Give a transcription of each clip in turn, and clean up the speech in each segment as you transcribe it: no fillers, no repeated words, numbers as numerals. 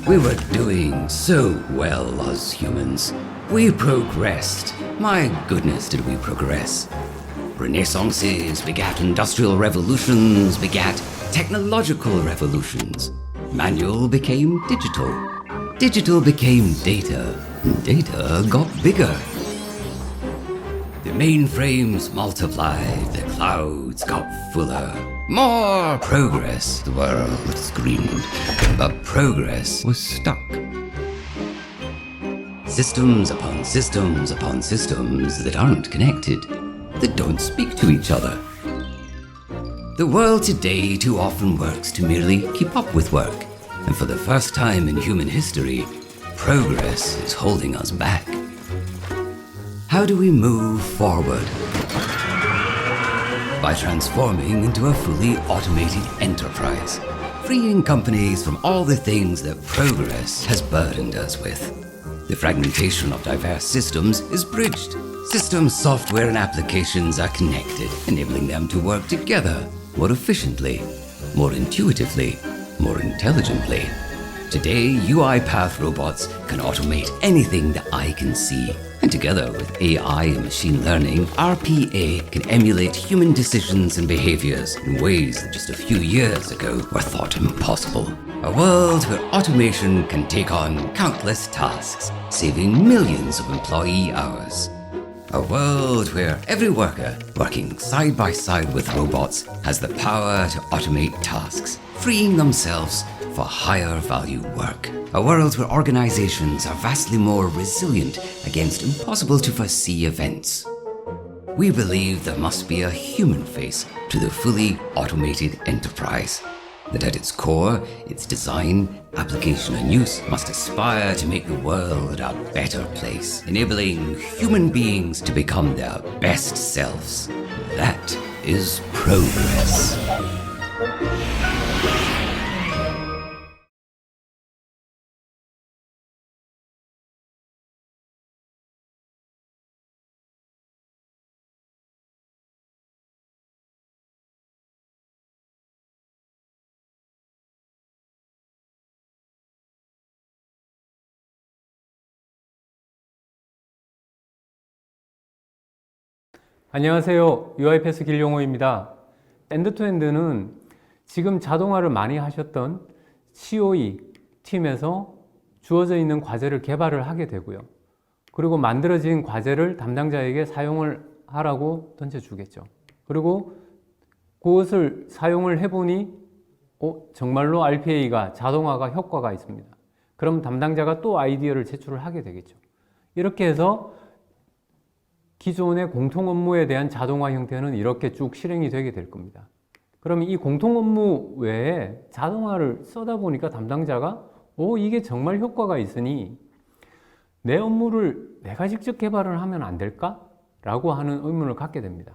We were doing so well, us humans. We progressed. My goodness, did we progress. Renaissances begat industrial revolutions, begat technological revolutions. Manual became digital. Digital became data. And data got bigger. The mainframes multiplied, the clouds got fuller. More progress, the world screamed, but progress was stuck. Systems upon systems upon systems that aren't connected, that don't speak to each other. The world today too often works to merely keep up with work, and for the first time in human history, progress is holding us back. How do we move forward? By transforming into a fully automated enterprise, freeing companies from all the things that progress has burdened us with. The fragmentation of diverse systems is bridged. Systems, software, and applications are connected, enabling them to work together more efficiently, more intuitively, more intelligently. Today, UiPath robots can automate anything the eye can see. And together with AI and machine learning, RPA can emulate human decisions and behaviors in ways that just a few years ago were thought impossible. A world where automation can take on countless tasks, saving millions of employee hours. A world where every worker, working side by side with robots, has the power to automate tasks, freeing themselves for higher value work. A world where organizations are vastly more resilient against impossible to foresee events. We believe there must be a human face to the fully automated enterprise. That at its core, its design, application and use must aspire to make the world a better place, enabling human beings to become their best selves. That is progress. 안녕하세요. UiPath 길용호입니다. 엔드투엔드는 지금 자동화를 많이 하셨던 COE 팀에서 주어져 있는 과제를 개발을 하게 되고요. 그리고 만들어진 과제를 담당자에게 사용을 하라고 던져주겠죠. 그리고 그것을 사용을 해보니 정말로 RPA가 자동화가 효과가 있습니다. 그럼 담당자가 또 아이디어를 제출을 하게 되겠죠. 이렇게 해서 기존의 공통 업무에 대한 자동화 형태는 이렇게 쭉 실행이 되게 될 겁니다. 그러면 이 공통 업무 외에 자동화를 써다 보니까 담당자가 이게 정말 효과가 있으니 내 업무를 내가 직접 개발을 하면 안 될까? 라고 하는 의문을 갖게 됩니다.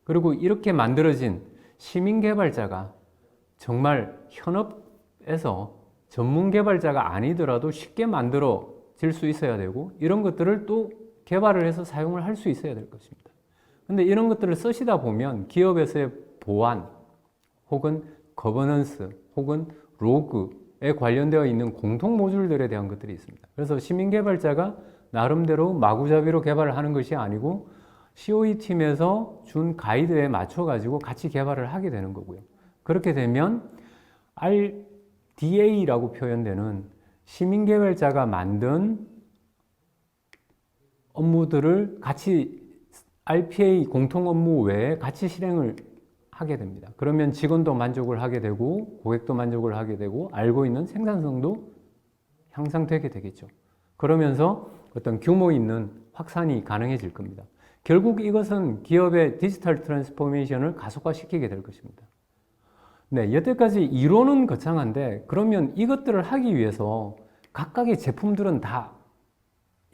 그리고 이렇게 만들어진 시민 개발자가 정말 현업에서 전문 개발자가 아니더라도 쉽게 만들어질 수 있어야 되고 이런 것들을 또 개발을 해서 사용을 할 수 있어야 될 것입니다. 근데 이런 것들을 쓰시다 보면 기업에서의 보안 혹은 거버넌스 혹은 로그에 관련되어 있는 공통 모듈들에 대한 것들이 있습니다. 그래서 시민 개발자가 나름대로 마구잡이로 개발을 하는 것이 아니고 COE 팀에서 준 가이드에 맞춰 가지고 같이 개발을 하게 되는 거고요. 그렇게 되면 RDA라고 표현되는 시민 개발자가 만든 업무들을 같이 RPA 공통 업무 외에 같이 실행을 하게 됩니다. 그러면 직원도 만족을 하게 되고 고객도 만족을 하게 되고 알고 있는 생산성도 향상되게 되겠죠. 그러면서 어떤 규모 있는 확산이 가능해질 겁니다. 결국 이것은 기업의 디지털 트랜스포메이션을 가속화시키게 될 것입니다. 네, 여태까지 이론은 거창한데 그러면 이것들을 하기 위해서 각각의 제품들은 다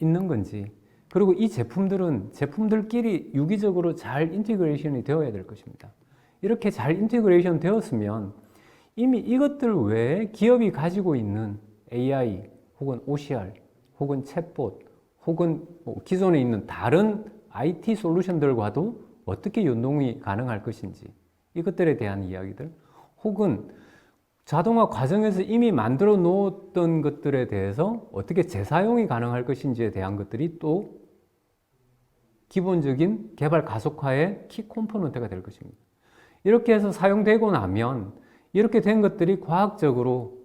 있는 건지 그리고 이 제품들은 제품들끼리 유기적으로 잘 인테그레이션이 되어야 될 것입니다. 이렇게 잘 인테그레이션 되었으면 이미 이것들 외에 기업이 가지고 있는 AI 혹은 OCR 혹은 챗봇 혹은 기존에 있는 다른 IT 솔루션들과도 어떻게 연동이 가능할 것인지 이것들에 대한 이야기들 혹은 자동화 과정에서 이미 만들어 놓았던 것들에 대해서 어떻게 재사용이 가능할 것인지에 대한 것들이 또 기본적인 개발 가속화의 키 컴포넌트가 될 것입니다. 이렇게 해서 사용되고 나면 이렇게 된 것들이 과학적으로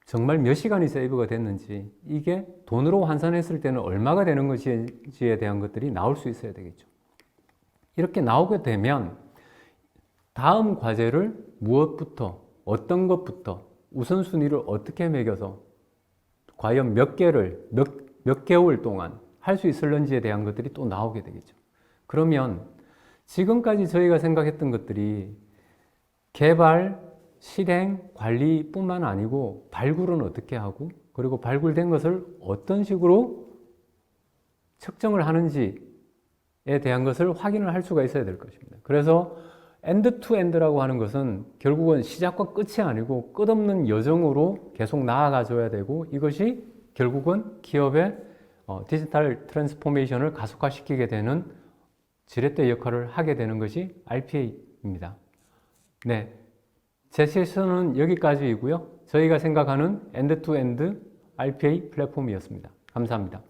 정말 몇 시간이 세이브가 됐는지, 이게 돈으로 환산했을 때는 얼마가 되는 것인지에 대한 것들이 나올 수 있어야 되겠죠. 이렇게 나오게 되면 다음 과제를 무엇부터, 어떤 것부터, 우선순위를 어떻게 매겨서 과연 몇 개월 동안 할 수 있을런지에 대한 것들이 또 나오게 되겠죠. 그러면 지금까지 저희가 생각했던 것들이 개발, 실행, 관리뿐만 아니고 발굴은 어떻게 하고, 그리고 발굴된 것을 어떤 식으로 측정을 하는지에 대한 것을 확인을 할 수가 있어야 될 것입니다. 그래서 엔드 투 엔드라고 하는 것은 결국은 시작과 끝이 아니고 끝없는 여정으로 계속 나아가 줘야 되고, 이것이 결국은 기업의 디지털 트랜스포메이션을 가속화시키게 되는 지렛대 역할을 하게 되는 것이 RPA입니다. 네, 제 세션은 여기까지이고요. 저희가 생각하는 엔드-투-엔드 RPA 플랫폼이었습니다. 감사합니다.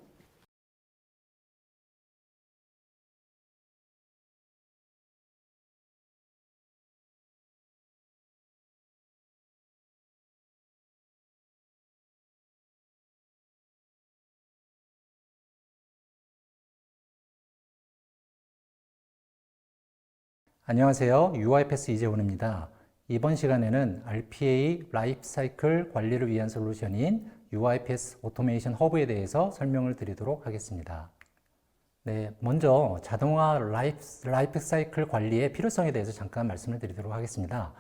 안녕하세요. UiPath 이재훈입니다. 이번 시간에는 RPA 라이프사이클 관리를 위한 솔루션인 UiPath 오토메이션 허브에 대해서 설명을 드리도록 하겠습니다. 네, 먼저 자동화 라이프사이클 관리의 필요성에 대해서 잠깐 말씀을 드리도록 하겠습니다.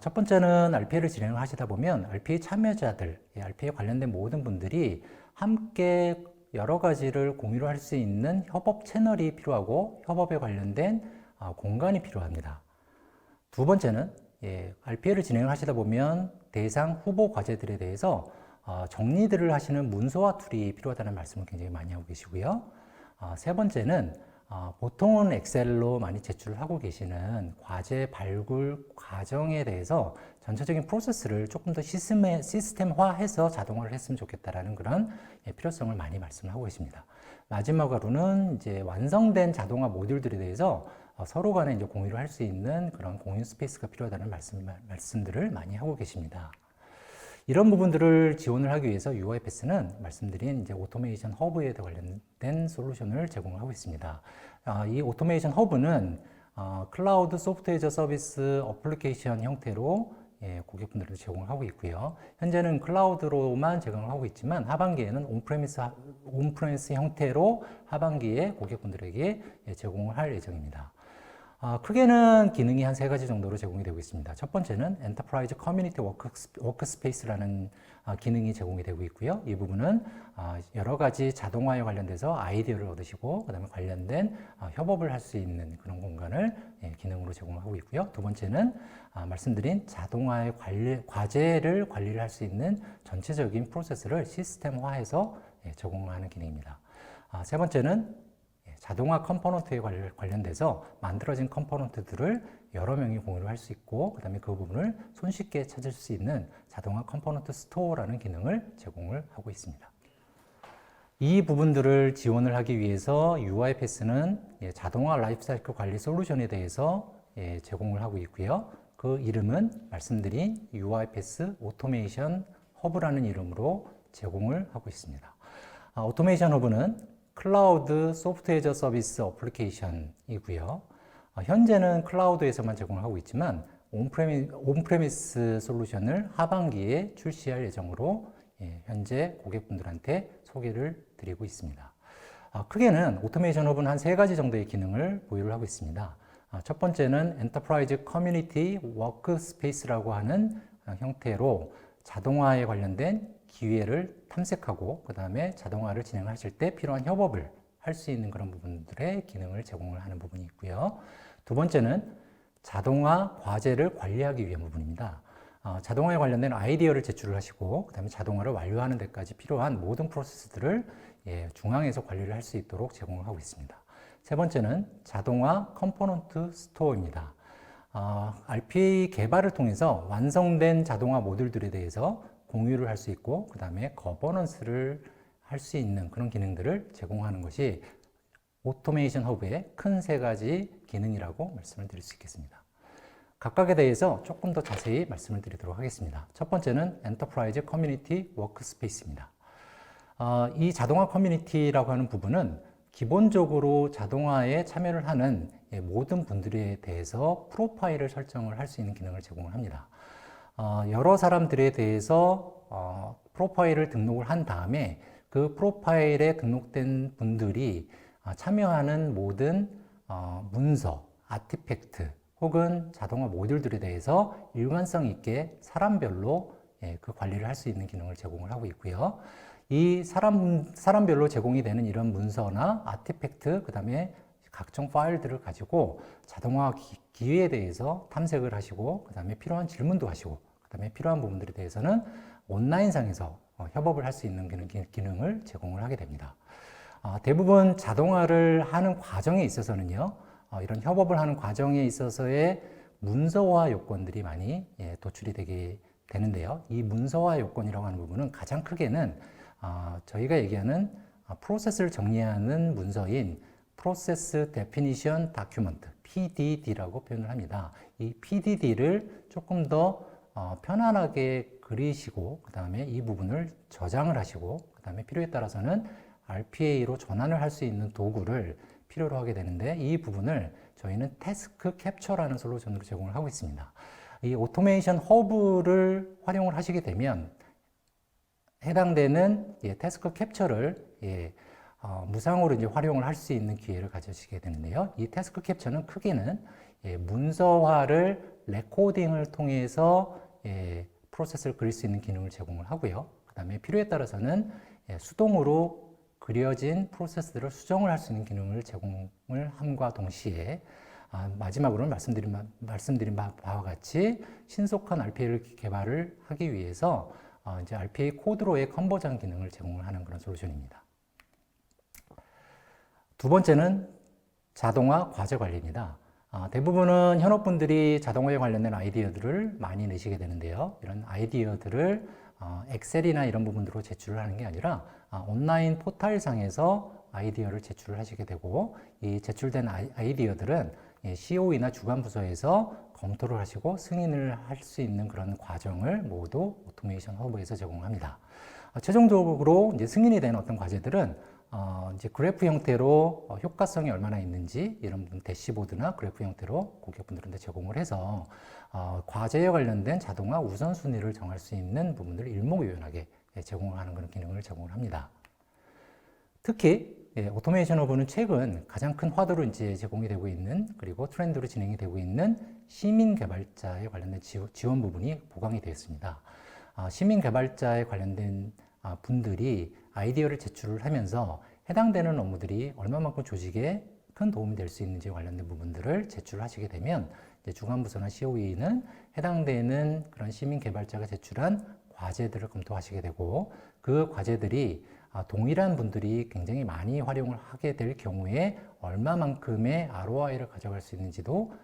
첫 번째는 RPA를 진행을 하시다 보면 RPA 참여자들, RPA 관련된 모든 분들이 함께 여러 가지를 공유를 할 수 있는 협업 채널이 필요하고 협업에 관련된 공간이 필요합니다. 두 번째는 RPA를 진행을 하시다 보면 대상 후보 과제들에 대해서 정리들을 하시는 문서화 툴이 필요하다는 말씀을 굉장히 많이 하고 계시고요. 세 번째는 보통은 엑셀로 많이 제출을 하고 계시는 과제 발굴 과정에 대해서 전체적인 프로세스를 조금 더 시스템화해서 자동화를 했으면 좋겠다라는 그런 필요성을 많이 말씀을 하고 계십니다. 마지막으로는 이제 완성된 자동화 모듈들에 대해서 서로 간에 이제 공유를 할 수 있는 그런 공유 스페이스가 필요하다는 말씀들을 많이 하고 계십니다. 이런 부분들을 지원을 하기 위해서 UiPath는 말씀드린 이제 오토메이션 허브에 관련된 솔루션을 제공하고 있습니다. 이 오토메이션 허브는 클라우드 소프트웨어 서비스 어플리케이션 형태로 고객분들도 제공을 하고 있고요. 현재는 클라우드로만 제공을 하고 있지만 하반기에는 온프레미스 형태로 하반기에 고객분들에게 제공을 할 예정입니다. 크게는 기능이 한 3가지 정도로 제공이 되고 있습니다. 첫 번째는 엔터프라이즈 커뮤니티 워크스페이스라는 기능이 제공이 되고 있고요. 이 부분은 여러 가지 자동화에 관련돼서 아이디어를 얻으시고 그다음에 관련된 협업을 할 수 있는 그런 공간을 기능으로 제공하고 있고요. 두 번째는 말씀드린 자동화의 과제를 관리를 할 수 있는 전체적인 프로세스를 시스템화해서 제공하는 기능입니다. 세 번째는 자동화 컴포넌트에 관련돼서 만들어진 컴포넌트들을 여러 명이 공유를 할 수 있고 그 다음에 그 부분을 손쉽게 찾을 수 있는 자동화 컴포넌트 스토어라는 기능을 제공을 하고 있습니다. 이 부분들을 지원을 하기 위해서 UiPath는 자동화 라이프사이클 관리 솔루션에 대해서 제공을 하고 있고요. 그 이름은 말씀드린 UiPath 오토메이션 허브라는 이름으로 제공을 하고 있습니다. 오토메이션 허브는 클라우드 소프트웨어 서비스 어플리케이션이고요. 현재는 클라우드에서만 제공을 하고 있지만 온프레미스 솔루션을 하반기에 출시할 예정으로 현재 고객분들한테 소개를 드리고 있습니다. 크게는 오토메이션 허브는 한 3가지 정도의 기능을 보유를 하고 있습니다. 첫 번째는 엔터프라이즈 커뮤니티 워크스페이스라고 하는 형태로 자동화에 관련된 기회를 탐색하고 그 다음에 자동화를 진행하실 때 필요한 협업을 할 수 있는 그런 부분들의 기능을 제공을 하는 부분이 있고요. 두 번째는 자동화 과제를 관리하기 위한 부분입니다. 자동화에 관련된 아이디어를 제출을 하시고 그 다음에 자동화를 완료하는 데까지 필요한 모든 프로세스들을 중앙에서 관리를 할 수 있도록 제공을 하고 있습니다. 세 번째는 자동화 컴포넌트 스토어입니다. RPA 개발을 통해서 완성된 자동화 모듈들에 대해서 공유를 할 수 있고, 그 다음에 거버넌스를 할 수 있는 그런 기능들을 제공하는 것이 오토메이션 허브의 큰 세 가지 기능이라고 말씀을 드릴 수 있겠습니다. 각각에 대해서 조금 더 자세히 말씀을 드리도록 하겠습니다. 첫 번째는 엔터프라이즈 커뮤니티 워크스페이스입니다. 이 자동화 커뮤니티라고 하는 부분은 기본적으로 자동화에 참여를 하는 모든 분들에 대해서 프로파일을 설정을 할 수 있는 기능을 제공을 합니다. 여러 사람들에 대해서 프로파일을 등록을 한 다음에 그 프로파일에 등록된 분들이 참여하는 모든 문서, 아티팩트 혹은 자동화 모듈들에 대해서 일관성 있게 사람별로 그 관리를 할 수 있는 기능을 제공을 하고 있고요. 이 사람별로 제공이 되는 이런 문서나 아티팩트, 그 다음에 각종 파일들을 가지고 자동화 기회에 대해서 탐색을 하시고, 그 다음에 필요한 질문도 하시고, 그 다음에 필요한 부분들에 대해서는 온라인상에서 협업을 할 수 있는 기능을 제공을 하게 됩니다. 대부분 자동화를 하는 과정에 있어서는요, 이런 협업을 하는 과정에 있어서의 문서화 요건들이 많이 도출이 되게 되는데요. 이 문서화 요건이라고 하는 부분은 가장 크게는 저희가 얘기하는 프로세스를 정리하는 문서인 Process Definition Document, PDD라고 표현을 합니다. 이 PDD를 조금 더 편안하게 그리시고, 그 다음에 이 부분을 저장을 하시고, 그 다음에 필요에 따라서는 RPA로 전환을 할 수 있는 도구를 필요로 하게 되는데, 이 부분을 저희는 태스크 캡처라는 솔루션으로 제공을 하고 있습니다. 이 오토메이션 허브를 활용을 하시게 되면 해당되는 태스크 캡처를 무상으로 이제 활용을 할 수 있는 기회를 가지시게 되는데요. 이 태스크 캡처는 크게는 문서화를 레코딩을 통해서 프로세스를 그릴 수 있는 기능을 제공을 하고요. 그 다음에 필요에 따라서는 수동으로 그려진 프로세스들을 수정을 할 수 있는 기능을 제공을 함과 동시에 마지막으로 말씀드린 바와 같이 신속한 RPA를 개발을 하기 위해서 이제 RPA 코드로의 컨버전 기능을 제공을 하는 그런 솔루션입니다. 두 번째는 자동화 과제 관리입니다. 대부분은 현업분들이 자동화에 관련된 아이디어들을 많이 내시게 되는데요. 이런 아이디어들을 엑셀이나 이런 부분으로 제출을 하는 게 아니라 온라인 포털상에서 아이디어를 제출을 하시게 되고, 이 제출된 아이디어들은 COE나 주관 부서에서 검토를 하시고 승인을 할 수 있는 그런 과정을 모두 오토메이션 허브에서 제공합니다. 최종적으로 이제 승인이 된 어떤 과제들은 이제 그래프 형태로 효과성이 얼마나 있는지 이런 대시보드나 그래프 형태로 고객분들한테 제공을 해서 과제에 관련된 자동화 우선순위를 정할 수 있는 부분들을 일목요연하게 제공을 하는 그런 기능을 제공을 합니다. 특히 오토메이션 허브는 최근 가장 큰 화두로 이제 제공이 되고 있는, 그리고 트렌드로 진행이 되고 있는 시민 개발자에 관련된 지원 부분이 보강이 되었습니다. 시민 개발자에 관련된 분들이 아이디어를 제출을 하면서 해당되는 업무들이 얼마만큼 조직에 큰 도움이 될 수 있는지 관련된 부분들을 제출하시게 되면 주관부서나 COE는 해당되는 그런 시민 개발자가 제출한 과제들을 검토하시게 되고, 그 과제들이 동일한 분들이 굉장히 많이 활용을 하게 될 경우에 얼마만큼의 ROI를 가져갈 수 있는지도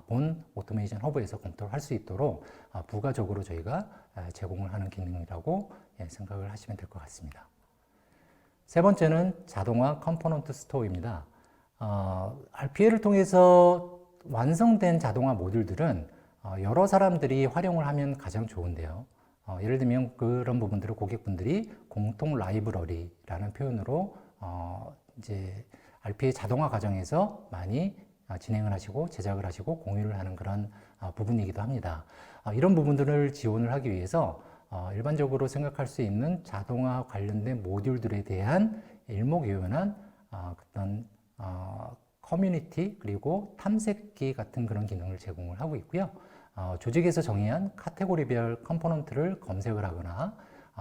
본 오토메이션 허브에서 검토를 할 수 있도록 부가적으로 저희가 제공을 하는 기능이라고 생각을 하시면 될 것 같습니다. 세 번째는 자동화 컴포넌트 스토어입니다. RPA를 통해서 완성된 자동화 모듈들은 여러 사람들이 활용을 하면 가장 좋은데요. 예를 들면 그런 부분들을 고객분들이 공통 라이브러리라는 표현으로 이제 RPA 자동화 과정에서 많이 진행을 하시고 제작을 하시고 공유를 하는 그런 부분이기도 합니다. 이런 부분들을 지원을 하기 위해서 일반적으로 생각할 수 있는 자동화 관련된 모듈들에 대한 일목요연한 어떤 커뮤니티 그리고 탐색기 같은 그런 기능을 제공을 하고 있고요. 조직에서 정의한 카테고리별 컴포넌트를 검색을 하거나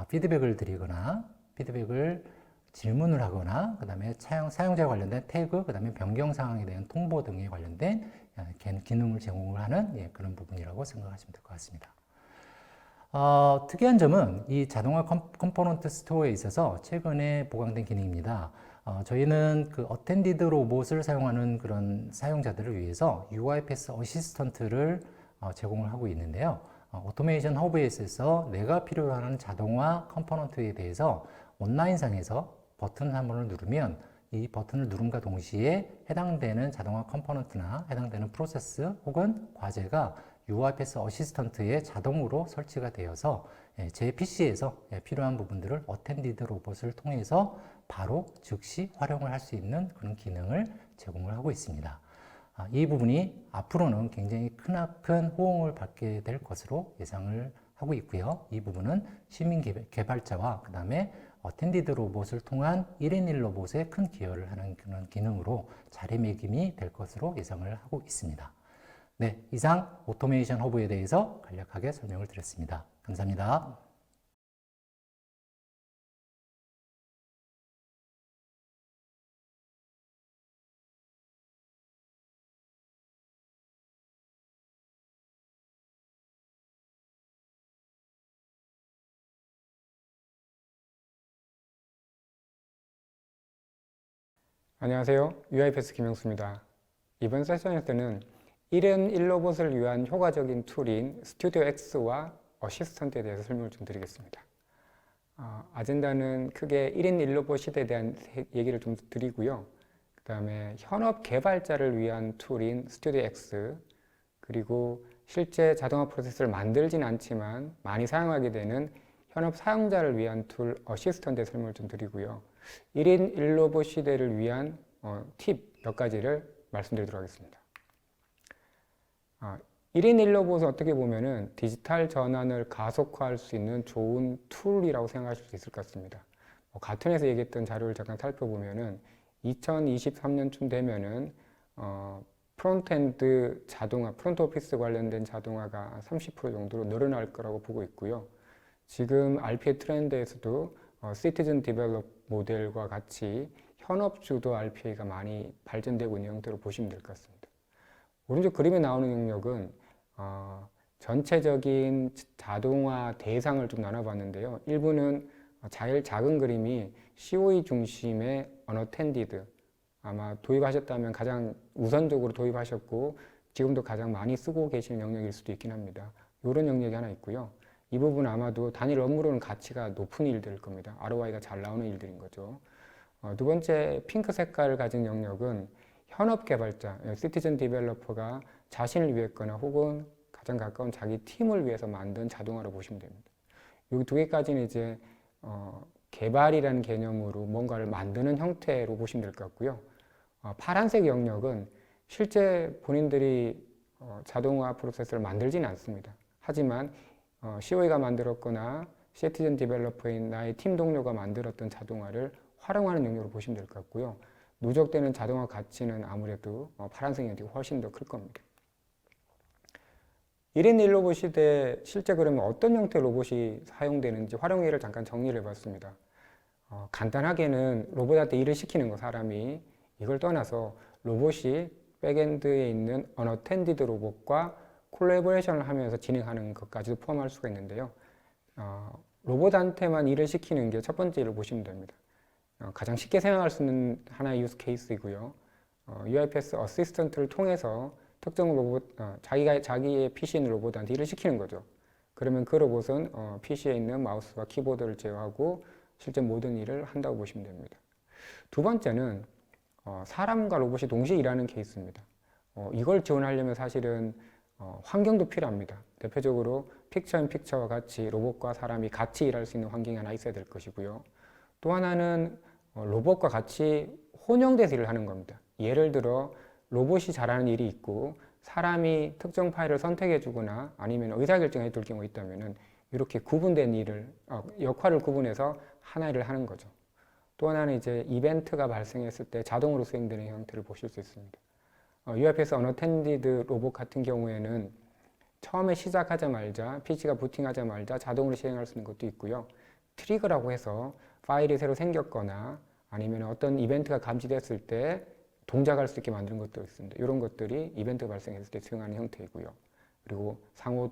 피드백을 드리거나 피드백을 질문을 하거나, 그 다음에 사용자에 관련된 태그, 그 다음에 변경 사항에 대한 통보 등에 관련된 기능을 제공을 하는 그런 부분이라고 생각하시면 될 것 같습니다. 특이한 점은 이 자동화 컴포넌트 스토어에 있어서 최근에 보강된 기능입니다. 저희는 그 어텐디드 로봇을 사용하는 그런 사용자들을 위해서 UiPath 어시스턴트를 제공을 하고 있는데요. 오토메이션 허브에서 내가 필요로 하는 자동화 컴포넌트에 대해서 온라인상에서 버튼 한 번을 누르면 이 버튼을 누름과 동시에 해당되는 자동화 컴포넌트나 해당되는 프로세스 혹은 과제가 UiPath 어시스턴트에 자동으로 설치가 되어서 제 PC에서 필요한 부분들을 어텐디드 로봇을 통해서 바로 즉시 활용을 할 수 있는 그런 기능을 제공을 하고 있습니다. 이 부분이 앞으로는 굉장히 크나큰 호응을 받게 될 것으로 예상을 하고 있고요. 이 부분은 시민 개발자와 그 다음에 어텐디드 로봇을 통한 1인 1 로봇에 큰 기여를 하는 그런 기능으로 자리매김이 될 것으로 예상을 하고 있습니다. 네, 이상 오토메이션 허브에 대해서 간략하게 설명을 드렸습니다. 감사합니다. 안녕하세요. UiPath 김영수입니다. 이번 세션에서는 1인 1로봇을 위한 효과적인 툴인 스튜디오 X와 어시스턴트에 대해서 설명을 좀 드리겠습니다. 아젠다는 크게 1인 1로봇 시대에 대한 얘기를 좀 드리고요. 그 다음에 현업 개발자를 위한 툴인 스튜디오 X, 그리고 실제 자동화 프로세스를 만들진 않지만 많이 사용하게 되는 현업 사용자를 위한 툴 어시스턴트의 설명을 좀 드리고요. 1인 1로봇 시대를 위한 팁 몇 가지를 말씀드리도록 하겠습니다. 1인 1로봇은 어떻게 보면은 디지털 전환을 가속화할 수 있는 좋은 툴이라고 생각하실 수 있을 것 같습니다. 가튼에서 얘기했던 자료를 잠깐 살펴보면은 2023년쯤 되면은 프론트엔드 자동화, 프론트 오피스 관련된 자동화가 30% 정도로 늘어날 거라고 보고 있고요. 지금 RPA 트렌드에서도 시티즌 디벨롭 모델과 같이 현업 주도 RPA가 많이 발전되고 있는 형태로 보시면 될 것 같습니다. 오른쪽 그림에 나오는 영역은 전체적인 자동화 대상을 좀 나눠봤는데요. 일부는 제일 작은 그림이 COE 중심의 unattended, 아마 도입하셨다면 가장 우선적으로 도입하셨고 지금도 가장 많이 쓰고 계시는 영역일 수도 있긴 합니다. 이런 영역이 하나 있고요. 이 부분은 아마도 단일 업무로는 가치가 높은 일들일 겁니다. ROI가 잘 나오는 일들인 거죠. 두 번째 핑크 색깔을 가진 영역은 현업 개발자, 시티즌 디벨로퍼가 자신을 위했거나 혹은 가장 가까운 자기 팀을 위해서 만든 자동화로 보시면 됩니다. 여기 두 개까지는 이제 개발이라는 개념으로 뭔가를 만드는 형태로 보시면 될 것 같고요. 파란색 영역은 실제 본인들이 자동화 프로세스를 만들지는 않습니다. 하지만 COE가 만들었거나 시티즌 디벨로퍼인 나의 팀 동료가 만들었던 자동화를 활용하는 영역으로 보시면 될 것 같고요. 누적되는 자동화 가치는 아무래도 파란색 영역이 훨씬 더 클 겁니다. 1인 1로봇 시대에 실제 그러면 어떤 형태의 로봇이 사용되는지 활용예를 잠깐 정리를 해봤습니다. 간단하게는 로봇한테 일을 시키는 거, 사람이. 이걸 떠나서 로봇이 백엔드에 있는 unattended 로봇과 콜라보레이션을 하면서 진행하는 것까지도 포함할 수가 있는데요. 로봇한테만 일을 시키는 게 첫 번째 일을 보시면 됩니다. 가장 쉽게 생각할 수 있는 하나의 유스 케이스이고요. UiPath 어시스턴트를 통해서 특정 로봇, 자기의 PC에 있는 로봇한테 일을 시키는 거죠. 그러면 그 로봇은 PC에 있는 마우스와 키보드를 제어하고 실제 모든 일을 한다고 보시면 됩니다. 두 번째는 사람과 로봇이 동시에 일하는 케이스입니다. 이걸 지원하려면 사실은 환경도 필요합니다. 대표적으로 픽처인픽처와 같이 로봇과 사람이 같이 일할 수 있는 환경이 하나 있어야 될 것이고요. 또 하나는 로봇과 같이 혼용돼서 일을 하는 겁니다. 예를 들어 로봇이 잘하는 일이 있고 사람이 특정 파일을 선택해 주거나 아니면 의사결정해 줄 경우가 있다면 이렇게 구분된 일을, 역할을 구분해서 하나 일을 하는 거죠. 또 하나는 이제 이벤트가 발생했을 때 자동으로 수행되는 형태를 보실 수 있습니다. UiPath unattended 로봇 같은 경우에는 처음에 시작하자마자 PC가 부팅하자마자 자동으로 실행할 수 있는 것도 있고요. 트리거라고 해서 파일이 새로 생겼거나 아니면 어떤 이벤트가 감지됐을 때 동작할 수 있게 만드는 것도 있습니다. 이런 것들이 이벤트 발생했을 때 수행하는 형태이고요. 그리고 상호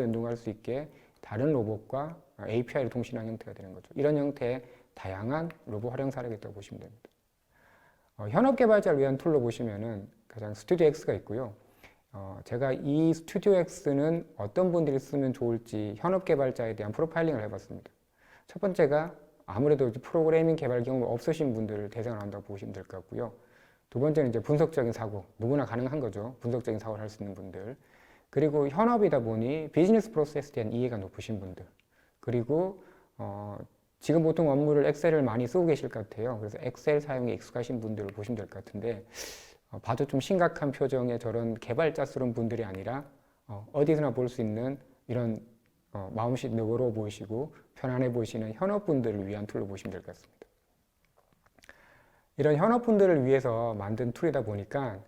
연동할 수 있게 다른 로봇과 API를 통신하는 형태가 되는 거죠. 이런 형태의 다양한 로봇 활용 사례가 있다고 보시면 됩니다. 현업 개발자를 위한 툴로 보시면은 가장 스튜디오 X가 있고요. 제가 이 스튜디오 X는 어떤 분들이 쓰면 좋을지 현업 개발자에 대한 프로파일링을 해봤습니다. 첫 번째가 아무래도 프로그래밍 개발 경험 없으신 분들을 대상으로 한다고 보시면 될 것 같고요. 두 번째는 이제 분석적인 사고, 누구나 가능한 거죠. 분석적인 사고를 할 수 있는 분들. 그리고 현업이다 보니 비즈니스 프로세스에 대한 이해가 높으신 분들. 그리고 지금 보통 업무를 엑셀을 많이 쓰고 계실 것 같아요. 그래서 엑셀 사용에 익숙하신 분들을 보시면 될 것 같은데 봐도 좀 심각한 표정의 저런 개발자스러운 분들이 아니라 어디서나 볼 수 있는 이런 마음씨 너그러워 보이시고 편안해 보이시는 현업분들을 위한 툴로 보시면 될 것 같습니다. 이런 현업분들을 위해서 만든 툴이다 보니까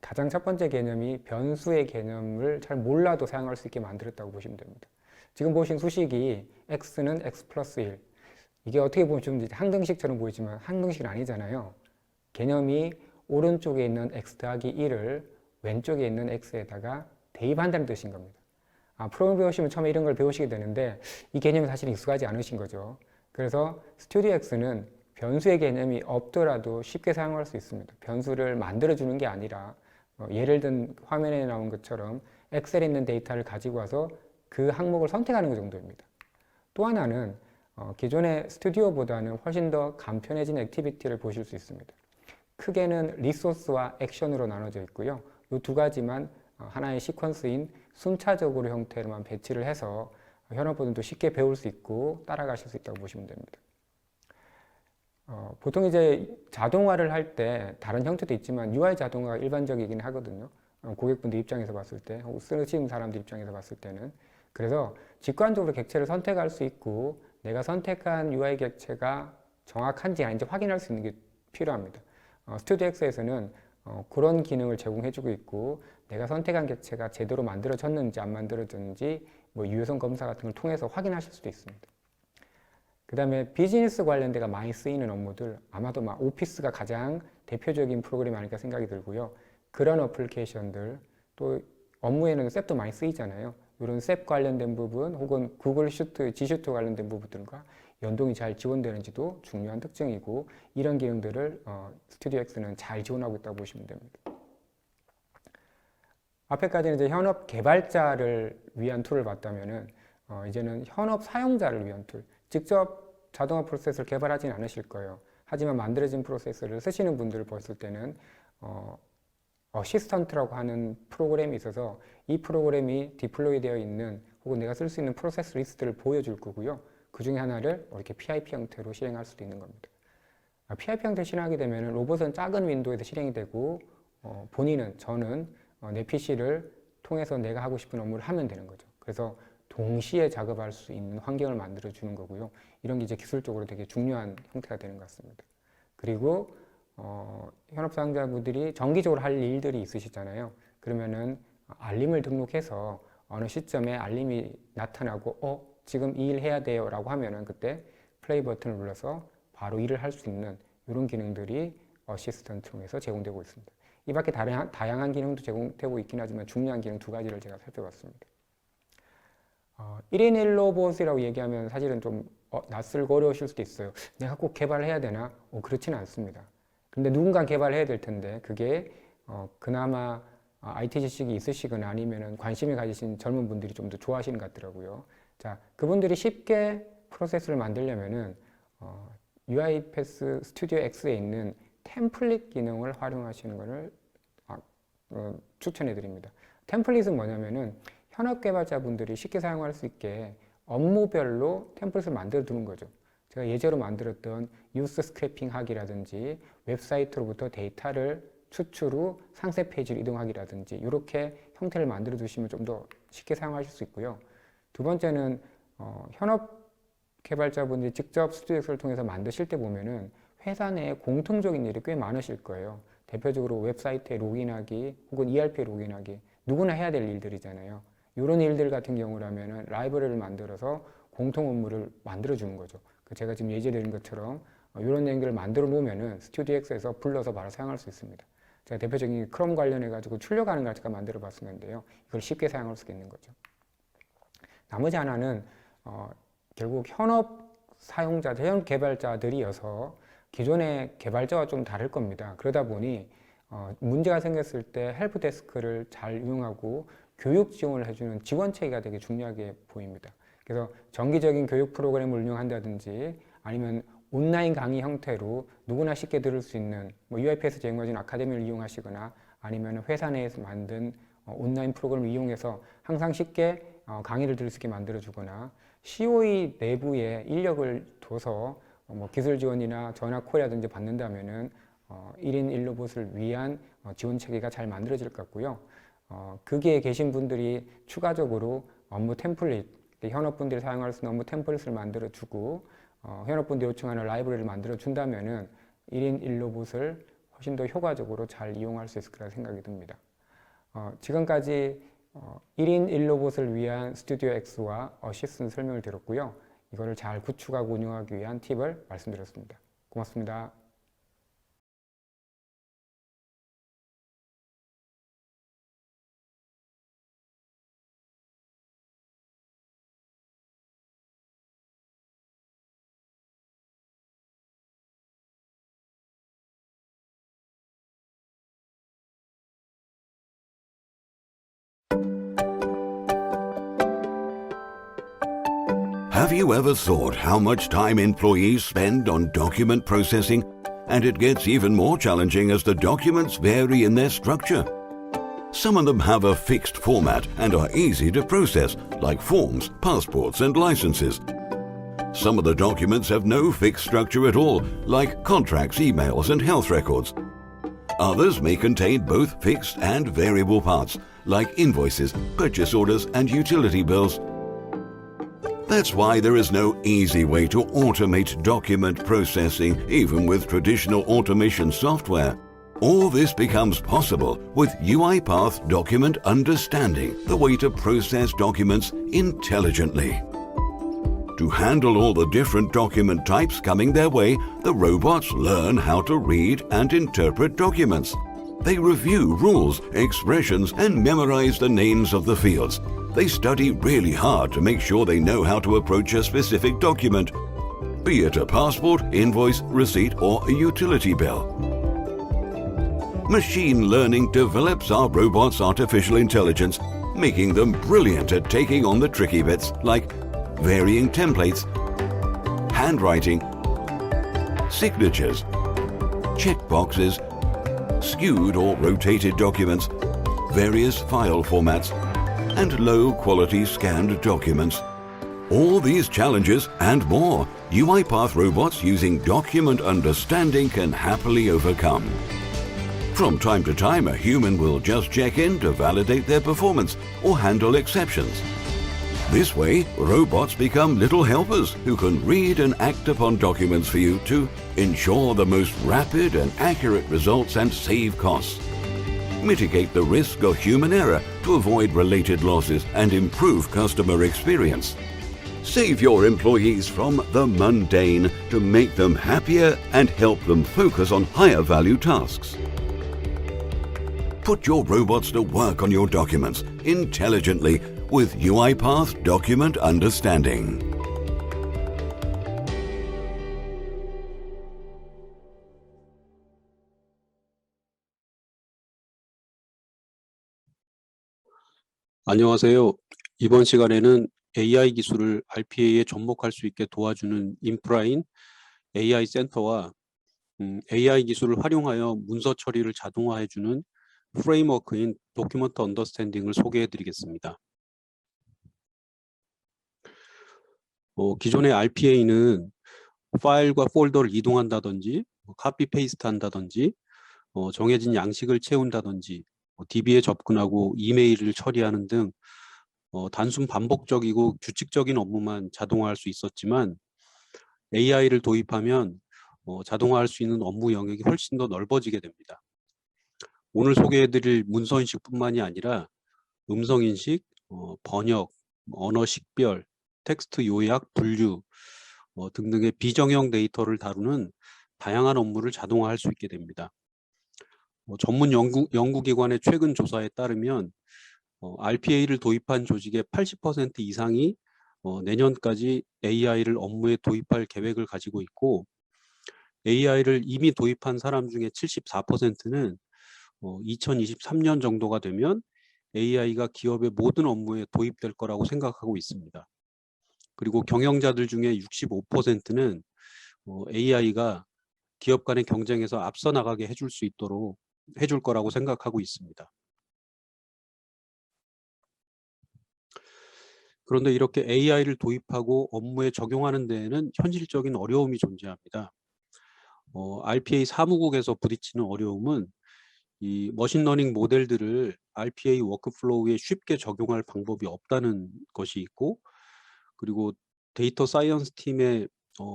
가장 첫 번째 개념이 변수의 개념을 잘 몰라도 사용할 수 있게 만들었다고 보시면 됩니다. 지금 보신 수식이 x는 x 플러스 1. 이게 어떻게 보면 좀 항등식처럼 보이지만 항등식은 아니잖아요. 개념이 오른쪽에 있는 x 더하기 1을 왼쪽에 있는 x에다가 대입한다는 뜻인 겁니다. 프로그래밍 배우시면 처음에 이런 걸 배우시게 되는데 이 개념이 사실 익숙하지 않으신 거죠. 그래서 스튜디오 X는 변수의 개념이 없더라도 쉽게 사용할 수 있습니다. 변수를 만들어주는 게 아니라 예를 든 화면에 나온 것처럼 엑셀에 있는 데이터를 가지고 와서 그 항목을 선택하는 것 정도입니다. 또 하나는 기존의 스튜디오보다는 훨씬 더 간편해진 액티비티를 보실 수 있습니다. 크게는 리소스와 액션으로 나눠져 있고요. 이 두 가지만 하나의 시퀀스인 순차적으로 형태로만 배치를 해서 현업분들도 쉽게 배울 수 있고 따라가실 수 있다고 보시면 됩니다. 보통 이제 자동화를 할 때 다른 형태도 있지만 UI 자동화가 일반적이긴 하거든요. 고객분들 입장에서 봤을 때, 혹은 쓰시는 사람들 입장에서 봤을 때는. 그래서 직관적으로 객체를 선택할 수 있고 내가 선택한 UI 객체가 정확한지 아닌지 확인할 수 있는 게 필요합니다. 스튜디오 X에서는 그런 기능을 제공해주고 있고 내가 선택한 객체가 제대로 만들어졌는지 안 만들어졌는지 유효성 검사 같은 걸 통해서 확인하실 수도 있습니다. 그 다음에 비즈니스 관련돼가 많이 쓰이는 업무들, 아마도 오피스가 가장 대표적인 프로그램이 아닐까 생각이 들고요. 그런 어플리케이션들, 또 업무에는 셉도 많이 쓰이잖아요. 이런 셉 관련된 부분 혹은 구글 슈트, G슈트 관련된 부분들과 연동이 잘 지원되는지도 중요한 특징이고 이런 기능들을 스튜디오 X는 잘 지원하고 있다고 보시면 됩니다. 앞에까지는 이제 현업 개발자를 위한 툴을 봤다면은 이제는 현업 사용자를 위한 툴, 직접 자동화 프로세스를 개발하진 않으실 거예요. 하지만 만들어진 프로세스를 쓰시는 분들을 봤을 때는 어시스턴트라고 하는 프로그램이 있어서 이 프로그램이 디플로이 되어 있는 혹은 내가 쓸 수 있는 프로세스 리스트를 보여줄 거고요. 그 중에 하나를 이렇게 PIP 형태로 실행할 수도 있는 겁니다. PIP 형태로 실행하게 되면 로봇은 작은 윈도우에서 실행이 되고 저는 내 PC를 통해서 내가 하고 싶은 업무를 하면 되는 거죠. 그래서 동시에 작업할 수 있는 환경을 만들어 주는 거고요. 이런 게 이제 기술적으로 되게 중요한 형태가 되는 것 같습니다. 그리고 현업 사용자분들이 정기적으로 할 일들이 있으시잖아요. 그러면은 알림을 등록해서 어느 시점에 알림이 나타나고 지금 이 일 해야 돼요 라고 하면은 그때 플레이 버튼을 눌러서 바로 일을 할 수 있는 이런 기능들이 어시스턴트 통해서 제공되고 있습니다. 이 밖에 다양한 기능도 제공되고 있긴 하지만 중요한 기능 두 가지를 제가 살펴봤습니다. 1인 1로봇이라고 얘기하면 사실은 좀 낯설고 어려우실 수도 있어요. 내가 꼭 개발해야 되나? 그렇지는 않습니다. 근데 누군가 개발해야 될 텐데 그게 그나마 IT 지식이 있으시거나 아니면 관심을 가지신 젊은 분들이 좀 더 좋아하시는 것 같더라고요. 자, 그분들이 쉽게 프로세스를 만들려면은 UiPath 스튜디오 X에 있는 템플릿 기능을 활용하시는 것을 추천해 드립니다. 템플릿은 뭐냐면은 현업 개발자분들이 쉽게 사용할 수 있게 업무별로 템플릿을 만들어 두는 거죠. 제가 예제로 만들었던 유스 스크래핑 하기라든지 웹사이트로부터 데이터를 추출 후 상세 페이지로 이동하기라든지 이렇게 형태를 만들어 두시면 좀 더 쉽게 사용하실 수 있고요. 두 번째는 현업 개발자분들이 직접 스튜디오 X를 통해서 만드실 때 보면은 회사 내에 공통적인 일이 꽤 많으실 거예요. 대표적으로 웹사이트에 로그인하기 혹은 ERP에 로그인하기 누구나 해야 될 일들이잖아요. 이런 일들 같은 경우라면은 라이브러리를 만들어서 공통 업무를 만들어 주는 거죠. 제가 지금 예제드린 것처럼 이런 연결을 만들어 놓으면은 스튜디오 X에서 불러서 바로 사용할 수 있습니다. 제가 대표적인 크롬 관련해 가지고 출력하는 걸 제가 만들어 봤었는데요. 이걸 쉽게 사용할 수 있는 거죠. 나머지 하나는 결국 현업 사용자들, 현 개발자들이어서 기존의 개발자와 좀 다를 겁니다. 그러다 보니 문제가 생겼을 때 헬프데스크를 잘 이용하고 교육 지원을 해주는 지원 체계가 되게 중요하게 보입니다. 그래서 정기적인 교육 프로그램을 운영한다든지 아니면 온라인 강의 형태로 누구나 쉽게 들을 수 있는 UIPS 제공해주는 아카데미를 이용하시거나 아니면 회사 내에서 만든 온라인 프로그램을 이용해서 항상 쉽게 강의를 들을 수 있게 만들어주거나 COE 내부에 인력을 둬서 기술 지원이나 전학콜이라든지 받는다면은 1인 1로봇을 위한 지원 체계가 잘 만들어질 것 같고요. 거기에 계신 분들이 추가적으로 업무 템플릿, 현업분들이 사용할 수 있는 업무 템플릿을 만들어주고 현업분들이 요청하는 라이브러리를 만들어준다면은 1인 1로봇을 훨씬 더 효과적으로 잘 이용할 수 있을 거라 생각이 듭니다. 지금까지 1인 1로봇을 위한 스튜디오 X와 어시스턴트 설명을 드렸고요. 이거를 잘 구축하고 운영하기 위한 팁을 말씀드렸습니다. 고맙습니다. Have you ever thought how much time employees spend on document processing? And it gets even more challenging as the documents vary in their structure. Some of them have a fixed format and are easy to process, like forms, passports, and licenses. Some of the documents have no fixed structure at all, like contracts, emails, and health records. Others may contain both fixed and variable parts, like invoices, purchase orders, and utility bills. That's why there is no easy way to automate document processing, even with traditional automation software. All this becomes possible with UiPath Document Understanding, the way to process documents intelligently. To handle all the different document types coming their way, the robots learn how to read and interpret documents. They review rules, expressions, and memorize the names of the fields. They study really hard to make sure they know how to approach a specific document, be it a passport, invoice, receipt, or a utility bill. Machine learning develops our robots' artificial intelligence, making them brilliant at taking on the tricky bits like varying templates, handwriting, signatures, checkboxes, skewed or rotated documents, various file formats, and low-quality scanned documents. All these challenges and more, UiPath robots using document understanding can happily overcome. From time to time, a human will just check in to validate their performance or handle exceptions. This way, robots become little helpers who can read and act upon documents for you to ensure the most rapid and accurate results and save costs. Mitigate the risk of human error to avoid related losses and improve customer experience. Save your employees from the mundane to make them happier and help them focus on higher value tasks. Put your robots to work on your documents intelligently with UiPath Document Understanding. 안녕하세요. 이번 시간에는 AI 기술을 RPA에 접목할 수 있게 도와주는 인프라인 AI 센터와 AI 기술을 활용하여 문서 처리를 자동화해주는 프레임워크인 도큐먼트 언더스탠딩을 소개해 드리겠습니다. 기존의 RPA는 파일과 폴더를 이동한다든지 카피 페이스트 한다든지 정해진 양식을 채운다든지 DB에 접근하고 이메일을 처리하는 등 단순 반복적이고 규칙적인 업무만 자동화할 수 있었지만 AI를 도입하면 자동화할 수 있는 업무 영역이 훨씬 더 넓어지게 됩니다. 오늘 소개해드릴 문서인식뿐만이 아니라 음성인식, 번역, 언어 식별, 텍스트 요약, 분류 등등의 비정형 데이터를 다루는 다양한 업무를 자동화할 수 있게 됩니다. 전문 연구기관의 최근 조사에 따르면 RPA를 도입한 조직의 80% 이상이 내년까지 AI를 업무에 도입할 계획을 가지고 있고, AI를 이미 도입한 사람 중에 74%는 2023년 정도가 되면 AI가 기업의 모든 업무에 도입될 거라고 생각하고 있습니다. 그리고 경영자들 중에 65%는 AI가 기업 간의 경쟁에서 앞서 나가게 해줄 거라고 생각하고 있습니다. 그런데 이렇게 AI를 도입하고 업무에 적용하는 데에는 현실적인 어려움이 존재합니다. RPA 사무국에서 부딪히는 어려움은 이 머신러닝 모델들을 RPA 워크플로우에 쉽게 적용할 방법이 없다는 것이 있고, 그리고 데이터 사이언스 팀의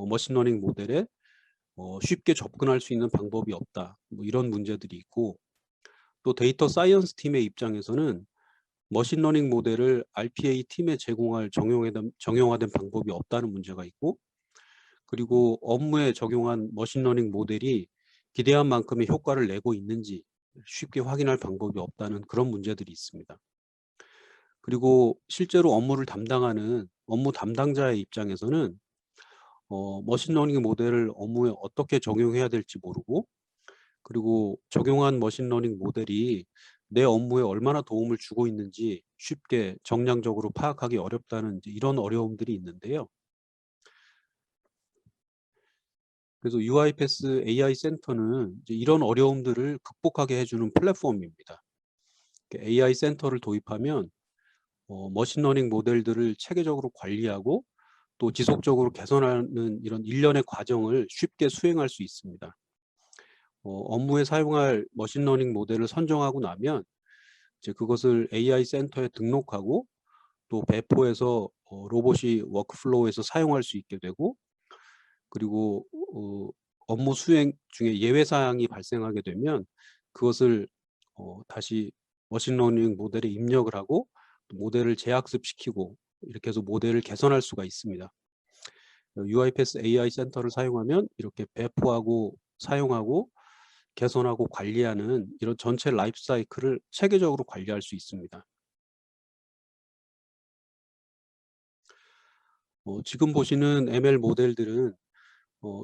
머신러닝 모델에 쉽게 접근할 수 있는 방법이 없다, 뭐 이런 문제들이 있고, 또 데이터 사이언스 팀의 입장에서는 머신러닝 모델을 RPA 팀에 제공할 정형화된 방법이 없다는 문제가 있고, 그리고 업무에 적용한 머신러닝 모델이 기대한 만큼의 효과를 내고 있는지 쉽게 확인할 방법이 없다는 그런 문제들이 있습니다. 그리고 실제로 업무를 담당하는 업무 담당자의 입장에서는 머신러닝 모델을 업무에 어떻게 적용해야 될지 모르고, 그리고 적용한 머신러닝 모델이 내 업무에 얼마나 도움을 주고 있는지 쉽게 정량적으로 파악하기 어렵다는 이런 어려움들이 있는데요. 그래서 UiPath AI 센터는 이런 어려움들을 극복하게 해주는 플랫폼입니다. AI 센터를 도입하면 머신러닝 모델들을 체계적으로 관리하고 또 지속적으로 개선하는 이런 일련의 과정을 쉽게 수행할 수 있습니다. 업무에 사용할 머신러닝 모델을 선정하고 나면 이제 그것을 AI 센터에 등록하고 또 배포해서 로봇이 워크플로우에서 사용할 수 있게 되고, 그리고 업무 수행 중에 예외 사항이 발생하게 되면 그것을 다시 머신러닝 모델에 입력을 하고 모델을 재학습시키고 이렇게 해서 모델을 개선할 수가 있습니다. UiPath AI 센터를 사용하면 이렇게 배포하고 사용하고 개선하고 관리하는 이런 전체 라이프 사이클을 체계적으로 관리할 수 있습니다. 지금 보시는 ML 모델들은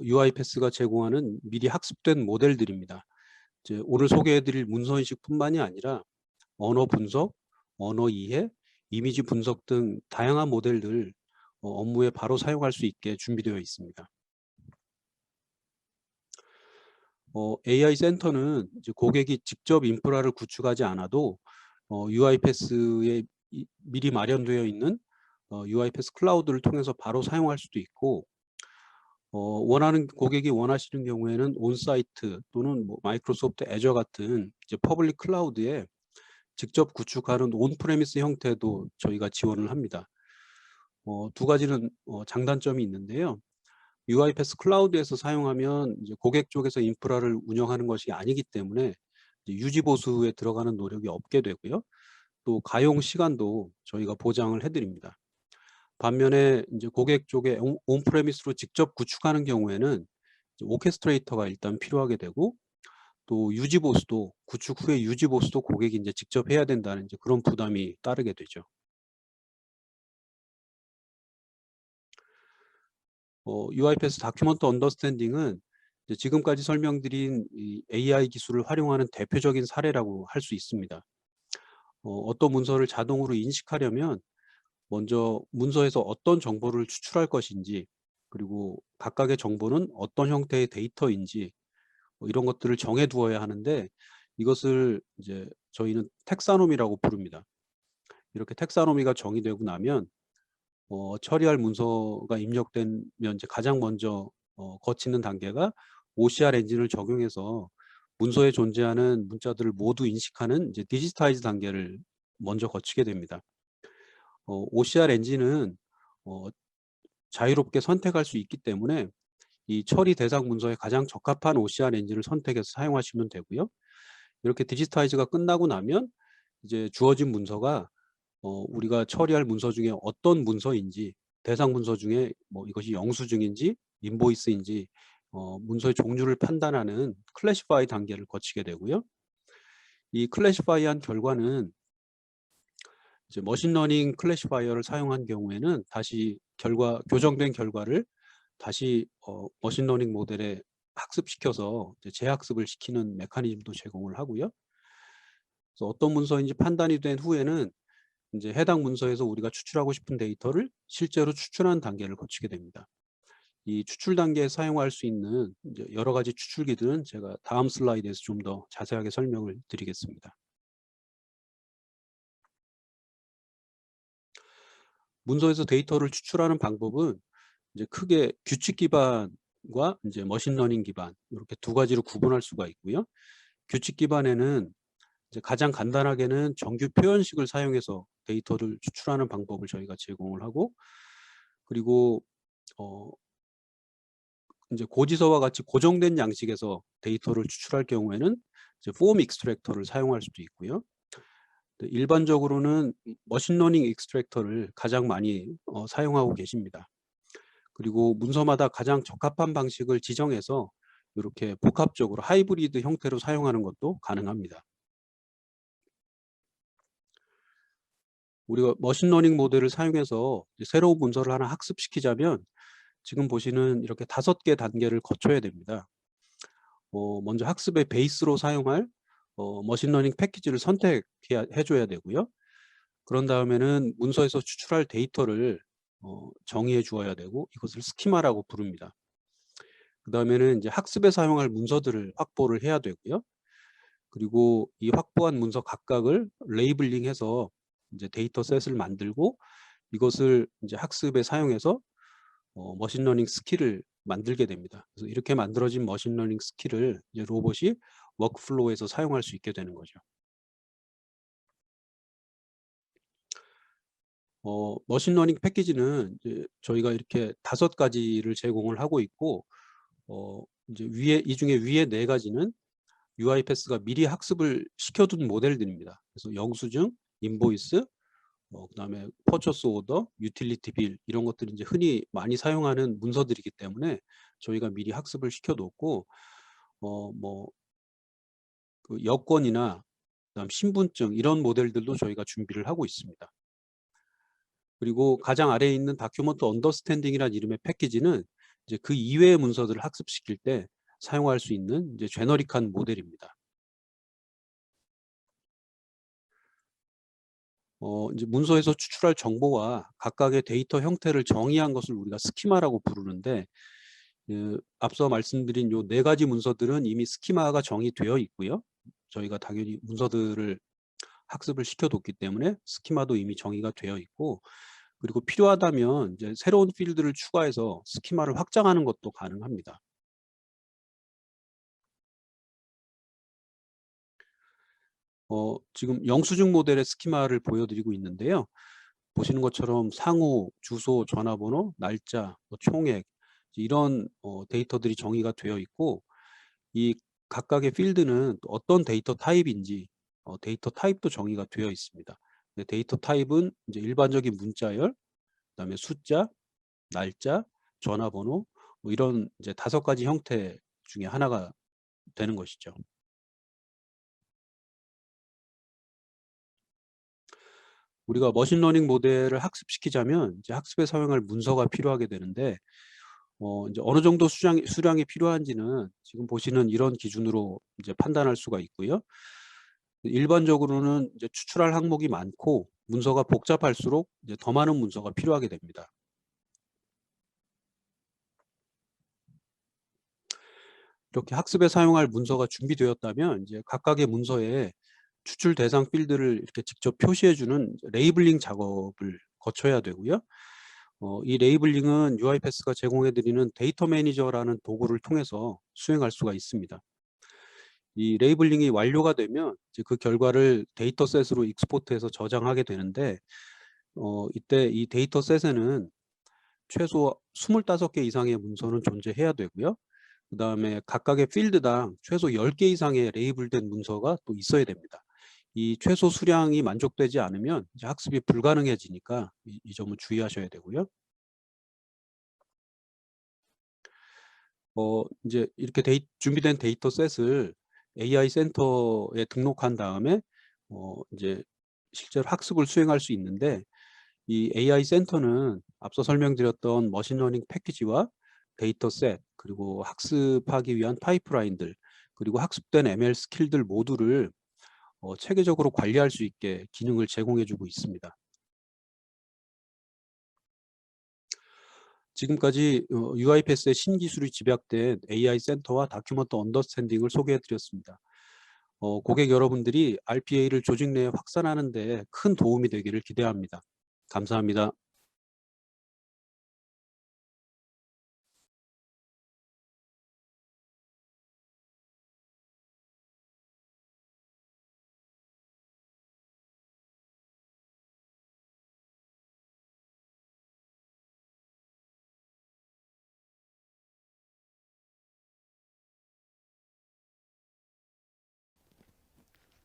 UiPath가 제공하는 미리 학습된 모델들입니다. 이제 오늘 소개해드릴 문서인식뿐만이 아니라 언어 분석, 언어 이해, 이미지 분석 등 다양한 모델들 업무에 바로 사용할 수 있게 준비되어 있습니다. AI 센터는 이제 고객이 직접 인프라를 구축하지 않아도 UiPath에 미리 마련되어 있는 UiPath 클라우드를 통해서 바로 사용할 수도 있고, 고객이 원하시는 경우에는 온사이트 또는 뭐 마이크로소프트 애저 같은 이제 퍼블릭 클라우드에 직접 구축하는 온프레미스 형태도 저희가 지원을 합니다. 두 가지는 장단점이 있는데요. UiPath 클라우드에서 사용하면 이제 고객 쪽에서 인프라를 운영하는 것이 아니기 때문에 유지 보수에 들어가는 노력이 없게 되고요. 또 가용 시간도 저희가 보장을 해드립니다. 반면에 이제 고객 쪽에 온프레미스로 직접 구축하는 경우에는 오케스트레이터가 일단 필요하게 되고, 또 유지 보수도 구축 후에 유지 보수도 고객이 이제 직접 해야 된다는 이제 그런 부담이 따르게 되죠. UiPath 다큐먼트 언더스탠딩은 지금까지 설명드린 이 AI 기술을 활용하는 대표적인 사례라고 할 수 있습니다. 어떤 문서를 자동으로 인식하려면 먼저 문서에서 어떤 정보를 추출할 것인지, 그리고 각각의 정보는 어떤 형태의 데이터인지 이런 것들을 정해 두어야 하는데, 이것을 이제 저희는 텍사노미라고 부릅니다. 이렇게 텍사노미가 정의되고 나면 처리할 문서가 입력되면 이제 가장 먼저 거치는 단계가 OCR 엔진을 적용해서 문서에 존재하는 문자들을 모두 인식하는 이제 디지타이즈 단계를 먼저 거치게 됩니다. OCR 엔진은 자유롭게 선택할 수 있기 때문에 이 처리 대상 문서에 가장 적합한 OCR 엔진을 선택해서 사용하시면 되고요. 이렇게 디지타이즈가 끝나고 나면 이제 주어진 문서가 우리가 처리할 문서 중에 어떤 문서인지, 대상 문서 중에 뭐 이것이 영수증인지 인보이스인지 문서의 종류를 판단하는 클래시파이 단계를 거치게 되고요. 이 클래시파이한 결과는 이제 머신러닝 클래시파이어를 사용한 경우에는 다시 교정된 결과를 다시 머신러닝 모델에 학습시켜서 이제 재학습을 시키는 메커니즘도 제공을 하고요. 그래서 어떤 문서인지 판단이 된 후에는 이제 해당 문서에서 우리가 추출하고 싶은 데이터를 실제로 추출하는 단계를 거치게 됩니다. 이 추출 단계에 사용할 수 있는 이제 여러 가지 추출기들은 제가 다음 슬라이드에서 좀 더 자세하게 설명을 드리겠습니다. 문서에서 데이터를 추출하는 방법은 이제 크게 규칙 기반과 이제 머신러닝 기반 이렇게 두 가지로 구분할 수가 있고요. 규칙 기반에는 이제 가장 간단하게는 정규 표현식을 사용해서 데이터를 추출하는 방법을 저희가 제공을 하고, 그리고 이제 고지서와 같이 고정된 양식에서 데이터를 추출할 경우에는 이제 폼 익스트랙터를 사용할 수도 있고요. 일반적으로는 머신러닝 익스트랙터를 가장 많이 사용하고 계십니다. 그리고 문서마다 가장 적합한 방식을 지정해서 이렇게 복합적으로 하이브리드 형태로 사용하는 것도 가능합니다. 우리가 머신러닝 모델을 사용해서 새로운 문서를 하나 학습시키자면 지금 보시는 이렇게 5개 단계를 거쳐야 됩니다. 먼저 학습의 베이스로 사용할 머신러닝 패키지를 선택해줘야 되고요. 그런 다음에는 문서에서 추출할 데이터를 정의해 주어야 되고, 이것을 스키마라고 부릅니다. 그 다음에는 이제 학습에 사용할 문서들을 확보를 해야 되고요. 그리고 이 확보한 문서 각각을 레이블링해서 이제 데이터셋을 만들고, 이것을 이제 학습에 사용해서 머신러닝 스킬을 만들게 됩니다. 그래서 이렇게 만들어진 머신러닝 스킬을 이제 로봇이 워크플로우에서 사용할 수 있게 되는 거죠. 머신러닝 패키지는 이제 저희가 이렇게 5가지를 제공을 하고 있고, 이제 이 중에 위에 4가지는 UiPath가 미리 학습을 시켜둔 모델들입니다. 그래서 영수증, 인보이스, 그다음에 퍼처스 오더, 유틸리티 빌 이런 것들이 이제 흔히 많이 사용하는 문서들이기 때문에 저희가 미리 학습을 시켜뒀고, 그 여권이나 그다음 신분증 이런 모델들도 저희가 준비를 하고 있습니다. 그리고 가장 아래에 있는 다큐먼트 언더스탠딩이라는 이름의 패키지는 이제 그 이외의 문서들을 학습시킬 때 사용할 수 있는 이제 제너릭한 모델입니다. 이제 문서에서 추출할 정보와 각각의 데이터 형태를 정의한 것을 우리가 스키마라고 부르는데, 앞서 말씀드린 요 4가지 문서들은 이미 스키마가 정의되어 있고요. 저희가 당연히 문서들을 학습을 시켜뒀기 때문에 스키마도 이미 정의가 되어 있고, 그리고 필요하다면 이제 새로운 필드를 추가해서 스키마를 확장하는 것도 가능합니다. 지금 영수증 모델의 스키마를 보여드리고 있는데요. 보시는 것처럼 상호, 주소, 전화번호, 날짜, 총액 이런 데이터들이 정의가 되어 있고, 이 각각의 필드는 어떤 데이터 타입인지 데이터 타입도 정의가 되어 있습니다. 데이터 타입은 이제 일반적인 문자열, 그다음에 숫자, 날짜, 전화번호 뭐 이런 이제 5가지 형태 중에 하나가 되는 것이죠. 우리가 머신러닝 모델을 학습시키자면 이제 학습에 사용할 문서가 필요하게 되는데, 이제 어느 정도 수량이 필요한지는 지금 보시는 이런 기준으로 이제 판단할 수가 있고요. 일반적으로는 이제 추출할 항목이 많고 문서가 복잡할수록 이제 더 많은 문서가 필요하게 됩니다. 이렇게 학습에 사용할 문서가 준비되었다면 이제 각각의 문서에 추출 대상 필드를 이렇게 직접 표시해주는 레이블링 작업을 거쳐야 되고요. 이 레이블링은 UiPath가 제공해드리는 데이터 매니저라는 도구를 통해서 수행할 수가 있습니다. 이 레이블링이 완료가 되면 이제 그 결과를 데이터셋으로 익스포트해서 저장하게 되는데, 이때 이 데이터셋에는 최소 25개 이상의 문서는 존재해야 되고요. 그 다음에 각각의 필드당 최소 10개 이상의 레이블된 문서가 또 있어야 됩니다. 이 최소 수량이 만족되지 않으면 이제 학습이 불가능해지니까 이 점은 주의하셔야 되고요. 이제 이렇게 준비된 데이터셋을 AI 센터에 등록한 다음에 이제 실제로 학습을 수행할 수 있는데 이 AI 센터는 앞서 설명드렸던 머신러닝 패키지와 데이터셋 그리고 학습하기 위한 파이프라인들 그리고 학습된 ML 스킬들 모두를 체계적으로 관리할 수 있게 기능을 제공해주고 있습니다. 지금까지 UiPath의 신기술이 집약된 AI 센터와 다큐먼트 언더스탠딩을 소개해드렸습니다. 고객 여러분들이 RPA를 조직 내에 확산하는 데 큰 도움이 되기를 기대합니다. 감사합니다.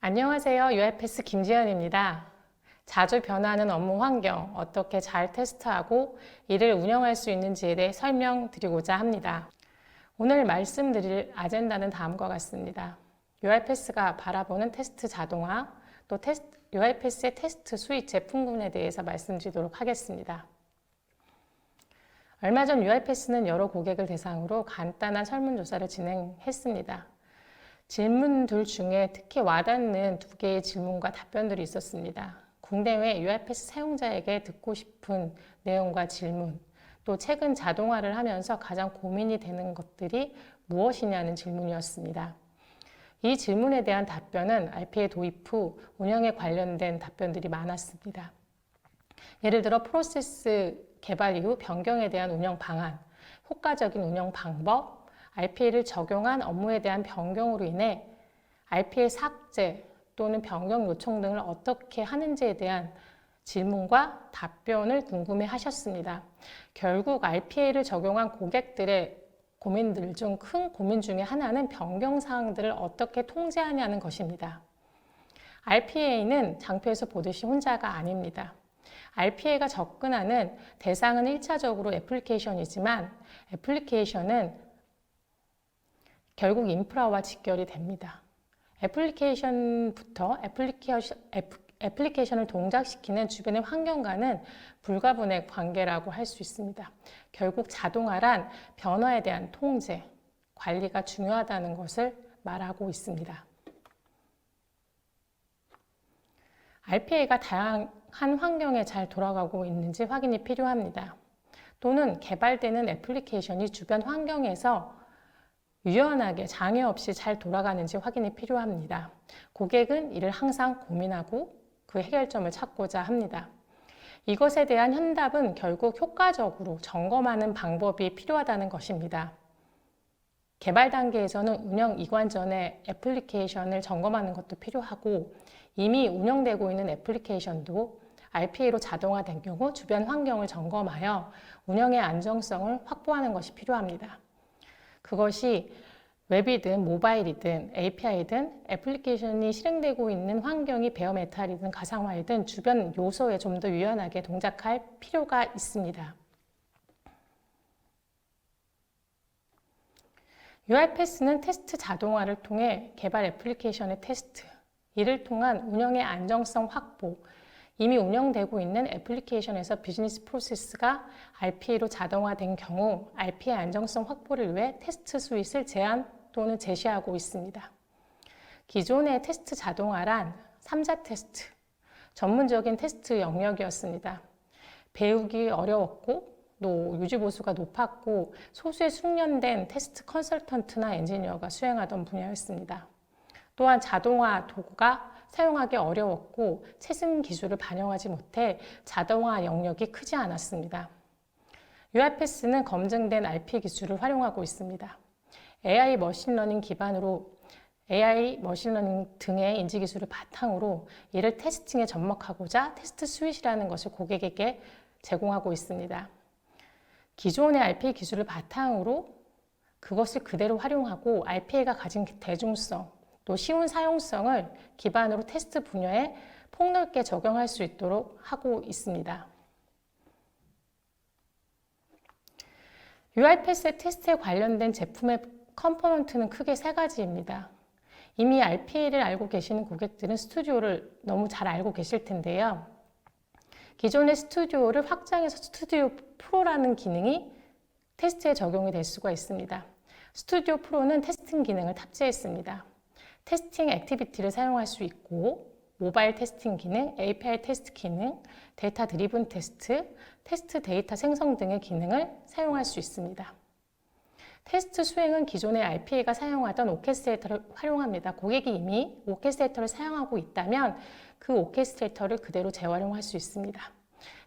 안녕하세요. UiPath 김지연입니다. 자주 변하는 업무 환경, 어떻게 잘 테스트하고 이를 운영할 수 있는지에 대해 설명드리고자 합니다. 오늘 말씀드릴 아젠다는 다음과 같습니다. UiPath가 바라보는 테스트 자동화, 또 UiPath의 테스트 수익 제품군에 대해서 말씀드리도록 하겠습니다. 얼마 전 UiPath는 여러 고객을 대상으로 간단한 설문조사를 진행했습니다. 질문들 중에 특히 와닿는 2개의 질문과 답변들이 있었습니다. 국내외 UiPath 사용자에게 듣고 싶은 내용과 질문, 또 최근 자동화를 하면서 가장 고민이 되는 것들이 무엇이냐는 질문이었습니다. 이 질문에 대한 답변은 RPA 도입 후 운영에 관련된 답변들이 많았습니다. 예를 들어 프로세스 개발 이후 변경에 대한 운영 방안, 효과적인 운영 방법, RPA를 적용한 업무에 대한 변경으로 인해 RPA 삭제 또는 변경 요청 등을 어떻게 하는지에 대한 질문과 답변을 궁금해 하셨습니다. 결국 RPA를 적용한 고객들의 고민들 중 큰 고민 중에 하나는 변경 사항들을 어떻게 통제하냐는 것입니다. RPA는 장표에서 보듯이 혼자가 아닙니다. RPA가 접근하는 대상은 1차적으로 애플리케이션이지만 애플리케이션은 결국 인프라와 직결이 됩니다. 애플리케이션부터 애플리케이션을 동작시키는 주변의 환경과는 불가분의 관계라고 할 수 있습니다. 결국 자동화란 변화에 대한 통제, 관리가 중요하다는 것을 말하고 있습니다. RPA가 다양한 환경에 잘 돌아가고 있는지 확인이 필요합니다. 또는 개발되는 애플리케이션이 주변 환경에서 유연하게 장애 없이 잘 돌아가는지 확인이 필요합니다. 고객은 이를 항상 고민하고 그 해결점을 찾고자 합니다. 이것에 대한 현답은 결국 효과적으로 점검하는 방법이 필요하다는 것입니다. 개발 단계에서는 운영 이관 전에 애플리케이션을 점검하는 것도 필요하고 이미 운영되고 있는 애플리케이션도 RPA로 자동화된 경우 주변 환경을 점검하여 운영의 안정성을 확보하는 것이 필요합니다. 그것이 웹이든 모바일이든 API든 애플리케이션이 실행되고 있는 환경이 베어메탈이든 가상화이든 주변 요소에 좀 더 유연하게 동작할 필요가 있습니다. UiPath는 테스트 자동화를 통해 개발 애플리케이션의 테스트, 이를 통한 운영의 안정성 확보, 이미 운영되고 있는 애플리케이션에서 비즈니스 프로세스가 RPA로 자동화된 경우 RPA 안정성 확보를 위해 테스트 수잇을 제안 또는 제시하고 있습니다. 기존의 테스트 자동화란 3자 테스트, 전문적인 테스트 영역이었습니다. 배우기 어려웠고 또 유지보수가 높았고 소수의 숙련된 테스트 컨설턴트나 엔지니어가 수행하던 분야였습니다. 또한 자동화 도구가 사용하기 어려웠고 최신 기술을 반영하지 못해 자동화 영역이 크지 않았습니다. UiPath는 검증된 RPA 기술을 활용하고 있습니다. AI 머신러닝 기반으로 AI 머신러닝 등의 인지 기술을 바탕으로 이를 테스팅에 접목하고자 테스트 스윗이라는 것을 고객에게 제공하고 있습니다. 기존의 RPA 기술을 바탕으로 그것을 그대로 활용하고 RPA가 가진 대중성, 또 쉬운 사용성을 기반으로 테스트 분야에 폭넓게 적용할 수 있도록 하고 있습니다. UiPath의 테스트에 관련된 제품의 컴포넌트는 크게 3가지입니다. 이미 RPA를 알고 계시는 고객들은 스튜디오를 너무 잘 알고 계실 텐데요. 기존의 스튜디오를 확장해서 스튜디오 프로라는 기능이 테스트에 적용이 될 수가 있습니다. 스튜디오 프로는 테스팅 기능을 탑재했습니다. 테스팅 액티비티를 사용할 수 있고 모바일 테스팅 기능, API 테스트 기능, 데이터 드리븐 테스트, 테스트 데이터 생성 등의 기능을 사용할 수 있습니다. 테스트 수행은 기존의 RPA가 사용하던 오케스트레이터를 활용합니다. 고객이 이미 오케스트레이터를 사용하고 있다면 그 오케스트레이터를 그대로 재활용할 수 있습니다.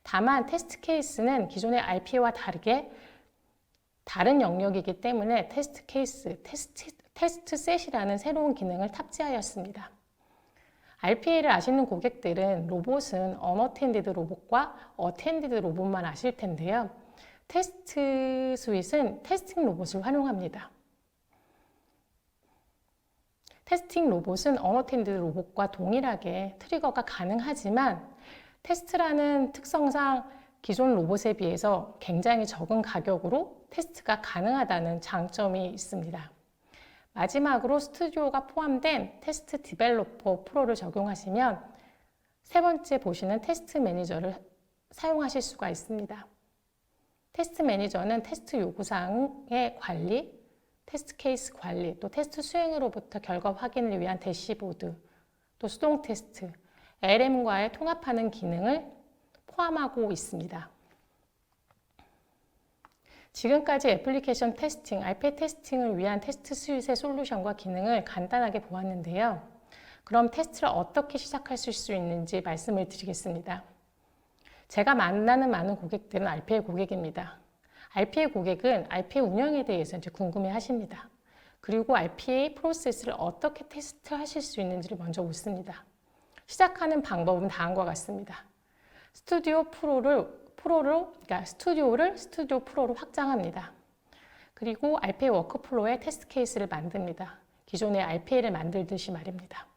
다만 테스트 케이스는 기존의 RPA와 다르게 다른 영역이기 때문에 테스트 케이스, 테스트 셋이라는 새로운 기능을 탑재하였습니다. RPA를 아시는 고객들은 로봇은 언어텐디드 로봇과 어텐디드 로봇만 아실 텐데요. 테스트 스윗은 테스팅 로봇을 활용합니다. 테스팅 로봇은 언어텐디드 로봇과 동일하게 트리거가 가능하지만 테스트라는 특성상 기존 로봇에 비해서 굉장히 적은 가격으로 테스트가 가능하다는 장점이 있습니다. 마지막으로 스튜디오가 포함된 테스트 디벨로퍼 프로를 적용하시면 세 번째 보시는 테스트 매니저를 사용하실 수가 있습니다. 테스트 매니저는 테스트 요구사항의 관리, 테스트 케이스 관리, 또 테스트 수행으로부터 결과 확인을 위한 대시보드, 또 수동 테스트, LM과의 통합하는 기능을 포함하고 있습니다. 지금까지 애플리케이션 테스팅, RPA 테스팅을 위한 테스트 스윗의 솔루션과 기능을 간단하게 보았는데요. 그럼 테스트를 어떻게 시작하실 수 있는지 말씀을 드리겠습니다. 제가 만나는 많은 고객들은 RPA 고객입니다. RPA 고객은 RPA 운영에 대해서 이제 궁금해 하십니다. 그리고 RPA 프로세스를 어떻게 테스트하실 수 있는지를 먼저 묻습니다. 시작하는 방법은 다음과 같습니다. 스튜디오 프로를 스튜디오 프로로 확장합니다. 그리고 RPA 워크플로우에 테스트 케이스를 만듭니다. 기존의 RPA를 만들듯이 말입니다.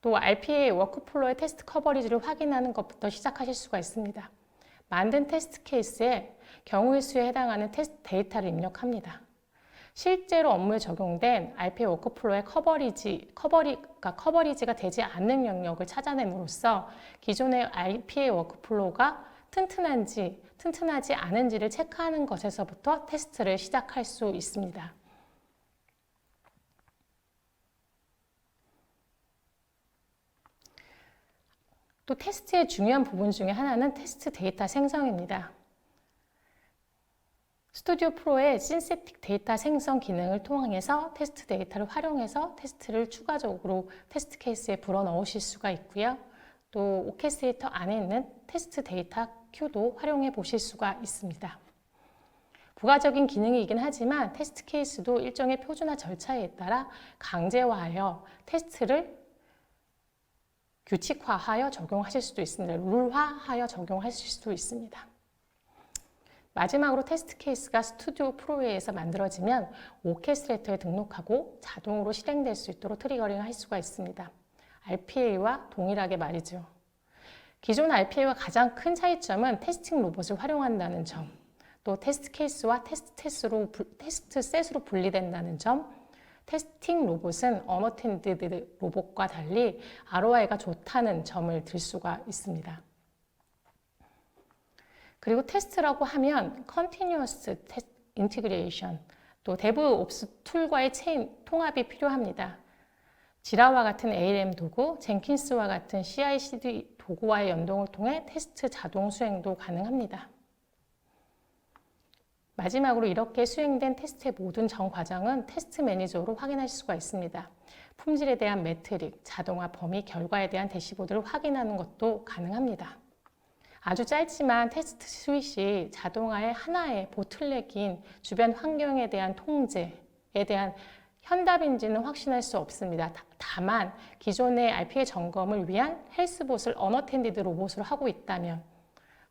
또 RPA 워크플로우의 테스트 커버리지를 확인하는 것부터 시작하실 수가 있습니다. 만든 테스트 케이스에 경우의 수에 해당하는 테스트 데이터를 입력합니다. 실제로 업무에 적용된 RPA 워크플로우의 커버리지가 되지 않는 영역을 찾아냄으로써 기존의 RPA 워크플로우가 튼튼하지 않은지를 체크하는 것에서부터 테스트를 시작할 수 있습니다. 또 테스트의 중요한 부분 중에 하나는 테스트 데이터 생성입니다. 스튜디오 프로의 신세틱 데이터 생성 기능을 통해서 테스트 데이터를 활용해서 테스트를 추가적으로 테스트 케이스에 불어넣으실 수가 있고요. 또 오케스트레이터 안에 있는 테스트 데이터 큐도 활용해 보실 수가 있습니다. 부가적인 기능이긴 하지만 테스트 케이스도 일정의 표준화 절차에 따라 강제화하여 테스트를 규칙화하여 적용하실 수도 있습니다. 룰화하여 적용하실 수도 있습니다. 마지막으로 테스트 케이스가 스튜디오 프로에서 만들어지면 오케스트레이터에 등록하고 자동으로 실행될 수 있도록 트리거링을 할 수가 있습니다. RPA와 동일하게 말이죠. 기존 RPA와 가장 큰 차이점은 테스팅 로봇을 활용한다는 점, 또 테스트 케이스와 테스트 셋으로 분리된다는 점, 테스팅 로봇은 언어텐디드 로봇과 달리 ROI가 좋다는 점을 들 수가 있습니다. 그리고 테스트라고 하면 Continuous Integration, 또 DevOps 툴과의 체인 통합이 필요합니다. 지라와 같은 ALM 도구, 젠킨스와 같은 CI/CD 도구와의 연동을 통해 테스트 자동 수행도 가능합니다. 마지막으로 이렇게 수행된 테스트의 모든 전 과정은 테스트 매니저로 확인할 수가 있습니다. 품질에 대한 매트릭, 자동화 범위, 결과에 대한 대시보드를 확인하는 것도 가능합니다. 아주 짧지만 테스트 스윗이 자동화의 하나의 보틀렉인 주변 환경에 대한 통제에 대한 현답인지는 확신할 수 없습니다. 다만 기존의 RPA 점검을 위한 헬스봇을 언어텐디드 로봇으로 하고 있다면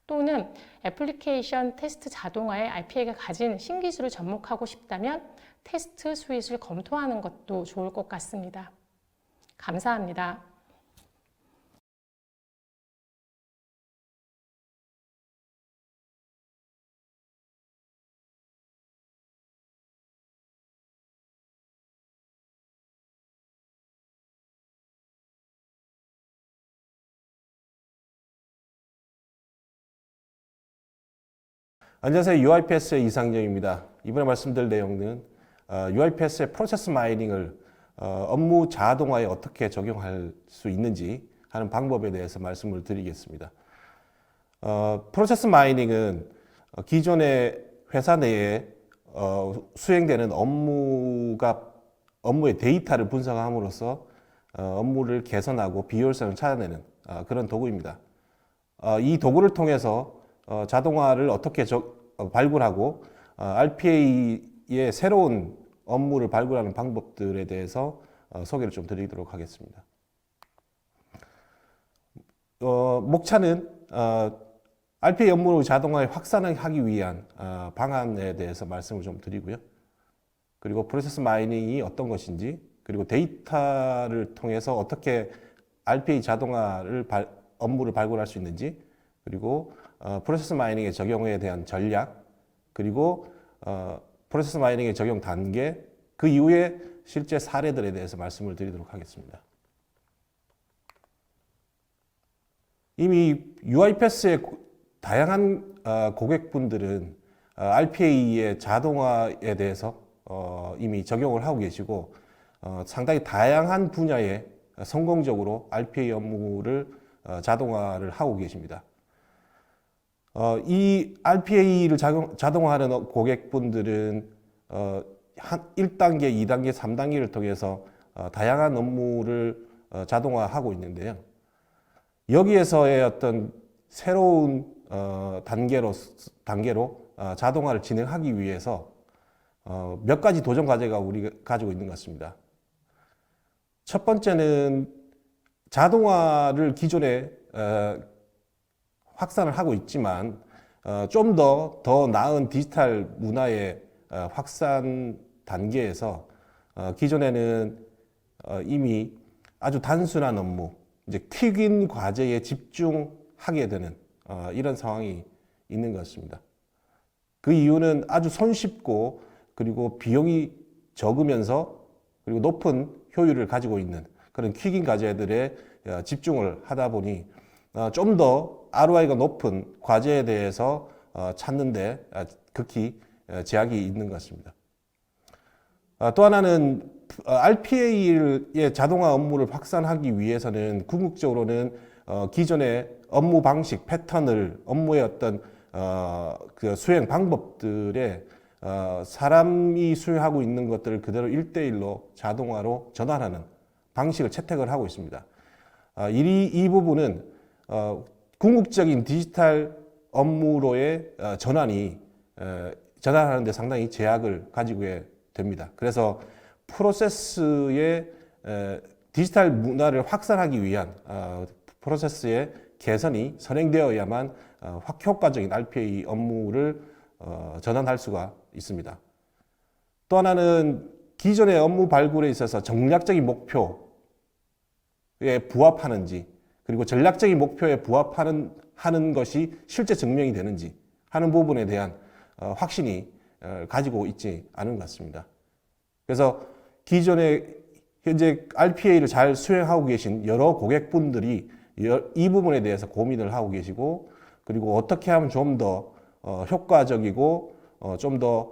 또는 애플리케이션 테스트 자동화에 RPA가 가진 신기술을 접목하고 싶다면 테스트 스윗을 검토하는 것도 좋을 것 같습니다. 감사합니다. 안녕하세요. UiPath의 이상정입니다. 이번에 말씀드릴 내용은 UiPath의 프로세스 마이닝을 업무 자동화에 어떻게 적용할 수 있는지 하는 방법에 대해서 말씀을 드리겠습니다. 프로세스 마이닝은 기존의 회사 내에 수행되는 업무의 데이터를 분석함으로써 업무를 개선하고 비효율성을 찾아내는 그런 도구입니다. 이 도구를 통해서 자동화를 어떻게 발굴하고 RPA의 새로운 업무를 발굴하는 방법들에 대해서 소개를 좀 드리도록 하겠습니다. 목차는 RPA 업무를 자동화에 확산하기 위한 방안에 대해서 말씀을 좀 드리고요. 그리고 프로세스 마이닝이 어떤 것인지, 그리고 데이터를 통해서 어떻게 RPA 자동화를 업무를 발굴할 수 있는지, 그리고 프로세스 마이닝의 적용에 대한 전략, 그리고 프로세스 마이닝의 적용 단계, 그 이후에 실제 사례들에 대해서 말씀을 드리도록 하겠습니다. 이미 UiPath의 다양한 고객분들은 RPA의 자동화에 대해서 이미 적용을 하고 계시고 상당히 다양한 분야에 성공적으로 RPA 업무를 자동화를 하고 계십니다. 이 RPA를 자동화하는 고객분들은 1단계, 2단계, 3단계를 통해서 다양한 업무를 자동화하고 있는데요. 여기에서의 어떤 새로운 단계로 자동화를 진행하기 위해서 몇 가지 도전 과제가 우리가 가지고 있는 것 같습니다. 첫 번째는 자동화를 기존에 확산을 하고 있지만 좀 더 나은 디지털 문화의 확산 단계에서 기존에는 이미 아주 단순한 업무, 이제 퀵인 과제에 집중하게 되는 이런 상황이 있는 것 같습니다. 그 이유는 아주 손쉽고 그리고 비용이 적으면서 그리고 높은 효율을 가지고 있는 그런 퀵인 과제들에 집중을 하다 보니 좀 더 ROI가 높은 과제에 대해서 찾는데 극히 제약이 있는 것 같습니다. 또 하나는 RPA의 자동화 업무를 확산하기 위해서는 궁극적으로는 기존의 업무 방식, 패턴을 업무의 어떤 그 수행 방법들에 사람이 수행하고 있는 것들을 그대로 1대1로 자동화로 전환하는 방식을 채택을 하고 있습니다. 이 부분은 궁극적인 디지털 업무로의 전환하는 데 상당히 제약을 가지고 됩니다. 그래서 프로세스의 디지털 문화를 확산하기 위한 프로세스의 개선이 선행되어야만 효과적인 RPA 업무를 전환할 수가 있습니다. 또 하나는 기존의 업무 발굴에 있어서 전략적인 목표에 부합하는지, 그리고 전략적인 목표에 부합하는 것이 실제 증명이 되는지 하는 부분에 대한 확신이 가지고 있지 않은 것 같습니다. 그래서 기존에 현재 RPA를 잘 수행하고 계신 여러 고객분들이 이 부분에 대해서 고민을 하고 계시고, 그리고 어떻게 하면 좀 더 효과적이고 좀 더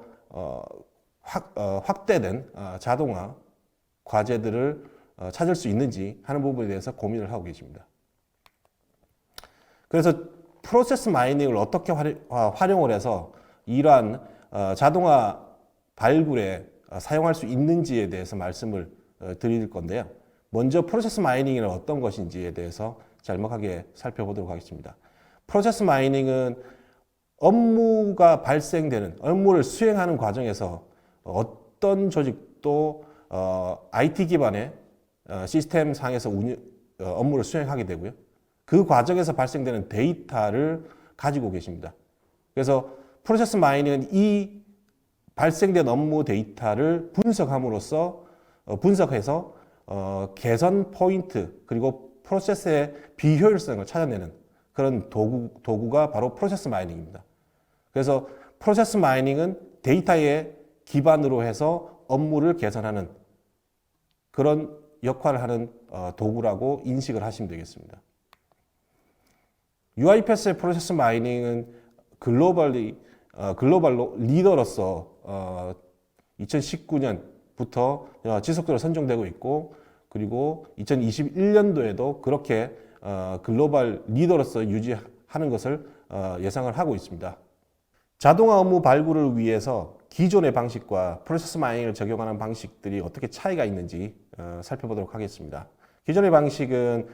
확대된 자동화 과제들을 찾을 수 있는지 하는 부분에 대해서 고민을 하고 계십니다. 그래서 프로세스 마이닝을 어떻게 활용을 해서 이러한 자동화 발굴에 사용할 수 있는지에 대해서 말씀을 드릴 건데요. 먼저 프로세스 마이닝은 어떤 것인지에 대해서 짤막하게 살펴보도록 하겠습니다. 프로세스 마이닝은 업무가 발생되는, 업무를 수행하는 과정에서 어떤 조직도 IT 기반의 시스템 상에서 업무를 수행하게 되고요. 그 과정에서 발생되는 데이터를 가지고 계십니다. 그래서 프로세스 마이닝은 이 발생된 업무 데이터를 분석해서 개선 포인트, 그리고 프로세스의 비효율성을 찾아내는 그런 도구가 바로 프로세스 마이닝입니다. 그래서 프로세스 마이닝은 데이터에 기반으로 해서 업무를 개선하는 그런 역할을 하는 도구라고 인식을 하시면 되겠습니다. UiPath의 프로세스 마이닝은 글로벌리 글로벌 리더로서 2019년부터 지속적으로 선정되고 있고, 그리고 2021년도에도 그렇게 글로벌 리더로서 유지하는 것을 예상을 하고 있습니다. 자동화 업무 발굴을 위해서 기존의 방식과 프로세스 마이닝을 적용하는 방식들이 어떻게 차이가 있는지 살펴보도록 하겠습니다. 기존의 방식은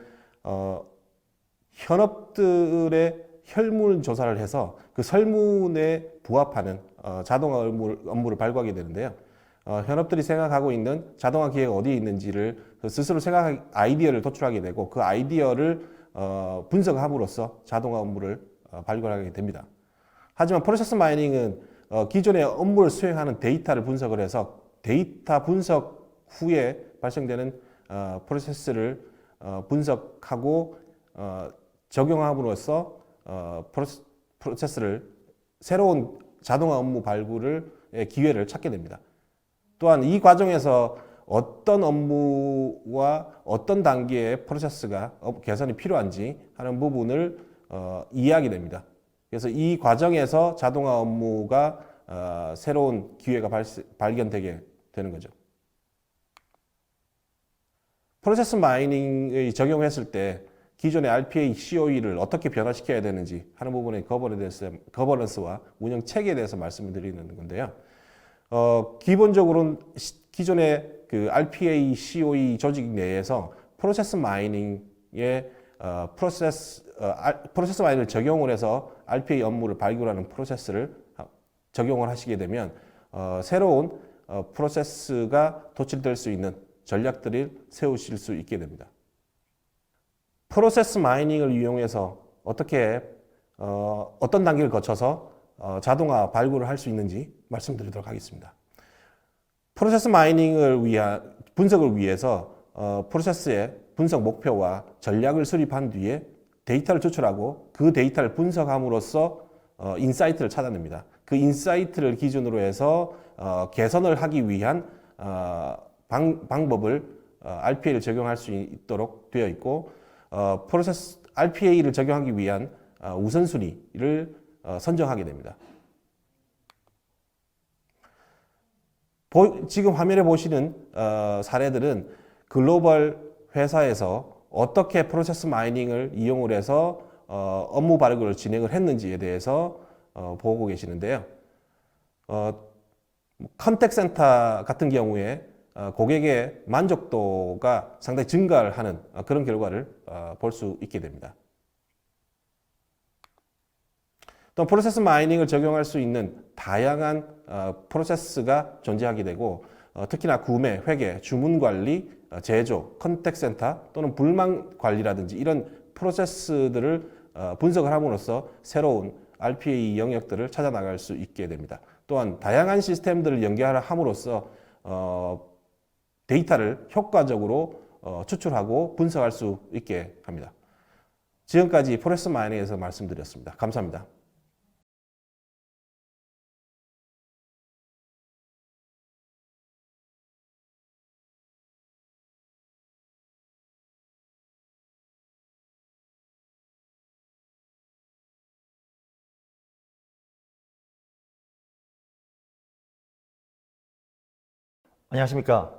현업들의 혈문 조사를 해서 그 설문에 부합하는 자동화 업무를 발굴하게 되는데요. 현업들이 생각하고 있는 자동화 기회가 어디에 있는지를 스스로 생각하기, 아이디어를 도출하게 되고 그 아이디어를 분석함으로써 자동화 업무를 발굴하게 됩니다. 하지만 프로세스 마이닝은 기존의 업무를 수행하는 데이터를 분석을 해서 데이터 분석 후에 발생되는 프로세스를 분석하고 적용함으로써 프로세스를 새로운 자동화 업무 발굴의 기회를 찾게 됩니다. 또한 이 과정에서 어떤 업무와 어떤 단계의 프로세스가 개선이 필요한지 하는 부분을 이해하게 됩니다. 그래서 이 과정에서 자동화 업무가 새로운 기회가 발견되게 되는 거죠. 프로세스 마이닝의 적용했을 때 기존의 RPA, COE를 어떻게 변화시켜야 되는지 하는 부분의 거버넌스와 운영 체계에 대해서 말씀을 드리는 건데요. 기본적으로는 기존의 그 RPA, COE 조직 내에서 프로세스 마이닝의 프로세스 마이닝을 적용을 해서 RPA 업무를 발굴하는 프로세스를 적용을 하시게 되면 새로운 프로세스가 도출될 수 있는 전략들을 세우실 수 있게 됩니다. 프로세스 마이닝을 이용해서 어떻게 어떤 단계를 거쳐서 자동화 발굴을 할 수 있는지 말씀드리도록 하겠습니다. 프로세스 마이닝을 위한 분석을 위해서 프로세스의 분석 목표와 전략을 수립한 뒤에 데이터를 추출하고 그 데이터를 분석함으로써 인사이트를 찾아냅니다. 그 인사이트를 기준으로 해서 개선을 하기 위한 방법을 RPA를 적용할 수 있도록 되어 있고, 프로세스 RPA를 적용하기 위한 우선순위를 선정하게 됩니다. 지금 화면에 보시는 사례들은 글로벌 회사에서 어떻게 프로세스 마이닝을 이용을 해서 업무 발굴을 진행을 했는지에 대해서 보고 계시는데요. 컨택 센터 같은 경우에 고객의 만족도가 상당히 증가를 하는 그런 결과를 볼 수 있게 됩니다. 또 프로세스 마이닝을 적용할 수 있는 다양한 프로세스가 존재하게 되고, 특히나 구매, 회계, 주문 관리, 제조, 컨택 센터 또는 불만 관리라든지 이런 프로세스들을 분석을 함으로써 새로운 RPA 영역들을 찾아 나갈 수 있게 됩니다. 또한 다양한 시스템들을 연결함으로써 데이터를 효과적으로 추출하고 분석할 수 있게 합니다. 지금까지 프로세스 마이닝에서 말씀드렸습니다. 감사합니다. 안녕하십니까.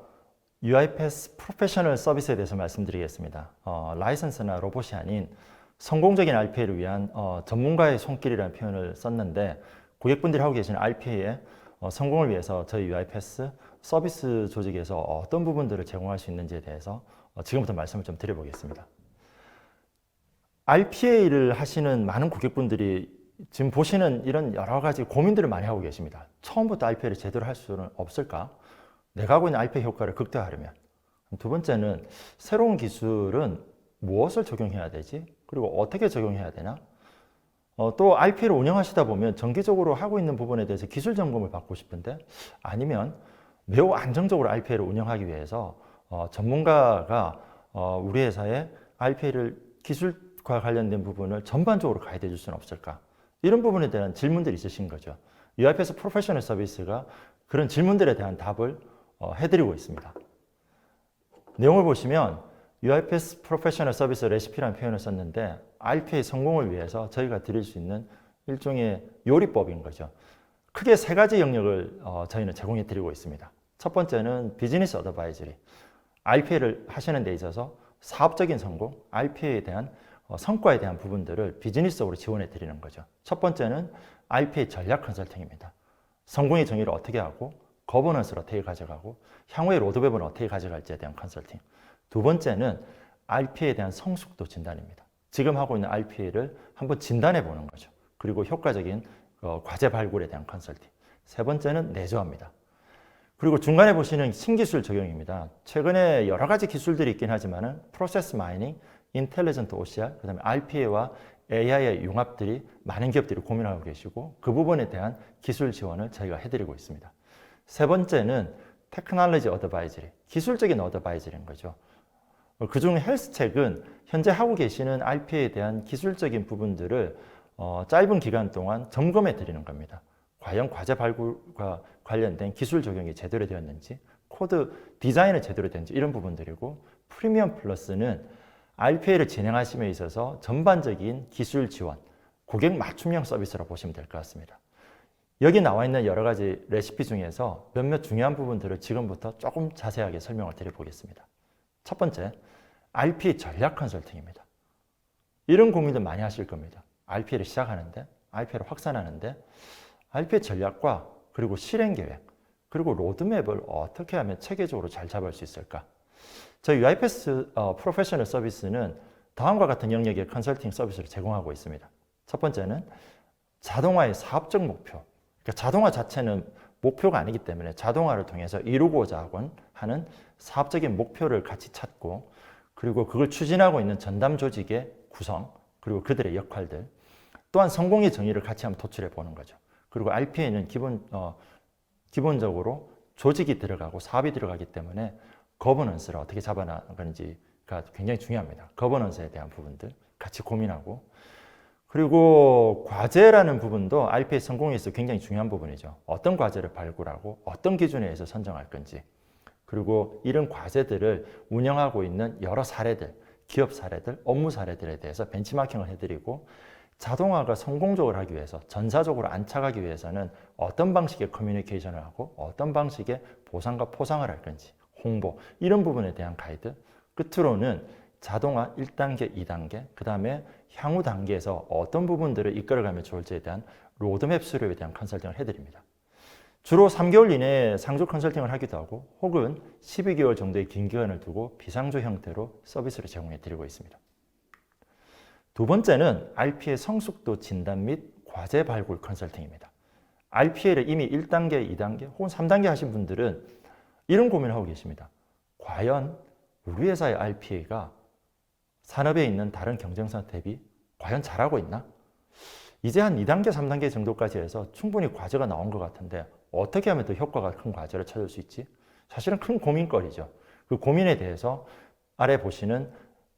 UiPath 프로페셔널 서비스에 대해서 말씀드리겠습니다. 라이선스나 로봇이 아닌 성공적인 RPA를 위한 전문가의 손길이라는 표현을 썼는데, 고객분들이 하고 계시는 RPA의 성공을 위해서 저희 UiPath 서비스 조직에서 어떤 부분들을 제공할 수 있는지에 대해서 지금부터 말씀을 좀 드려보겠습니다. RPA를 하시는 많은 고객분들이 지금 보시는 이런 여러 가지 고민들을 많이 하고 계십니다. 처음부터 RPA를 제대로 할 수는 없을까? 내가 하고 있는 RPA 효과를 극대화하려면. 두 번째는 새로운 기술은 무엇을 적용해야 되지? 그리고 어떻게 적용해야 되나? 또 RPA를 운영하시다 보면 정기적으로 하고 있는 부분에 대해서 기술 점검을 받고 싶은데, 아니면 매우 안정적으로 RPA를 운영하기 위해서 전문가가 우리 회사에 RPA를 기술과 관련된 부분을 전반적으로 가이드 해줄 수는 없을까? 이런 부분에 대한 질문들이 있으신 거죠. UiPath 프로페셔널 서비스가 그런 질문들에 대한 답을 해드리고 있습니다. 내용을 보시면 UiPath 프로페셔널 서비스 레시피라는 표현을 썼는데, RPA 성공을 위해서 저희가 드릴 수 있는 일종의 요리법인 거죠. 크게 세 가지 영역을 저희는 제공해 드리고 있습니다. 첫 번째는 비즈니스 어드바이저리. RPA를 하시는 데 있어서 사업적인 성공, RPA에 대한 성과에 대한 부분들을 비즈니스적으로 지원해 드리는 거죠. 첫 번째는 RPA 전략 컨설팅입니다. 성공의 정의를 어떻게 하고 거버넌스를 어떻게 가져가고 향후의 로드맵을 어떻게 가져갈지에 대한 컨설팅. 두 번째는 RPA에 대한 성숙도 진단입니다. 지금 하고 있는 RPA를 한번 진단해 보는 거죠. 그리고 효과적인 과제 발굴에 대한 컨설팅. 세 번째는 내조합니다. 그리고 중간에 보시는 신기술 적용입니다. 최근에 여러 가지 기술들이 있긴 하지만은 프로세스 마이닝, 인텔리전트 OCR, 그다음에 RPA와 AI의 융합들이 많은 기업들이 고민하고 계시고 그 부분에 대한 기술 지원을 저희가 해드리고 있습니다. 세 번째는 테크놀로지 어드바이저리, 기술적인 어드바이저리인 거죠. 그중 헬스책은 현재 하고 계시는 RPA에 대한 기술적인 부분들을 짧은 기간 동안 점검해 드리는 겁니다. 과연 과제 발굴과 관련된 기술 적용이 제대로 되었는지, 코드 디자인이 제대로 되는지 이런 부분들이고, 프리미엄 플러스는 RPA를 진행하심에 있어서 전반적인 기술 지원, 고객 맞춤형 서비스라고 보시면 될 것 같습니다. 여기 나와 있는 여러 가지 레시피 중에서 몇몇 중요한 부분들을 지금부터 조금 자세하게 설명을 드려보겠습니다. 첫 번째, RPA 전략 컨설팅입니다. 이런 고민들 많이 하실 겁니다. RPA를 시작하는데, RPA를 확산하는데, RPA 전략과 그리고 실행 계획, 그리고 로드맵을 어떻게 하면 체계적으로 잘 잡을 수 있을까? 저희 UiPath 프로페셔널 서비스는 다음과 같은 영역의 컨설팅 서비스를 제공하고 있습니다. 첫 번째는 자동화의 사업적 목표. 그러니까 자동화 자체는 목표가 아니기 때문에 자동화를 통해서 이루고자 하는 사업적인 목표를 같이 찾고, 그리고 그걸 추진하고 있는 전담 조직의 구성, 그리고 그들의 역할들, 또한 성공의 정의를 같이 한번 도출해 보는 거죠. 그리고 RPA는 기본적으로 조직이 들어가고 사업이 들어가기 때문에 거버넌스를 어떻게 잡아나가는지가 굉장히 중요합니다. 거버넌스에 대한 부분들 같이 고민하고, 그리고 과제라는 부분도 RPA 성공에 있어 굉장히 중요한 부분이죠. 어떤 과제를 발굴하고 어떤 기준에 의해서 선정할 건지, 그리고 이런 과제들을 운영하고 있는 여러 사례들, 기업 사례들, 업무 사례들에 대해서 벤치마킹을 해드리고, 자동화가 성공적으로 하기 위해서, 전사적으로 안착하기 위해서는 어떤 방식의 커뮤니케이션을 하고 어떤 방식의 보상과 포상을 할 건지, 홍보, 이런 부분에 대한 가이드, 끝으로는 자동화 1단계, 2단계, 그 다음에 향후 단계에서 어떤 부분들을 이끌어가면 좋을지에 대한 로드맵 수립에 대한 컨설팅을 해드립니다. 주로 3개월 이내에 상주 컨설팅을 하기도 하고, 혹은 12개월 정도의 긴 기간을 두고 비상주 형태로 서비스를 제공해 드리고 있습니다. 두 번째는 RPA 성숙도 진단 및 과제 발굴 컨설팅입니다. RPA를 이미 1단계, 2단계 혹은 3단계 하신 분들은 이런 고민을 하고 계십니다. 과연 우리 회사의 RPA가 산업에 있는 다른 경쟁사 대비 과연 잘하고 있나? 이제 한 2단계, 3단계 정도까지 해서 충분히 과제가 나온 것 같은데 어떻게 하면 더 효과가 큰 과제를 찾을 수 있지? 사실은 큰 고민거리죠. 그 고민에 대해서 아래 보시는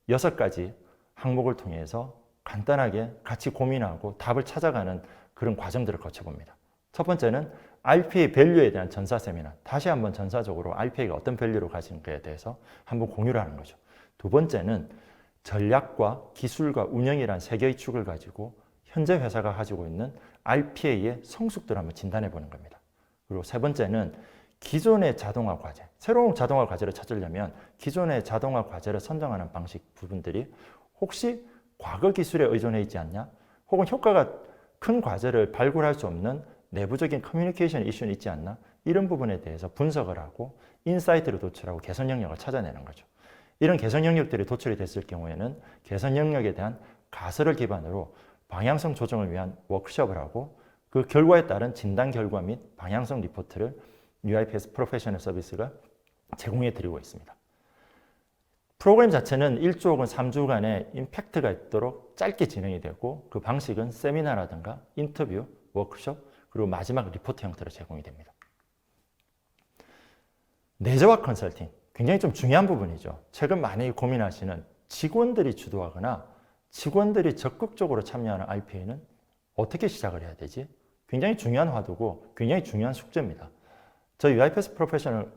6가지 항목을 통해서 간단하게 같이 고민하고 답을 찾아가는 그런 과정들을 거쳐봅니다. 첫 번째는 RPA 밸류에 대한 전사 세미나, 다시 한번 전사적으로 RPA가 어떤 밸류를 가진가에 대해서 한번 공유를 하는 거죠. 두 번째는 전략과 기술과 운영이란 세 개의 축을 가지고 현재 회사가 가지고 있는 RPA의 성숙도를 한번 진단해 보는 겁니다. 그리고 세 번째는 기존의 자동화 과제, 새로운 자동화 과제를 찾으려면 기존의 자동화 과제를 선정하는 방식 부분들이 혹시 과거 기술에 의존해 있지 않냐? 혹은 효과가 큰 과제를 발굴할 수 없는 내부적인 커뮤니케이션 이슈는 있지 않나? 이런 부분에 대해서 분석을 하고 인사이트를 도출하고 개선 영역을 찾아내는 거죠. 이런 개선 영역들이 도출이 됐을 경우에는 개선 영역에 대한 가설을 기반으로 방향성 조정을 위한 워크숍을 하고, 그 결과에 따른 진단 결과 및 방향성 리포트를 UiPath 프로페셔널 서비스가 제공해 드리고 있습니다. 프로그램 자체는 1주 혹은 3주간의 임팩트가 있도록 짧게 진행이 되고, 그 방식은 세미나라든가 인터뷰, 워크숍, 그리고 마지막 리포트 형태로 제공이 됩니다. 내재화 컨설팅, 굉장히 좀 중요한 부분이죠. 최근 많이 고민하시는 직원들이 주도하거나 직원들이 적극적으로 참여하는 RPA는 어떻게 시작을 해야 되지? 굉장히 중요한 화두고 굉장히 중요한 숙제입니다. 저희 UiPath 프로페셔널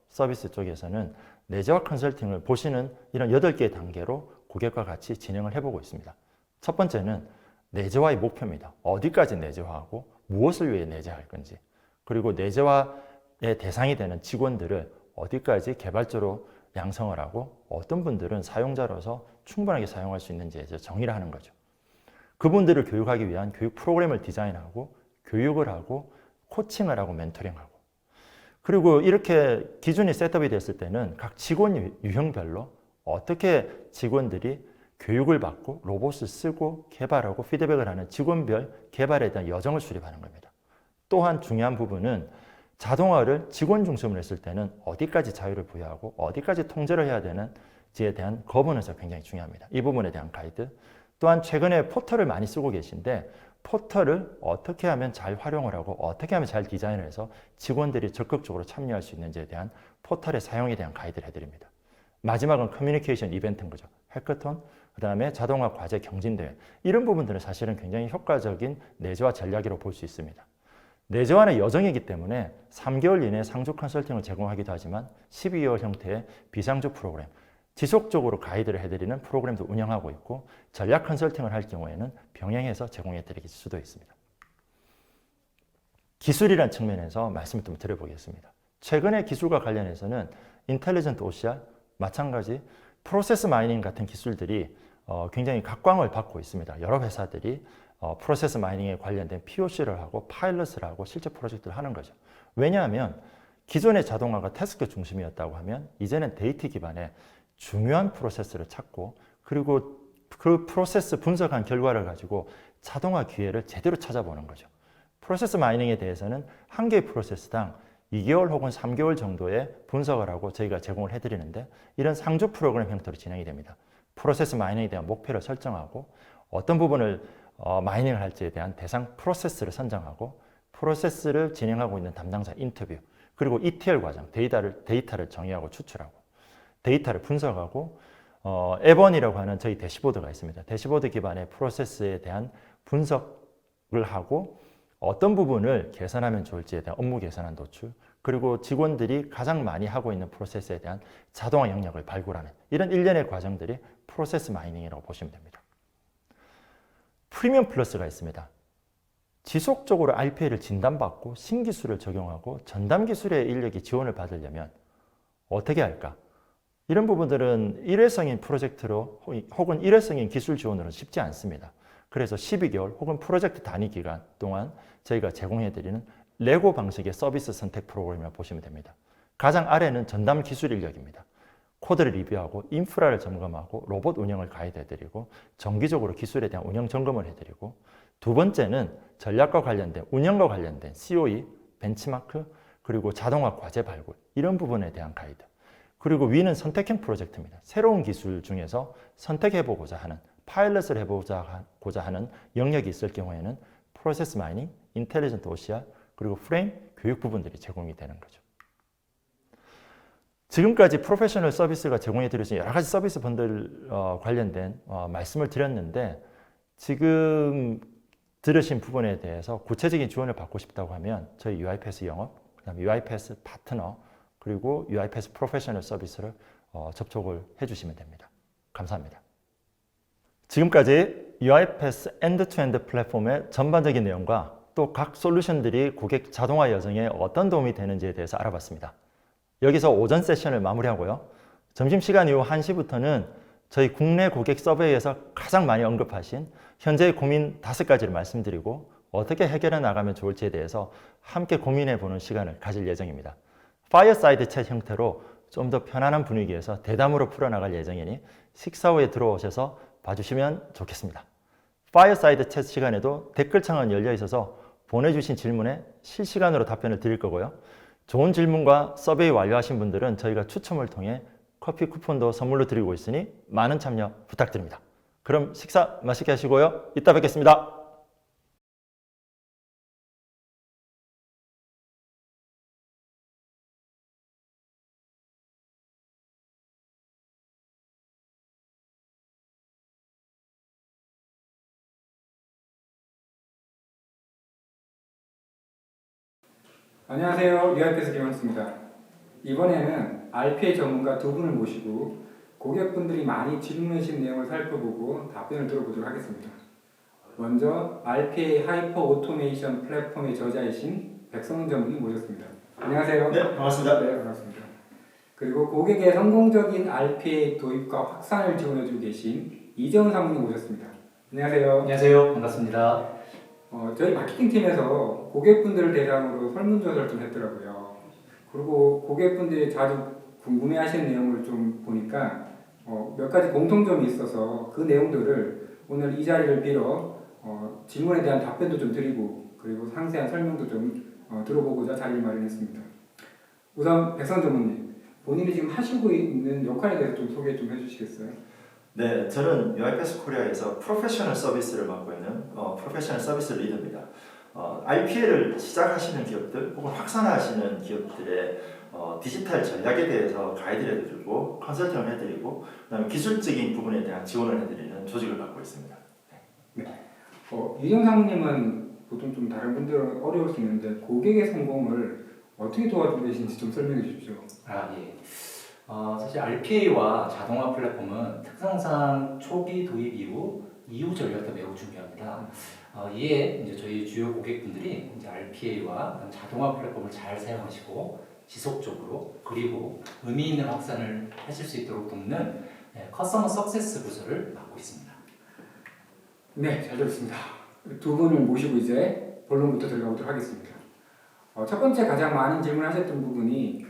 서비스 쪽에서는 내재화 컨설팅을 보시는 이런 8개의 단계로 고객과 같이 진행을 해보고 있습니다. 첫 번째는 내재화의 목표입니다. 어디까지 내재화하고 무엇을 위해 내재할 건지, 그리고 내재화의 대상이 되는 직원들을 어디까지 개발자로 양성을 하고 어떤 분들은 사용자로서 충분하게 사용할 수 있는지에 대해서 정의를 하는 거죠. 그분들을 교육하기 위한 교육 프로그램을 디자인하고 교육을 하고 코칭을 하고 멘토링하고, 그리고 이렇게 기준이 셋업이 됐을 때는 각 직원 유형별로 어떻게 직원들이 교육을 받고 로봇을 쓰고 개발하고 피드백을 하는 직원별 개발에 대한 여정을 수립하는 겁니다. 또한 중요한 부분은 자동화를 직원 중심으로 했을 때는 어디까지 자유를 부여하고 어디까지 통제를 해야 되는지에 대한 거버넌스가 굉장히 중요합니다. 이 부분에 대한 가이드. 또한 최근에 포털을 많이 쓰고 계신데 포털을 어떻게 하면 잘 활용을 하고 어떻게 하면 잘 디자인을 해서 직원들이 적극적으로 참여할 수 있는지에 대한 포털의 사용에 대한 가이드를 해드립니다. 마지막은 커뮤니케이션 이벤트인 거죠. 해커톤, 그 다음에 자동화 과제 경진대회. 이런 부분들은 사실은 굉장히 효과적인 내재화 전략이라고 볼 수 있습니다. 내재화는 여정이기 때문에 3개월 이내에 상주 컨설팅을 제공하기도 하지만 12개월 형태의 비상주 프로그램, 지속적으로 가이드를 해드리는 프로그램도 운영하고 있고 전략 컨설팅을 할 경우에는 병행해서 제공해드릴 수도 있습니다. 기술이라는 측면에서 말씀을 좀 드려보겠습니다. 최근에 기술과 관련해서는 인텔리전트 OCR, 마찬가지 프로세스 마이닝 같은 기술들이 굉장히 각광을 받고 있습니다. 여러 회사들이 프로세스 마이닝에 관련된 POC를 하고 파일럿을 하고 실제 프로젝트를 하는 거죠. 왜냐하면 기존의 자동화가 태스크 중심이었다고 하면 이제는 데이터 기반의 중요한 프로세스를 찾고 그리고 그 프로세스 분석한 결과를 가지고 자동화 기회를 제대로 찾아보는 거죠. 프로세스 마이닝에 대해서는 한 개의 프로세스당 2개월 혹은 3개월 정도의 분석을 하고 저희가 제공을 해드리는데 이런 상주 프로그램 형태로 진행이 됩니다. 프로세스 마이닝에 대한 목표를 설정하고 어떤 부분을 마이닝을 할지에 대한 대상 프로세스를 선정하고 프로세스를 진행하고 있는 담당자 인터뷰, 그리고 ETL 과정, 데이터를 정의하고 추출하고 데이터를 분석하고 에번이라고 하는 저희 대시보드가 있습니다. 대시보드 기반의 프로세스에 대한 분석을 하고 어떤 부분을 개선하면 좋을지에 대한 업무 개선안 도출, 그리고 직원들이 가장 많이 하고 있는 프로세스에 대한 자동화 영역을 발굴하는 이런 일련의 과정들이 프로세스 마이닝이라고 보시면 됩니다. 프리미엄 플러스가 있습니다. 지속적으로 RPA를 진단받고 신기술을 적용하고 전담 기술의 인력이 지원을 받으려면 어떻게 할까? 이런 부분들은 일회성인 프로젝트로 혹은 일회성인 기술 지원으로는 쉽지 않습니다. 그래서 12개월 혹은 프로젝트 단위 기간 동안 저희가 제공해드리는 레고 방식의 서비스 선택 프로그램이라고 보시면 됩니다. 가장 아래는 전담 기술 인력입니다. 코드를 리뷰하고 인프라를 점검하고 로봇 운영을 가이드해드리고 정기적으로 기술에 대한 운영 점검을 해드리고, 두 번째는 전략과 관련된 운영과 관련된 COE, 벤치마크, 그리고 자동화 과제 발굴 이런 부분에 대한 가이드, 그리고 위는 선택형 프로젝트입니다. 새로운 기술 중에서 선택해보고자 하는, 파일럿을 해보고자 하는 영역이 있을 경우에는 프로세스 마이닝, 인텔리전트 OCR, 그리고 프레임, 교육 부분들이 제공이 되는 거죠. 지금까지 프로페셔널 서비스가 제공해드릴 수 있는 여러 가지 서비스 번들 관련된 말씀을 드렸는데, 지금 들으신 부분에 대해서 구체적인 지원을 받고 싶다고 하면 저희 UiPath 영업, 그다음에 UiPath 파트너, 그리고 UiPath 프로페셔널 서비스를 접촉을 해주시면 됩니다. 감사합니다. 지금까지 UiPath 엔드-투-엔드 플랫폼의 전반적인 내용과 또 각 솔루션들이 고객 자동화 여정에 어떤 도움이 되는지에 대해서 알아봤습니다. 여기서 오전 세션을 마무리하고요. 점심시간 이후 1시부터는 저희 국내 고객 서베이에서 가장 많이 언급하신 현재의 고민 5가지를 말씀드리고 어떻게 해결해 나가면 좋을지에 대해서 함께 고민해보는 시간을 가질 예정입니다. 파이어사이드 챗 형태로 좀 더 편안한 분위기에서 대담으로 풀어나갈 예정이니 식사 후에 들어오셔서 봐주시면 좋겠습니다. 파이어사이드 챗 시간에도 댓글창은 열려 있어서 보내주신 질문에 실시간으로 답변을 드릴 거고요. 좋은 질문과 서베이 완료하신 분들은 저희가 추첨을 통해 커피 쿠폰도 선물로 드리고 있으니 많은 참여 부탁드립니다. 그럼 식사 맛있게 하시고요. 이따 뵙겠습니다. 안녕하세요. UiPath 김원수입니다. 이번에는 RPA 전문가 두 분을 모시고 고객분들이 많이 질문하신 내용을 살펴보고 답변을 들어보도록 하겠습니다. 먼저 RPA 하이퍼 오토메이션 플랫폼의 저자이신 백성훈 전문의 모셨습니다. 안녕하세요. 네, 반갑습니다. 네, 반갑습니다. 그리고 고객의 성공적인 RPA 도입과 확산을 지원해주고 계신 이재훈 사무님 모셨습니다. 안녕하세요. 안녕하세요. 반갑습니다. 저희 마케팅팀에서 고객분들을 대상으로 설문조사를 좀 했더라고요. 그리고 고객분들이 자주 궁금해하시는 내용을 좀 보니까 몇 가지 공통점이 있어서 그 내용들을 오늘 이 자리를 빌어 질문에 대한 답변도 좀 드리고 그리고 상세한 설명도 좀 들어보고자 자리를 마련했습니다. 우선 백선 전문님, 본인이 지금 하시고 있는 역할에 대해서 좀 소개 좀 해주시겠어요? 네, 저는 UiPath 코리아에서 프로페셔널 서비스를 맡고 있는 프로페셔널 서비스 리더입니다. RPA를 시작하시는 기업들 혹은 확산하시는 기업들의 디지털 전략에 대해서 가이드를 해드리고 컨설팅을 해드리고 그다음에 기술적인 부분에 대한 지원을 해드리는 조직을 갖고 있습니다. 네. 이정 사무님은 보통 좀 다른 분들은 어려울 수 있는데 고객의 성공을 어떻게 도와주고 계신지 좀 설명해 주십시오. 예. 사실 RPA와 자동화 플랫폼은 특성상 초기 도입 이후 전략도 매우 중요합니다. 이에 이제 저희 주요 고객분들이 이제 RPA와 자동화 플랫폼을 잘 사용하시고 지속적으로 그리고 의미 있는 확산을 하실 수 있도록 돕는 커스터머 석세스 부서를 맡고 있습니다. 네, 잘 들었습니다. 두 분을 모시고 이제 본론부터 들어가보도록 하겠습니다. 첫 번째 가장 많은 질문하셨던 부분이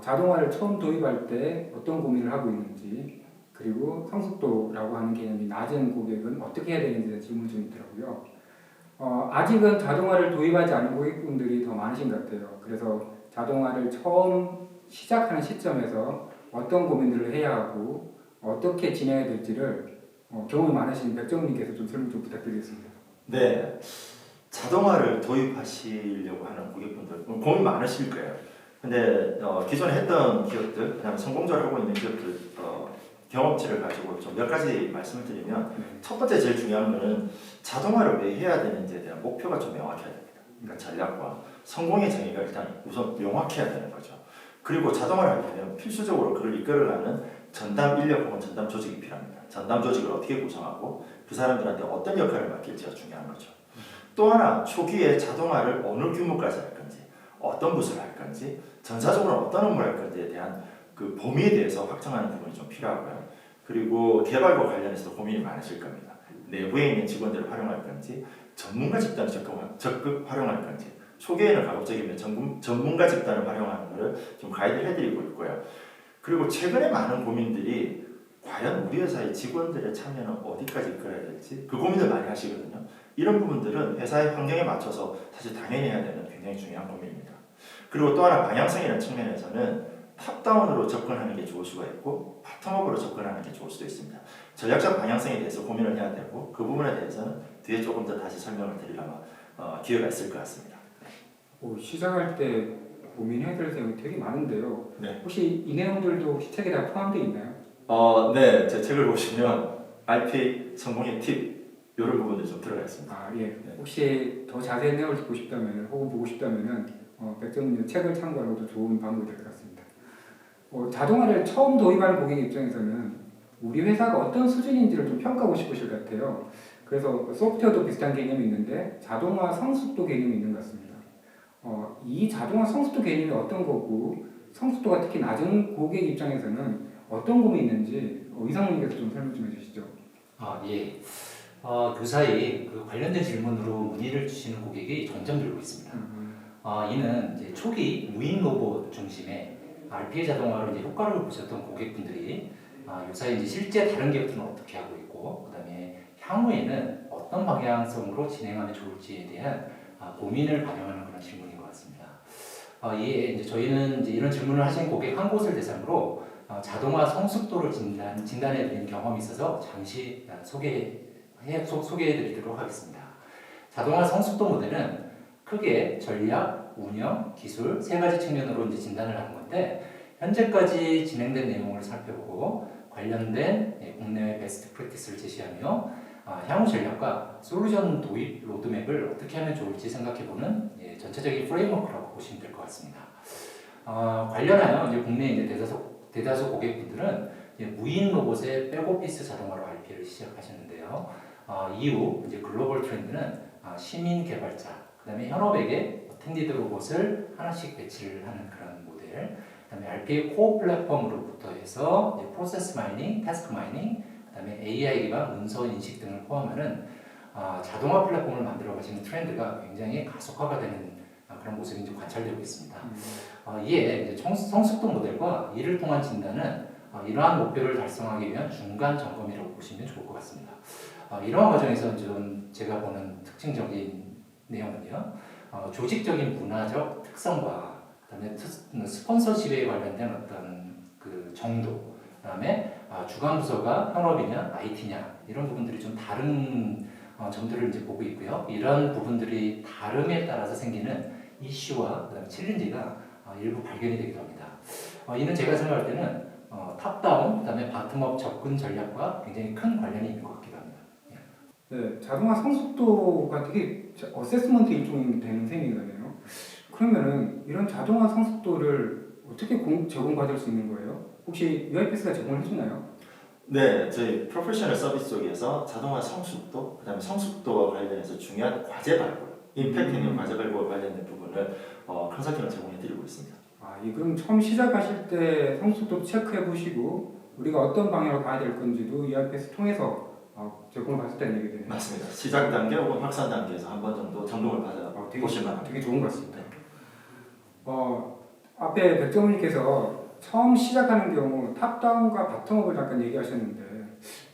자동화를 처음 도입할 때 어떤 고민을 하고 있는지 그리고 성숙도라고 하는 개념이 낮은 고객은 어떻게 해야 되는지에 대한 질문이 좀 있더라고요. 아직은 자동화를 도입하지 않은 고객분들이 더 많으신 것 같아요. 그래서 자동화를 처음 시작하는 시점에서 어떤 고민들을 해야 하고 어떻게 진행해야 될지를 경험이 많으신 백정님께서 좀 설명 좀 부탁드리겠습니다. 네, 자동화를 도입하시려고 하는 고객분들 고민 많으실 거예요. 근데 기존에 했던 기업들, 그다음에 성공적으로 하고 있는 기업들 경험치를 가지고 좀 몇 가지 말씀을 드리면 첫 번째 제일 중요한 거는 자동화를 왜 해야 되는지에 대한 목표가 좀 명확해야 됩니다. 그러니까 전략과 성공의 정의가 일단 우선 명확해야 되는 거죠. 그리고 자동화를 하게 되면 필수적으로 그를 이끌어가는 전담 인력 혹은 전담 조직이 필요합니다. 전담 조직을 어떻게 구성하고 그 사람들한테 어떤 역할을 맡길지가 중요한 거죠. 또 하나 초기에 자동화를 어느 규모까지 할 건지 어떤 부서를 할 건지 전사적으로 어떤 업무를 할 건지에 대한 그 범위에 대해서 확정하는 부분이 좀 필요하고요. 그리고 개발과 관련해서도 고민이 많으실 겁니다. 내부에 있는 직원들을 활용할 건지 전문가 집단을 적극 활용할 건지 초기에는 가급적이면 전문가 집단을 활용하는 것을 좀 가이드를 해드리고 있고요. 그리고 최근에 많은 고민들이 과연 우리 회사의 직원들의 참여는 어디까지 이끌어야 될지 그 고민을 많이 하시거든요. 이런 부분들은 회사의 환경에 맞춰서 사실 당연히 해야 되는 굉장히 중요한 고민입니다. 그리고 또 하나 방향성이라는 측면에서는 탑다운으로 접근하는 게 좋을 수가 있고 바텀업으로 접근하는 게 좋을 수도 있습니다. 전략적 방향성에 대해서 고민을 해야 되고 그 부분에 대해서는 뒤에 조금 더 다시 설명을 드리려면 기회가 있을 것 같습니다. 시작할 때 고민해야 될 내용이 되게 많은데요. 네. 혹시 이 내용들도 혹시 책에 다 포함되어 있나요? 네, 제 책을 보시면 RPA 성공의 팁 이런 부분들이 좀 들어가 있습니다. 예. 네. 혹시 더 자세한 내용을 듣고 싶다면 혹은 보고 싶다면은 백정님 책을 참고하는 것도 좋은 방법이 될 것 같습니다. 자동화를 처음 도입하는 고객 입장에서는 우리 회사가 어떤 수준인지를 좀 평가하고 싶으실 것 같아요. 그래서 소프트웨어도 비슷한 개념이 있는데 자동화 성숙도 개념이 있는 것 같습니다. 이 자동화 성숙도 개념이 어떤 거고 성숙도가 특히 낮은 고객 입장에서는 어떤 고민이 있는지 이상훈님께서 좀 설명 좀 해주시죠. 예. 그 사이 그 관련된 질문으로 문의를 주시는 고객이 점점 늘고 있습니다. 이는 이제 초기 무인 로봇 중심의 RPA 자동화로 이제 효과를 보셨던 고객분들이 요사이 이제 실제 다른 기업들은 어떻게 하고 있고 그다음에 향후에는 어떤 방향성으로 진행하면 좋을지에 대한 고민을 반영하는 그런 질문인 것 같습니다. 이제 저희는 이제 이런 질문을 하신 고객 한 곳을 대상으로 자동화 성숙도를 진단해 드린 경험이 있어서 잠시 소개해 드리도록 하겠습니다. 자동화 성숙도 모델은 크게 전략, 운영, 기술 세 가지 측면으로 이제 진단을 하는 건데 현재까지 진행된 내용을 살펴보고 관련된 국내외 베스트 프랙티스를 제시하며 향후 전략과 솔루션 도입 로드맵을 어떻게 하면 좋을지 생각해보는 전체적인 프레임워크라고 보시면 될 것 같습니다. 관련하여 이제 국내 이제 대다수 고객분들은 무인 로봇의 백오피스 자동화로 RPA를 시작하시는데요. 이후 이제 글로벌 트렌드는 시민 개발자, 그다음에 현업에게 텐디드 로봇을 하나씩 배치를 하는 그런 모델, 그다음에 RPA 코어 플랫폼으로부터 해서 이제 프로세스 마이닝, 태스크 마이닝, 그다음에 AI 기반 문서 인식 등을 포함하는 자동화 플랫폼을 만들어 가시는 트렌드가 굉장히 가속화가 되는 그런 모습이 이제 관찰되고 있습니다. 이에 이제 성숙도 모델과 이를 통한 진단은 이러한 목표를 달성하기 위한 중간 점검이라고 보시면 좋을 것 같습니다. 이러한 과정에서 좀 제가 보는 특징적인 내용은요, 조직적인 문화적 특성과 그다음에 스폰서십에 관련된 어떤 그 정도, 그다음에 주관 부서가 현업이냐 IT냐 이런 부분들이 좀 다른 점들을 이제 보고 있고요. 이런 부분들이 다름에 따라서 생기는 이슈와 그다음에 챌린지가 일부 발견이 되기도 합니다. 이는 제가 생각할 때는 탑다운, 그다음에 바텀업 접근 전략과 굉장히 큰 관련이 있는 것 같기도 합니다. 네, 자동화 성숙도가 되게 어세스먼트 일종이 되는 셈이네요. 그러면은 이런 자동화 성숙도를 어떻게 제공받을 수 있는 거예요? 혹시 UiPath가 제공을 해주나요? 네, 저희 프로페셔널 서비스 쪽에서 자동화 성숙도, 그다음에 성숙도와 관련해서 중요한 과제 발굴, 임팩트 있는 과제 발굴과 관련된 부분을 컨설팅을 제공해드리고 있습니다. 그럼 처음 시작하실 때 성숙도 체크해 보시고 우리가 어떤 방향으로 가야 될 건지도 UiPath 통해서 제공을 받았다는 얘기네요. 맞습니다. 시작 단계 혹은 확산 단계에서 한 번 정도 점검을 받아 보실 만합니다. 되게 좋은 것 같습니다. 앞에 백정훈님께서 처음 시작하는 경우 탑다운과 바텀업을 잠깐 얘기하셨는데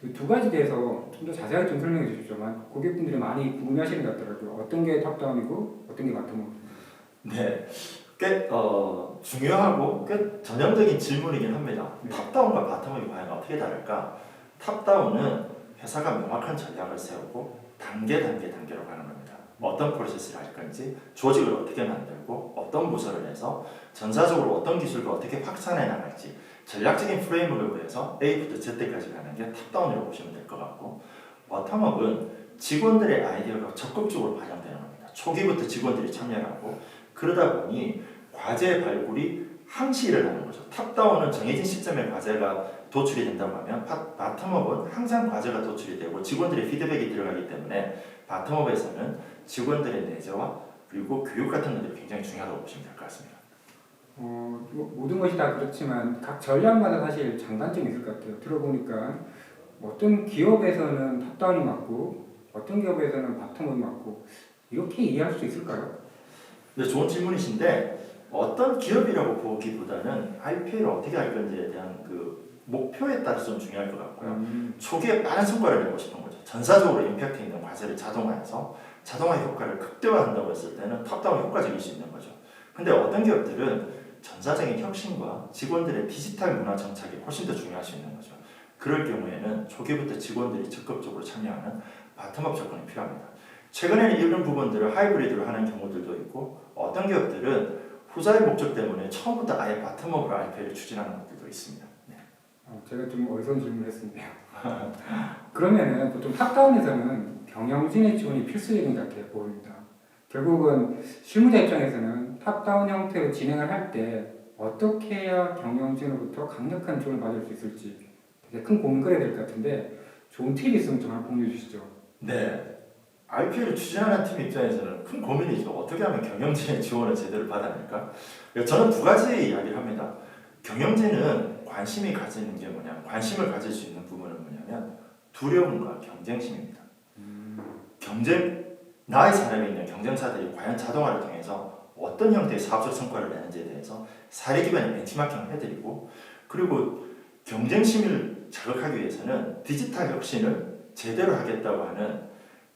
이 두 가지 대해서 좀 더 자세하게 좀 설명해 주십시오. 고객분들이 많이 궁금해하시는 것 같더라고요. 어떤 게 탑다운이고 어떤 게 바텀업? 네, 꽤 중요하고 꽤 전형적인 질문이긴 합니다. 네. 탑다운과 바텀업이 과연 어떻게 다를까? 탑다운은 회사가 명확한 전략을 세우고 단계로 가는 겁니다. 어떤 프로세스를 할 건지, 조직을 어떻게 만들고, 어떤 부서를 해서 전사적으로 어떤 기술과 어떻게 확산해 나갈지 전략적인 프레임워크를 위해서 A부터 Z까지 가는 게 탑다운이라고 보시면 될 것 같고, 바텀업은 직원들의 아이디어가 적극적으로 반영되는 겁니다. 초기부터 직원들이 참여하고 그러다 보니 과제 발굴이 항시 일어나는 거죠. 탑다운은 정해진 시점에 과제가 도출이 된다고 하면 바텀업은 항상 과제가 도출이 되고 직원들의 피드백이 들어가기 때문에 바텀업에서는 직원들의 내재와 그리고 교육 같은 것들이 굉장히 중요하다고 보시면 될 것 같습니다. 모든 것이 다 그렇지만 각 전략마다 사실 장단점이 있을 것 같아요. 들어보니까 어떤 기업에서는 탑다운이 맞고 어떤 기업에서는 바텀업이 맞고 이렇게 이해할 수 있을까요? 네, 좋은 질문이신데 어떤 기업이라고 보기보다는 RPA를 어떻게 할 건지에 대한 그 목표에 따라서 좀 중요할 것 같고요. 초기에 빠른 성과를 내고 싶은 거죠. 전사적으로 임팩트 있는 과제를 자동화해서 자동화 효과를 극대화한다고 했을 때는 탑다운 효과적일 수 있는 거죠. 근데 어떤 기업들은 전사적인 혁신과 직원들의 디지털 문화 정착이 훨씬 더 중요할 수 있는 거죠. 그럴 경우에는 초기부터 직원들이 적극적으로 참여하는 바텀업 접근이 필요합니다. 최근에는 이런 부분들을 하이브리드로 하는 경우들도 있고 어떤 기업들은 후자의 목적 때문에 처음부터 아예 바텀업으로 RPA를 추진하는 것들도 있습니다. 네. 제가 좀 어리석은 질문을 했습니다. 그러면은 보통 탑다운에서는 경영진의 지원이 필수적인 것 같아요, 보입니다. 결국은 실무자 입장에서는 탑다운 형태로 진행을 할 때 어떻게 해야 경영진으로부터 강력한 지원을 받을 수 있을지 되게 큰 고민을 해야 될 것 같은데 좋은 팁이 있으면 좀 하나 공유해 주시죠. 네. RPA를 추진하는 팀 입장에서는 큰 고민이죠. 어떻게 하면 경영진의 지원을 제대로 받아낼까? 저는 두 가지 이야기를 합니다. 경영진은 관심을 가질 수 있는 부분은 뭐냐면 두려움과 경쟁심입니다. 나의 사람에 있는 경쟁사들이 과연 자동화를 통해서 어떤 형태의 사업적 성과를 내는지에 대해서 사례 기반의 벤치마킹을 해드리고, 그리고 경쟁심을 자극하기 위해서는 디지털 혁신을 제대로 하겠다고 하는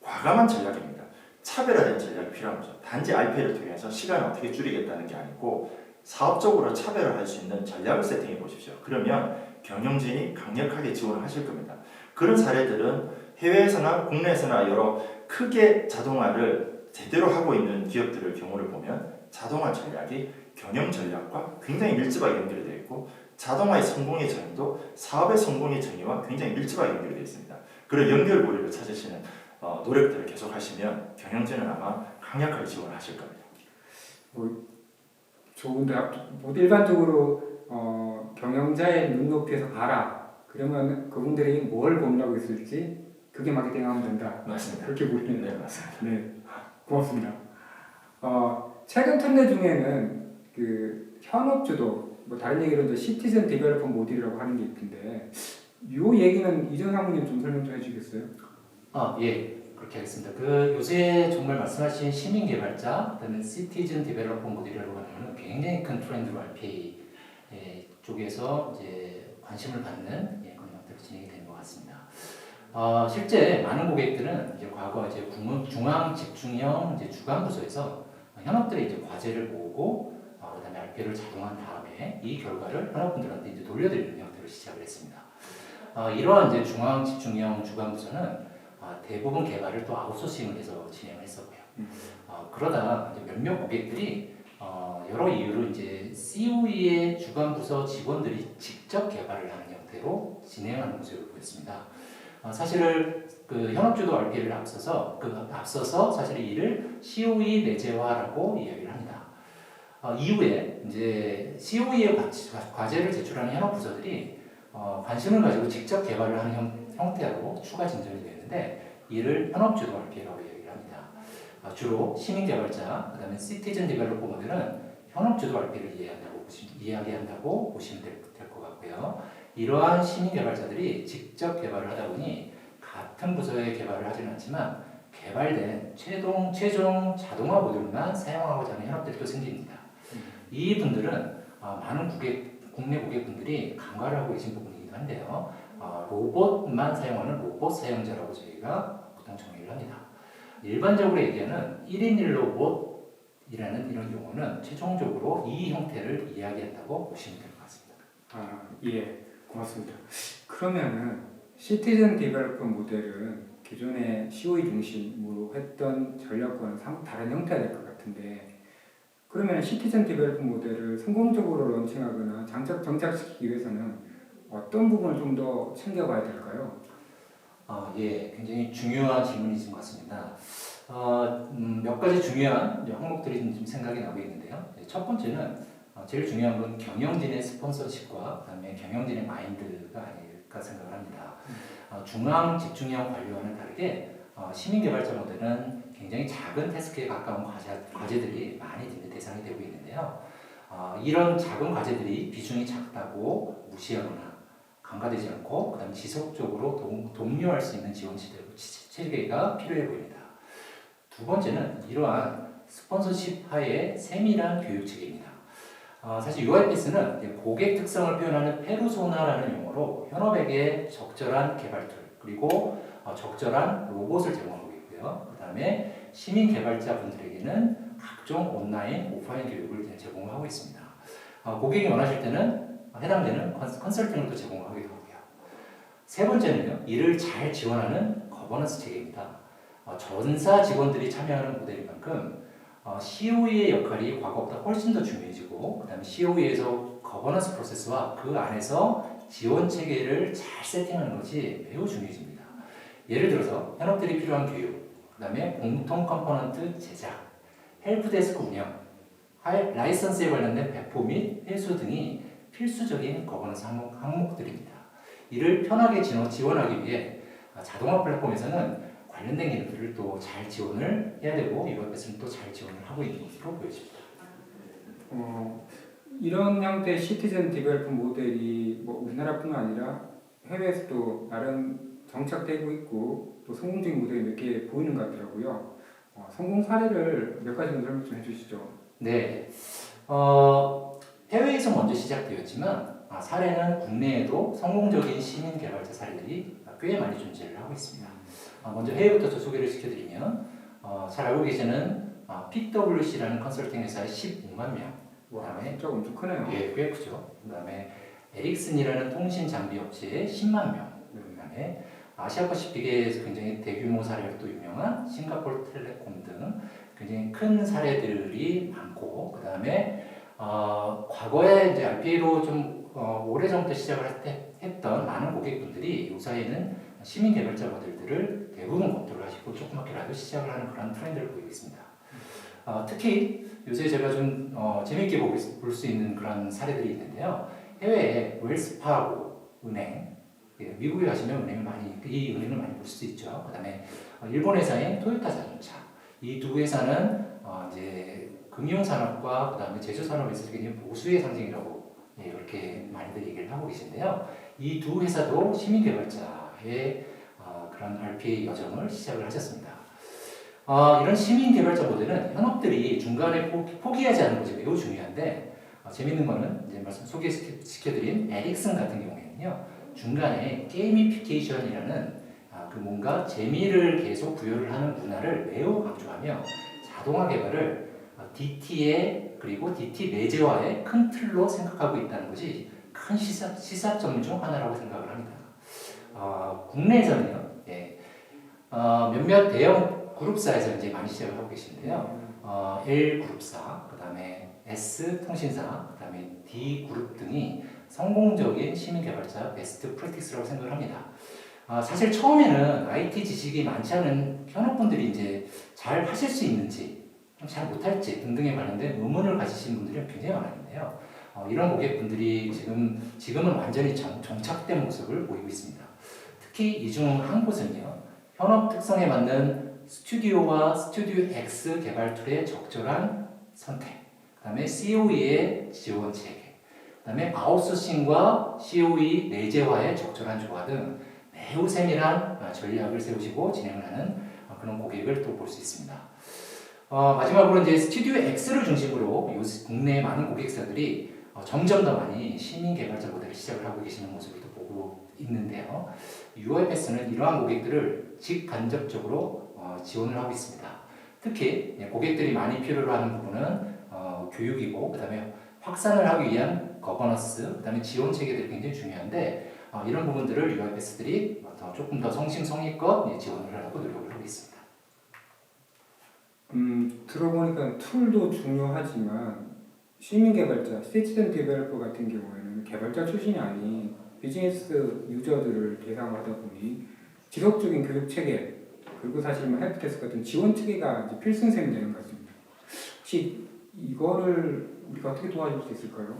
과감한 전략입니다. 차별화된 전략이 필요한 거죠. 단지 RPA를 통해서 시간을 어떻게 줄이겠다는 게 아니고 사업적으로 차별화할 수 있는 전략을 세팅해 보십시오. 그러면 경영진이 강력하게 지원을 하실 겁니다. 그런 사례들은 해외에서나 국내에서나 여러 크게 자동화를 제대로 하고 있는 기업들의 경우를 보면 자동화 전략이 경영 전략과 굉장히 밀접하게 연결되어 있고 자동화의 성공의 정의도 사업의 성공의 정의와 굉장히 밀접하게 연결되어 있습니다. 그런 연결고리를 찾으시는 노력들을 계속 하시면 경영진은 아마 강력하게 지원하실 겁니다. 좋은데 일반적으로 경영자의 눈높이에서 봐라. 그러면 그분들이 뭘 고민하고 있을지 그게 마케팅하면 된다. 맞습니다. 그렇게 보이네요. 네, 맞습니다. 네, 고맙습니다. 최근 트렌드 중에는 그 현업주도 뭐 다른 얘기로 이제 시티즌 디벨로퍼 모델이라고 하는 게 있던데 이 얘기는 이전 사모님 좀 설명 좀 해주시겠어요? 예, 그렇게 하겠습니다. 그 요새 정말 말씀하신 시민 개발자, 그다음에 시티즌 디벨로퍼 모델이라고 하는 굉장히 큰 트렌드로 RPA 쪽에서 이제 관심을 받는 그런 형태로 진행이 되는 것 같습니다. 실제 많은 고객들은 이제 과거 이제 중앙 집중형 이제 주간 부서에서 현업들의 이제 과제를 모으고 그다음에 RPA를 작동한 다음에 이 결과를 현업분들한테 이제 돌려드리는 형태로 시작을 했습니다. 이러한 이제 중앙 집중형 주간 부서는 대부분 개발을 또 아웃소싱을 해서 진행을 했었고요. 그러다 이제 몇몇 고객들이 여러 이유로 이제 COE의 주간 부서 직원들이 직접 개발을 하는 형태로 진행하는 모습을 보였습니다. 사실은 그 현업주도 RPA를 앞서서 사실 이를 COE 내재화라고 이야기를 합니다. 이후에 이제 COE의 과제를 제출하는 현업 부서들이 관심을 가지고 직접 개발을 하는 형태로 추가 진전이 되는데 이를 현업주도 RPA라고 이야기를 합니다. 주로 시민 개발자, 그다음에 시티즌 디벨로퍼 모델은 현업주도 RPA를 이야기한다고 보시면 될 것 같고요. 이러한 시민 개발자들이 직접 개발을 하다 보니 같은 부서에 개발을 하지는 않지만 개발된 최종 자동화 모듈만 사용하고자 하는 현업들이 또 생깁니다. 이 분들은 많은 국내 고객분들이 간과를 하고 계신 부분이기도 한데요. 로봇만 사용하는 로봇 사용자라고 저희가 보통 정의를 합니다. 일반적으로 얘기하는 1인 1로봇이라는 이런 용어는 최종적으로 이 형태를 이야기한다고 보시면 될 것 같습니다. 예, 고맙습니다. 그러면은 시티즌 디벨로퍼 모델은 기존의 COE 중심으로 했던 전략과는 사뭇 다른 형태가 될 것 같은데 그러면 시티즌 디벨로퍼 모델을 성공적으로 런칭하거나 정착시키기 위해서는 어떤 부분을 좀 더 챙겨봐야 될까요? 예, 굉장히 중요한 질문이신 것 같습니다. 몇 가지 중요한 항목들이 좀 생각이 나고 있는데요. 첫 번째는 제일 중요한 건 경영진의 스폰서십과 그다음에 경영진의 마인드가 아닐까 생각을 합니다. 중앙 집중형 관료와는 다르게 시민 개발자 모델은 굉장히 작은 태스크에 가까운 과제들이 많이 대상이 되고 있는데요. 이런 작은 과제들이 비중이 작다고 무시하거나 간과되지 않고 그다음 지속적으로 독려할 수 있는 지원 체계가 필요해 보입니다. 두 번째는 이러한 스폰서십 하에 세밀한 교육 체계입니다. 사실 UiPath는 고객 특성을 표현하는 페르소나라는 용어로 현업에게 적절한 개발 툴 그리고 적절한 로봇을 제공하고 있고요. 그 다음에 시민 개발자 분들에게는 각종 온라인, 오프라인 교육을 제공하고 있습니다. 고객이 원하실 때는 해당되는 컨설팅을 또 제공하기도 하고요. 세 번째는요, 이를 잘 지원하는 거버넌스 체계입니다. 전사 직원들이 참여하는 모델인 만큼 COE의 역할이 과거보다 훨씬 더 중요해지고 그다음에 COE에서 거버넌스 프로세스와 그 안에서 지원 체계를 잘 세팅하는 것이 매우 중요해집니다. 예를 들어서 현업들이 필요한 교육, 그다음에 공통 컴포넌트 제작, 헬프데스크 운영, 라이선스에 관련된 배포 및 회수 등이 필수적인 거버넌스 항목들입니다. 이를 편하게 지원하기 위해 자동화 플랫폼에서는 관련된 기능들을 또 잘 지원을 해야 되고 UiPath는 또 잘 지원을 하고 있는 것으로 보여집니다. 이런 형태의 시티즌 디벨로퍼 모델이 뭐 우리나라뿐만 아니라 해외에서도 나름 정착되고 있고 또 성공적인 모델이 몇 개 보이는 것 같더라고요. 성공 사례를 몇 가지 설명 좀 해주시죠. 네, 해외에서 먼저 시작되었지만 사례는 국내에도 성공적인 시민 개발자 사례들이 꽤 많이 존재를 하고 있습니다. 먼저 해외부터 소개를 시켜드리면 잘 알고 계시는 PwC라는 컨설팅 회사의 15만 명, 그다음에 진짜 엄청 크네요. 예, 꽤 크죠. 그다음에 에릭슨이라는 통신 장비 업체의 10만 명, 그다음에 아시아퍼시픽에서 굉장히 대규모 사례로 또 유명한 싱가포르 텔레콤 등 굉장히 큰 사례들이 많고, 그다음에 과거에 이제 RPA로 좀 오래전부터 시작을 했던 많은 고객분들이 요사이에는 시민 개발자 모델들을 대부분 검토를 하시고 조그맣게라도 시작을 하는 그런 트렌드를 보이고 있습니다. 특히 요새 제가 좀 재미있게 볼 수 있는 그런 사례들이 있는데요. 해외에 웰스파고 은행, 예, 미국에 가시면 이 은행을 많이 볼 수 있죠. 그다음에 일본 회사인 토요타 자동차. 이 두 회사는 이제 금융 산업과 그다음에 제조 산업에서 굉장히 보수의 상징이라고 이렇게 많이들 얘기를 하고 계신데요. 이 두 회사도 시민 개발자의 그런 RPA 여정을 시작을 하셨습니다. 이런 시민 개발자 모델은 현업들이 중간에 포기하지 않는 것이 매우 중요한데 재밌는 거는 이제 소개시켜드린 에릭슨 같은 경우에는요 중간에 게이미피케이션이라는 그 뭔가 재미를 계속 부여를 하는 문화를 매우 강조하며 자동화 개발을 DT의 그리고 DT 내재화의 큰 틀로 생각하고 있다는 것이 큰 시사점 중 하나라고 생각을 합니다. 국내에서는요 몇몇 대형 그룹사에서 이제 많이 시작을 하고 계신데요. L 그룹사, 그 다음에 S 통신사, 그 다음에 D 그룹 등이 성공적인 시민 개발자 베스트 프랙티스라고 생각을 합니다. 사실 처음에는 IT 지식이 많지 않은 현업분들이 이제 잘 하실 수 있는지, 잘 못할지 등등에 관련된 의문을 가지신 분들이 굉장히 많았는데요. 이런 고객분들이 지금은 완전히 정착된 모습을 보이고 있습니다. 특히 이 중 한 곳은요, 현업 특성에 맞는 스튜디오와 스튜디오 X 개발 툴의 적절한 선택, 그 다음에 COE의 지원 체계, 그 다음에 아웃소싱과 COE 내재화의 적절한 조화 등 매우 세밀한 전략을 세우시고 진행을 하는 그런 고객을 또 볼 수 있습니다. 마지막으로 이제 스튜디오 X를 중심으로 국내의 많은 고객사들이 점점 더 많이 시민 개발자 모델을 시작을 하고 계시는 모습을 또 보고 있는데요. UiPath는 이러한 고객들을 직간접적으로 지원을 하고 있습니다. 특히 고객들이 많이 필요로 하는 부분은 교육이고, 그 다음에 확산을 하기 위한 거버넌스, 그 다음에 지원 체계들이 굉장히 중요한데 이런 부분들을 UiPath들이 조금 더 성심성의껏 지원을 하려고 노력을 하고 있습니다. 들어보니까 툴도 중요하지만 시민 개발자, 시티즌 디벨로퍼 같은 경우에는 개발자 출신이 아닌 비즈니스 유저들을 대상으로 하다 보니 지속적인 교육 체계, 그리고 사실 헬프데스크 같은 지원 체계가 이제 필승샘이 되는 것 같습니다. 혹시 이거를 우리가 어떻게 도와줄 수 있을까요?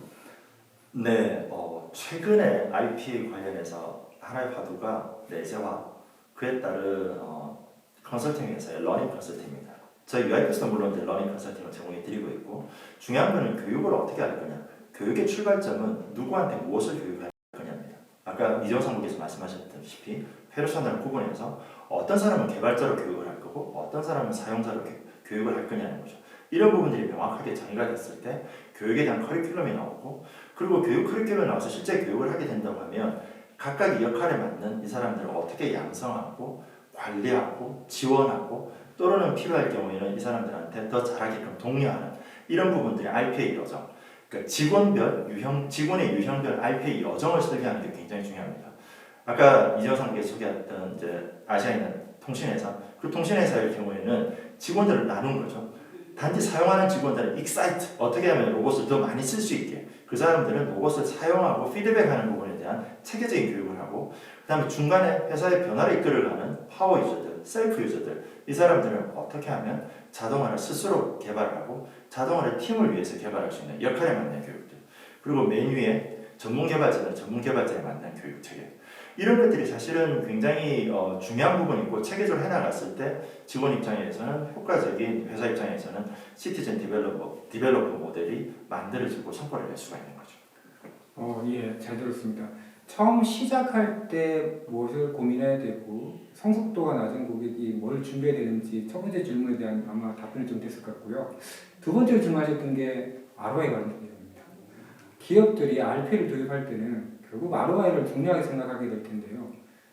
네, 최근에 RPA 관련해서 하나의 화두가 내재화, 그에 따른 컨설팅 회사의 러닝 컨설팅입니다. 저희 UiPath는 물론 이제 러닝 컨설팅을 제공해 드리고 있고, 중요한 거는 교육을 어떻게 할 거냐. 교육의 출발점은 누구한테 무엇을 교육할 거냐입니다. 아까 이정상 분께서 말씀하셨다시피 페르소나를 구분해서 어떤 사람은 개발자로 교육을 할 거고 어떤 사람은 사용자로 교육을 할 거냐는 거죠. 이런 부분들이 명확하게 정의가 됐을 때 교육에 대한 커리큘럼이 나오고, 그리고 교육 커리큘럼이 나와서 실제 교육을 하게 된다고 하면 각각의 역할에 맞는 이 사람들을 어떻게 양성하고 관리하고 지원하고, 또는 필요할 경우에는 이 사람들한테 더 잘하게끔 독려하는 이런 부분들이 RPA 여정, 그러니까 직원의 유형별 RPA 여정을 설계하는 게 굉장히 중요합니다. 아까 이정상께서 소개했던 이제 아시아에 있는 통신회사, 그 통신회사의 경우에는 직원들을 나눈 거죠. 단지 사용하는 직원들은 익사이트, 어떻게 하면 로봇을 더 많이 쓸 수 있게, 그 사람들은 로봇을 사용하고 피드백하는 부분에 대한 체계적인 교육을 하고, 그 다음에 중간에 회사의 변화를 이끌어가는 파워 유저들, 셀프 유저들, 이 사람들은 어떻게 하면 자동화를 스스로 개발하고 자동화를 팀을 위해서 개발할 수 있는 역할에 맞는 교육들, 그리고 맨 위에 전문 개발자들은 전문 개발자에 맞는 교육 체계, 이런 것들이 사실은 굉장히 중요한 부분이고, 체계적으로 해나갔을 때 직원 입장에서는 효과적인, 회사 입장에서는 시티즌 디벨로퍼 모델이 만들어지고 성과를 낼 수가 있는 거죠. 예, 잘 들었습니다. 처음 시작할 때 무엇을 고민해야 되고 성숙도가 낮은 고객이 뭘 준비해야 되는지 첫 번째 질문에 대한 아마 답변이 좀 됐을 것 같고요. 두 번째로 질문하셨던 게 ROI 관련입니다. 기업들이 RPA를 도입할 때는 결국 ROI를 중요하게 생각하게 될 텐데요.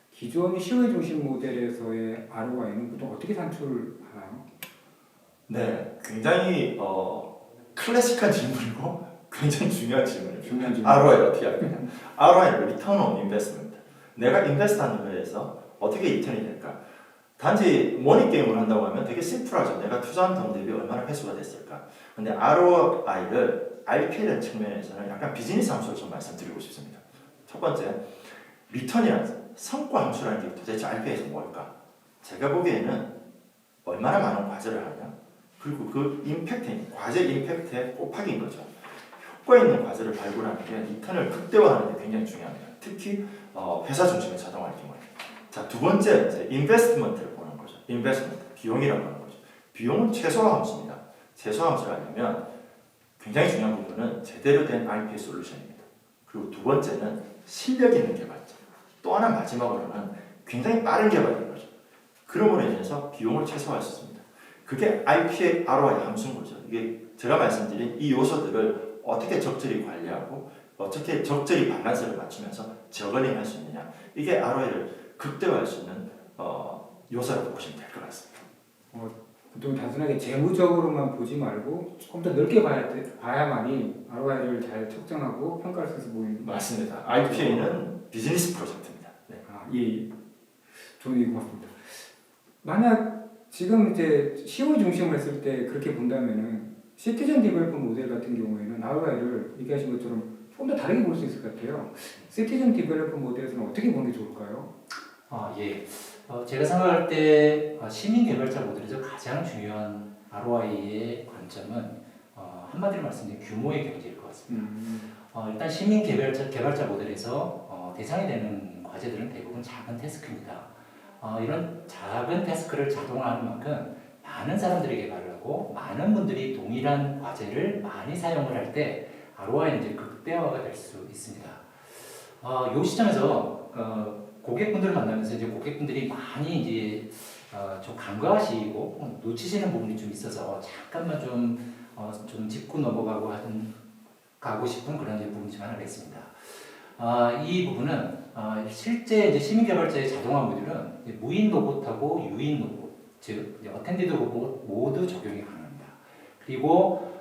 기존 COE 중심 모델에서의 ROI는 보통 어떻게 산출하나요? 네, 굉장히 클래식한 질문이고 굉장히 중요한 질문입니다. 중요한 질문. ROI를 어떻게 할 거냐? ROI는 Return on Investment. 내가 인베스트하는 거에서 어떻게 리턴이 될까? 단지 머니 게임을 한다고 하면 되게 심플하죠. 내가 투자한 돈 대비 얼마나 회수가 됐을까? 근데 ROI를 RPA라는 측면에서는 약간 비즈니스 함수로 좀 말씀드리고 싶습니다. 첫 번째, 리턴이라는 성과 함수라는 게 도대체 RPA에서 뭘까? 제가 보기에는 얼마나 많은 과제를 하냐, 그리고 그 임팩트, 과제 임팩트의 곱하기인 거죠. 효과 있는 과제를 발굴하는 게 리턴을 극대화하는 데 굉장히 중요합니다. 특히 회사 중심의 자동화의 경우에. 자, 두 번째 이제 인베스트먼트를 보는 거죠. 인베스트먼트, 비용이라고 하는 거죠. 비용은 최소화 함수입니다. 최소화 함수를 하려면 굉장히 중요한 부분은 제대로 된 RPA 솔루션입니다. 그리고 두 번째는 실력 있는 개발자. 또 하나 마지막으로는 굉장히 빠른 개발인 거죠. 그럼으로 인해서 비용을 최소화할 수 있습니다. 그게 RPA ROI 함수인 거죠. 이게 제가 말씀드린 이 요소들을 어떻게 적절히 관리하고 어떻게 적절히 밸런스를 맞추면서 저거닝 할 수 있느냐. 이게 ROI를 극대화할 수 있는 요소라고 보시면 될 것 같습니다. 보통 단순하게 재무적으로만 보지 말고 조금 더 넓게 봐야만이 ROI를 잘 측정하고 평가할 수 있어 보이는. 맞습니다. RPA는 비즈니스 프로젝트입니다. 네. 예. 좋은 얘기 고맙습니다. 만약 지금 이제 COE 중심으로 했을 때 그렇게 본다면은 시티즌 디벨로퍼 모델 같은 경우에는 ROI를 얘기하신 것처럼 조금 더 다르게 볼 수 있을 것 같아요. 시티즌 디벨로퍼 모델에서는 어떻게 보는 게 좋을까요? 예. 제가 생각할 때 시민 개발자 모델에서 가장 중요한 ROI의 관점은 한마디로 말씀드리면 규모의 경제일 것 같습니다. 일단 시민 개발자 모델에서 대상이 되는 과제들은 대부분 작은 태스크입니다. 이런 작은 태스크를 자동화하는 만큼 많은 사람들이 개발을 하고 많은 분들이 동일한 과제를 많이 사용을 할 때 ROI는 이제 극대화가 될 수 있습니다. 이 시점에서 고객분들을 만나면서 이제 고객분들이 많이 이제 좀 간과하시고 놓치시는 부분이 좀 있어서 잠깐만 좀 짚고 가고 싶은 그런 부분이 좀 하나 있습니다. 이 부분은 실제 이제 시민 개발자의 자동화 모듈은 무인 로봇하고 유인 로봇, 즉 어텐디드 로봇 모두 적용이 가능합니다. 그리고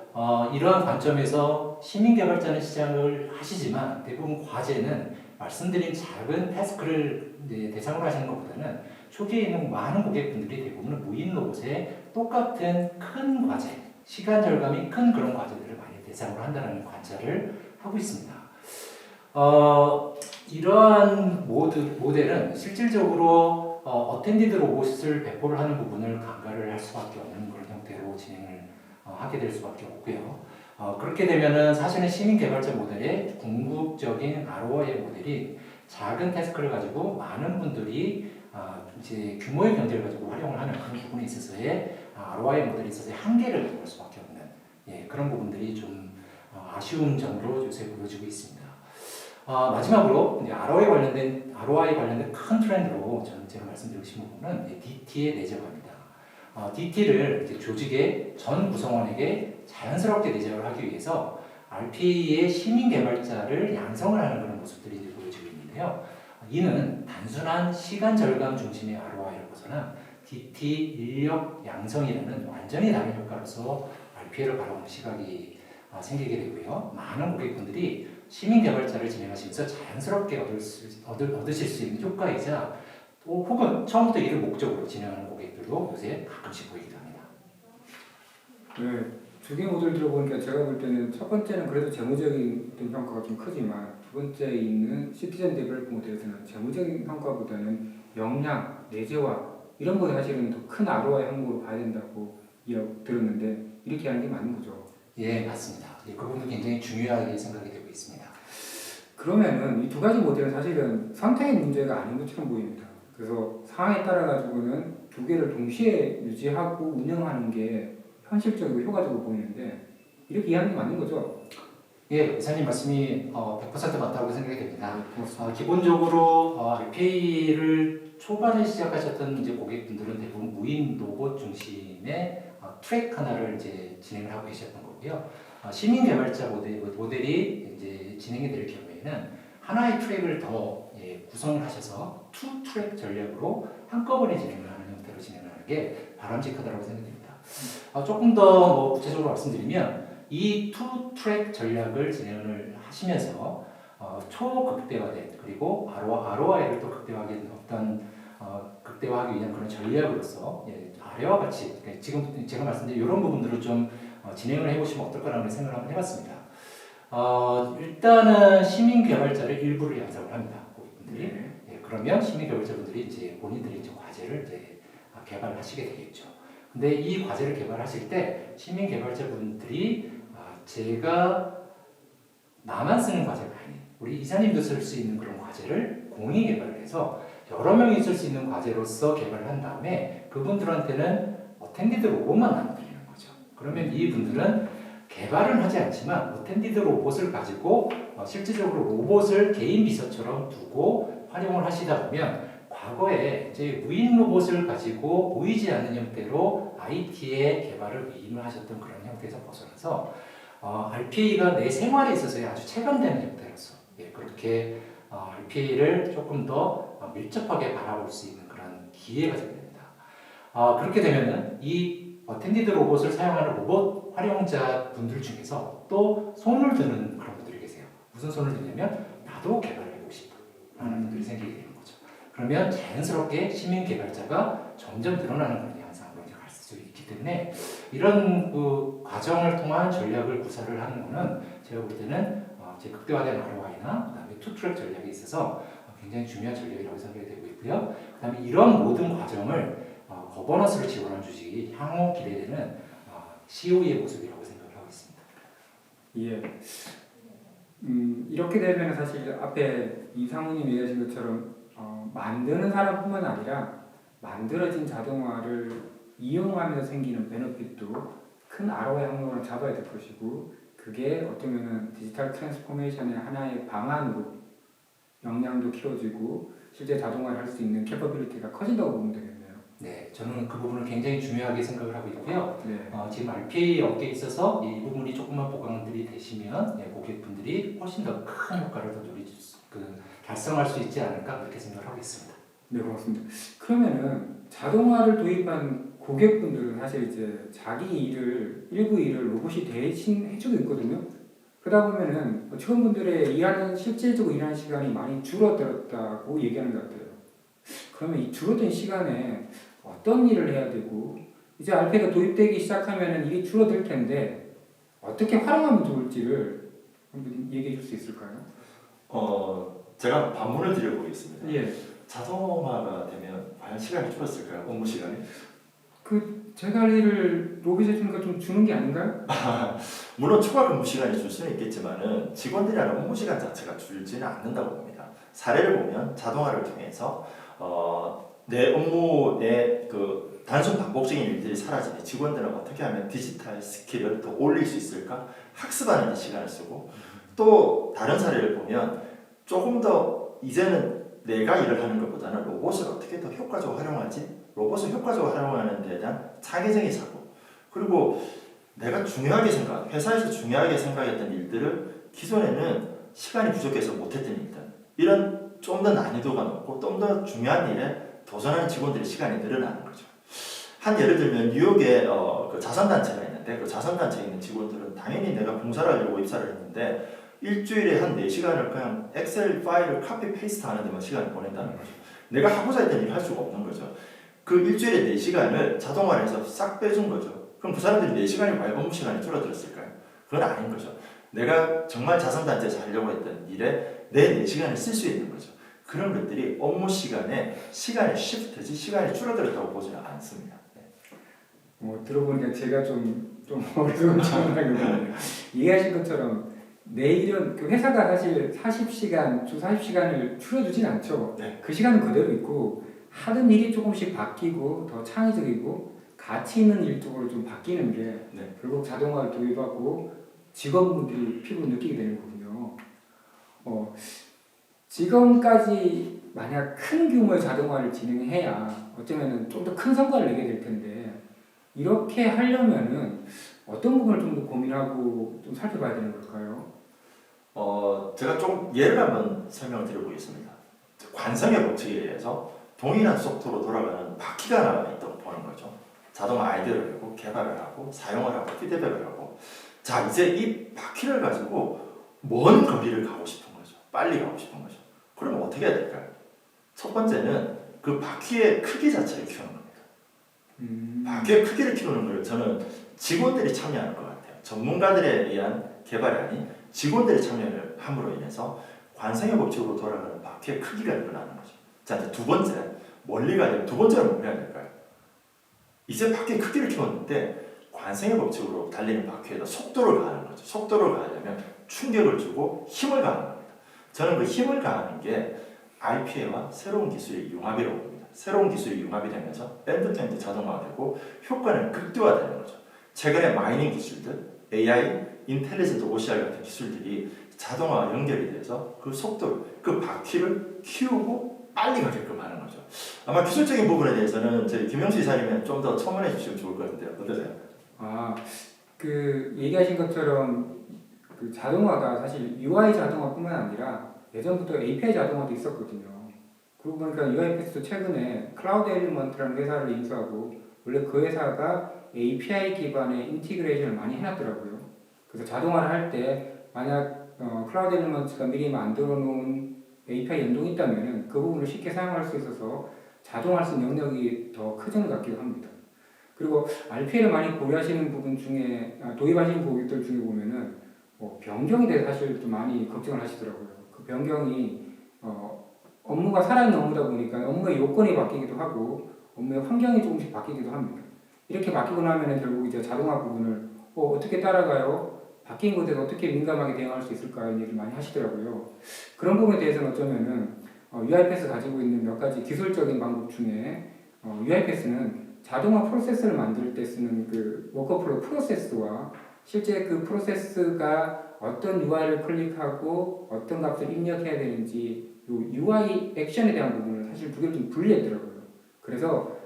이러한 관점에서 시민 개발자는 시작을 하시지만 대부분 과제는 말씀드린 작은 태스크를 대상으로 하시는 것보다는 초기에 있는 많은 고객분들이 대부분 무인 로봇에 똑같은 큰 과제, 시간 절감이 큰 그런 과제들을 많이 대상으로 한다는 관찰을 하고 있습니다. 이러한 모델은 실질적으로 어텐디드 로봇을 배포를 하는 부분을 간과를 할 수밖에 없는 그런 형태로 진행을 하게 될 수밖에 없고요. 그렇게 되면은 사실은 시민 개발자 모델의 궁극적인 ROI 모델이 작은 태스크를 가지고 많은 분들이 이제 규모의 경제를 가지고 활용을 하는 그런 부분에 있어서의 ROI 모델에 있어서의 한계를 가져올 수밖에 없는 그런 부분들이 좀 아쉬운 점으로 요새 보여지고 있습니다. 마지막으로 이제 ROI 관련된 큰 트렌드로 저는 제가 말씀드리고 싶은 부분은 DT의 내재화입니다. DT를 이제 조직의 전 구성원에게 자연스럽게 내재화를 하기 위해서 RPA의 시민 개발자를 양성을 하는 그런 모습들이 이제 보여지고 있는데요. 이는 단순한 시간 절감 중심의 ROI를 벗어나 DT 인력 양성이라는 완전히 다른 효과로서 RPA를 바라보는 시각이 생기게 되고요. 많은 고객분들이 시민 개발자를 진행하시면서 자연스럽게 얻으실 수 있는 효과이자 또 혹은 처음부터 이를 목적으로 진행하는 고객들도 요새 가끔씩 보이기도 합니다. 네, 두 개 모델 들어보니까 제가 볼 때는 첫 번째는 그래도 재무적인 평가가 좀 크지만 두 번째 있는 시티즌 데벨로퍼 모델에서는 재무적인 평가보다는 역량, 내재화 이런 거에 사실은 더 큰 ROI 항목으로 봐야 된다고 들었는데 이렇게 하는 게 맞는 거죠? 예, 맞습니다. 그 부분도 굉장히 중요하게 생각이 되고 있습니다. 그러면은 이 두 가지 모델은 사실은 선택의 문제가 아닌 것처럼 보입니다. 그래서 상황에 따라 가지고는 두 개를 동시에 유지하고 운영하는 게 현실적이고 효과적으로 보이는데 이렇게 이해하는 게 맞는 거죠? 예, 이사님 말씀이 100% 맞다고 생각이 됩니다. 기본적으로 RPA를 초반에 시작하셨던 이제 고객분들은 대부분 무인 로봇 중심의 트랙 하나를 이제 진행을 하고 계셨던 거고요. 시민 개발자 모델이 이제 진행이 될 경우에는 하나의 트랙을 더 구성을 하셔서 투 트랙 전략으로 한꺼번에 진행을 하는 형태로 진행을 하는 게 바람직하다고 생각됩니다. 조금 더 구체적으로 말씀드리면 이 투 트랙 전략을 진행을 하시면서 초극대화된 그리고 ROI를 또 극대화하기 위한 그런 전략으로서 아래와 같이 지금 제가 말씀드린 이런 부분들을 좀 진행을 해보시면 어떨까라는 생각을 한번 해봤습니다. 일단은 시민 개발자를 일부를 양성을 합니다. 고객분들이. 그러면 시민 개발자분들이 이제 본인들이 이제 과제를 이제 개발하시게 되겠죠. 근데 이 과제를 개발하실 때 시민 개발자분들이 제가 나만 쓰는 과제가 아닌 우리 이사님도 쓸 수 있는 그런 과제를 공이 개발을 해서 여러 명이 쓸 수 있는 과제로서 개발을 한 다음에 그분들한테는 어텐디드 로봇만 나눠드리는 거죠. 그러면 이분들은 개발은 하지 않지만 어텐디드 로봇을 가지고 실질적으로 로봇을 개인 비서처럼 두고 활용을 하시다 보면 과거에 이제 무인 로봇을 가지고 보이지 않는 형태로 IT의 개발을 위임을 하셨던 그런 형태에서 벗어나서 RPA가 내 생활에 있어서의 아주 체감되는 형태로서 그렇게 RPA를 조금 더 밀접하게 바라볼 수 있는 그런 기회가 생깁니다. 그렇게 되면은 이 어텐디드 로봇을 사용하는 로봇 활용자 분들 중에서 또 손을 드는 그런 분들이 계세요. 무슨 손을 드냐면 나도 개발해보고 싶다 라는 분들이 생기게 되는 거죠. 그러면 자연스럽게 시민 개발자가 점점 늘어나는 그런 양상으로 이제 갈 수 있기 때문에 이런 그 과정을 통한 전략을 구사를 하는 거는 제가 볼 때는 제 극대화된 ROI나 그다음에 투트랙 전략에 있어서 굉장히 중요한 전략이라고 생각이 되고 있고요. 그다음에 이런 모든 과정을 거버넌스를 지원한 주식이 향후 기대되는 COE의 모습이라고 생각을 하고 있습니다. 예. 이렇게 되면 사실 앞에 이상훈님 얘기하신 것처럼 만드는 사람뿐만 아니라 만들어진 자동화를 이용하면서 생기는 베너핏도 큰 ROI 항목을 잡아야 될 것이고 그게 어쩌면은 디지털 트랜스포메이션의 하나의 방안으로 역량도 키워지고 실제 자동화를 할 수 있는 캐퍼빌리티가 커진다고 보면 되겠네요. 네, 저는 그 부분을 굉장히 중요하게 생각을 하고 있고요. 네. 지금 RPA 업계에 있어서 이 부분이 조금만 보강들이 되시면 고객분들이 훨씬 더 큰 효과를 더 달성할 수 있지 않을까 그렇게 생각을 하고 있습니다. 네, 고맙습니다. 그러면은 자동화를 도입한 고객분들은 사실 이제 자기 일을 일부 일을 로봇이 대신 해주고 있거든요. 그러다 보면은 직원분들의 실질적으로 일하는 시간이 많이 줄어들었다고 얘기하는 것 같아요. 그러면 이 줄어든 시간에 어떤 일을 해야 되고 이제 RPA가 도입되기 시작하면은 이게 줄어들 텐데 어떻게 활용하면 좋을지를 한번 얘기해 줄 수 있을까요? 제가 반문을 드려보겠습니다. 예. 자동화가 되면 과연 시간이 줄었을까요? 업무 시간이? 제가 할 일을 로봇이 해주니까 좀 주는 게 아닌가요? 물론 추가 근무 시간이 줄 수는 있겠지만은 직원들이 하는 업무 시간 자체가 줄지는 않는다고 봅니다. 사례를 보면 자동화를 통해서 내 업무, 그 단순 반복적인 일들이 사라지니 직원들은 어떻게 하면 디지털 스킬을 더 올릴 수 있을까? 학습하는 데 시간을 쓰고 또 다른 사례를 보면 조금 더 이제는 내가 일을 하는 것보다는 로봇을 어떻게 더 효과적으로 활용하지? 로봇을 효과적으로 활용하는 데에 대한 차계적인 사고 그리고 내가 중요하게 회사에서 중요하게 생각했던 일들을 기존에는 시간이 부족해서 못했던 일들 이런 좀 더 난이도가 높고 좀 더 중요한 일에 도전하는 직원들의 시간이 늘어나는 거죠. 한 예를 들면 뉴욕에 그 자선단체가 있는데 그 자선단체에 있는 직원들은 당연히 내가 봉사를 하려고 입사를 했는데 일주일에 한 4시간을 그냥 엑셀 파일을 카피 페이스트 하는 데만 시간을 보낸다는 거죠. 내가 하고자 했던 일을 할 수가 없는 거죠. 그 일주일에 4시간을 자동화를 해서 싹 빼준 거죠. 그럼 그 사람들이 4시간이 과연 업무 시간이 줄어들었을까요? 그건 아닌 거죠. 내가 정말 자선단체에서 하려고 했던 일에 내 4시간을 쓸 수 있는 거죠. 그런 것들이 업무 시간에 시간이 시프트지 시간이 줄어들었다고 보지는 않습니다. 네. 들어보니까 제가 좀 어려운 질문을 하는 이해하신 것처럼 내일은 그 회사가 사실 40시간, 주 40시간을 줄여주진 않죠. 네. 그 시간은 그대로 있고 하는 일이 조금씩 바뀌고 더 창의적이고 가치 있는 일 쪽으로 좀 바뀌는 게 네. 결국 자동화를 도입하고 직원분들이 피부를 느끼게 되는 거군요. 지금까지 만약 큰 규모의 자동화를 진행해야 어쩌면은 좀 더 큰 성과를 내게 될 텐데 이렇게 하려면은 어떤 부분을 좀 더 고민하고 좀 살펴봐야 되는 걸까요? 제가 좀 예를 한번 설명을 드려보겠습니다. 관성의 법칙에 의해서 동일한 속도로 돌아가는 바퀴가 하나 있다고 보는 거죠. 자동화 아이디어를 내고 개발을 하고 사용을 하고 피드백을 하고 자 이제 이 바퀴를 가지고 먼 거리를 가고 싶은 거죠. 빨리 가고 싶은 거죠. 그러면 어떻게 해야 될까요? 첫 번째는 그 바퀴의 크기 자체를 키우는 겁니다. 바퀴의 크기를 키우는 걸 저는 직원들이 참여하는 것 같아요. 전문가들에 의한 개발이 아닌 직원들이 참여를 함으로 인해서 관성의 법칙으로 돌아가는 바퀴의 크기가 늘어나는 거죠. 자, 이제 두 번째, 멀리 가야 두 번째는 뭘 해야 될까요? 이제 바퀴의 크기를 키웠는데 관성의 법칙으로 달리는 바퀴에다 속도를 가하는 거죠. 속도를 가하려면 충격을 주고 힘을 가하는 겁니다. 저는 그 힘을 가하는 게 RPA와 새로운 기술의 융합이라고 봅니다. 새로운 기술이 융합이 되면서 엔드-투-엔드 자동화가 되고 효과는 극대화되는 거죠. 최근에 마이닝 기술들, AI, 인텔리전트 OCR 같은 기술들이 자동화와 연결이 돼서 그 속도를, 그 바퀴를 키우고 빨리 가게끔 하는 거죠. 아마 기술적인 부분에 대해서는 저희 김영수 이사님은 좀 더 첨언해 주시면 좋을 것 같은데요. 어떠세요? 그 얘기하신 것처럼 그 자동화가 사실 UI 자동화뿐만 아니라 예전부터 API 자동화도 있었거든요. 그러고 보니까 UiPath도 최근에 클라우드 엘리먼트라는 회사를 인수하고 원래 그 회사가 API 기반의 인티그레이션을 많이 해놨더라고요. 그래서 자동화를 할 때 만약 클라우드 엘리먼트가 미리 만들어 놓은 API 연동이 있다면 그 부분을 쉽게 사용할 수 있어서 자동화할 수 있는 영역이 더 크지는 것 같기도 합니다. 그리고 RPA를 많이 고려하시는 부분 중에 도입하시는 고객들 중에 보면은 변경에 대해 사실 좀 많이 걱정을 하시더라고요. 그 변경이 업무가 살아있는 업무다 보니까 업무의 요건이 바뀌기도 하고 업무의 환경이 조금씩 바뀌기도 합니다. 이렇게 바뀌고 나면은 결국 이제 자동화 부분을 어떻게 따라가요? 바뀐 것에 어떻게 민감하게 대응할 수 있을까? 이런 얘기를 많이 하시더라고요. 그런 부분에 대해서는 어쩌면은 UiPath 가지고 있는 몇 가지 기술적인 방법 중에 UiPath는 자동화 프로세스를 만들 때 쓰는 그 워커플로우 프로세스와 실제 그 프로세스가 어떤 UI를 클릭하고 어떤 값을 입력해야 되는지 요 UI 액션에 대한 부분을 사실 두 개를 좀 분리했더라고요. 그래서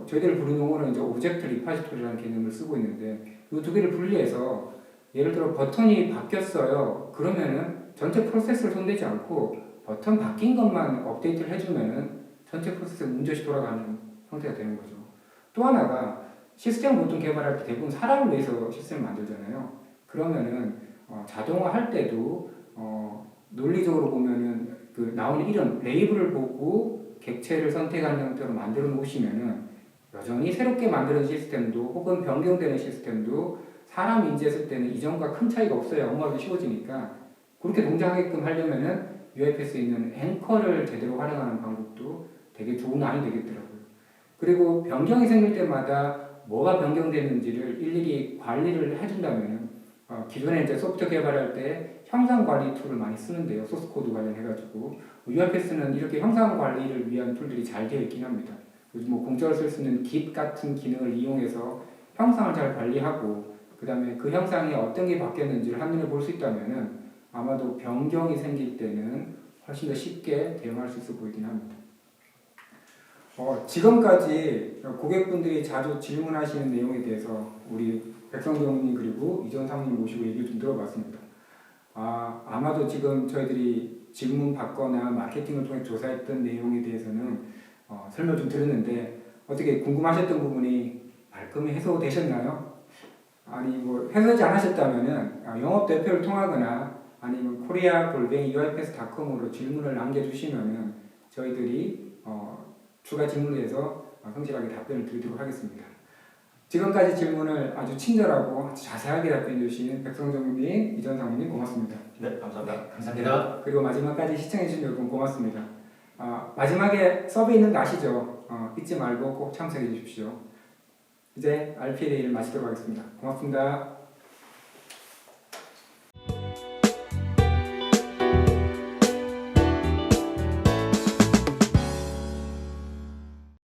저희들 부르는 용어는 이제 오브젝트 리파지토리라는 개념을 쓰고 있는데 이 두 개를 분리해서 예를 들어 버튼이 바뀌었어요. 그러면은 전체 프로세스를 손대지 않고 버튼 바뀐 것만 업데이트를 해주면은 전체 프로세스가 문제없이 돌아가는 형태가 되는 거죠. 또 하나가 시스템 보통 개발할 때 대부분 사람을 위해서 시스템을 만들잖아요. 그러면은 자동화 할 때도 논리적으로 보면은 그 나오는 이름 레이블을 보고 객체를 선택하는 형태로 만들어 놓으시면은 여전히 새롭게 만드는 시스템도 혹은 변경되는 시스템도 사람 인지했을 때는 이전과 큰 차이가 없어야 업무하기 쉬워지니까 그렇게 동작하게끔 하려면은 UiPath에 있는 앵커를 제대로 활용하는 방법도 되게 좋은 안이 되겠더라고요. 그리고 변경이 생길 때마다 뭐가 변경됐는지를 일일이 관리를 해준다면은 기존에 이제 소프트웨어 개발할 때 형상 관리 툴을 많이 쓰는데요. 소스 코드 관련해가지고 UiPath는 이렇게 형상 관리를 위한 툴들이 잘 되어 있긴 합니다. 요즘 공적으로 쓸 수 있는 Git 같은 기능을 이용해서 형상을 잘 관리하고 그 다음에 그 형상이 어떤 게 바뀌었는지를 한눈에 볼 수 있다면은 아마도 변경이 생길 때는 훨씬 더 쉽게 대응할 수 있어 보이긴 합니다. 지금까지 고객분들이 자주 질문하시는 내용에 대해서 우리 백성정님 그리고 이전 사모님 모시고 얘기를 좀 들어봤습니다. 아마도 지금 저희들이 질문 받거나 마케팅을 통해 조사했던 내용에 대해서는 설명 좀 드렸는데 어떻게 궁금하셨던 부분이 말끔히 해소되셨나요? 아니 해소되지 않으셨다면은 영업 대표를 통하거나 아니면 korea@uipath.com으로 질문을 남겨주시면은 저희들이 추가 질문에 대해서 성실하게 답변을 드리도록 하겠습니다. 지금까지 질문을 아주 친절하고 아주 자세하게 답변해 주신 백성정님, 이전 사모님 고맙습니다. 네, 감사합니다. 네, 감사합니다. 그리고 마지막까지 시청해 주신 여러분 고맙습니다. 마지막에 서베이 있는 거 아시죠? 잊지 말고 꼭 참석해 주십시오. 이제 RPA 데이를 마치도록 하겠습니다. 고맙습니다.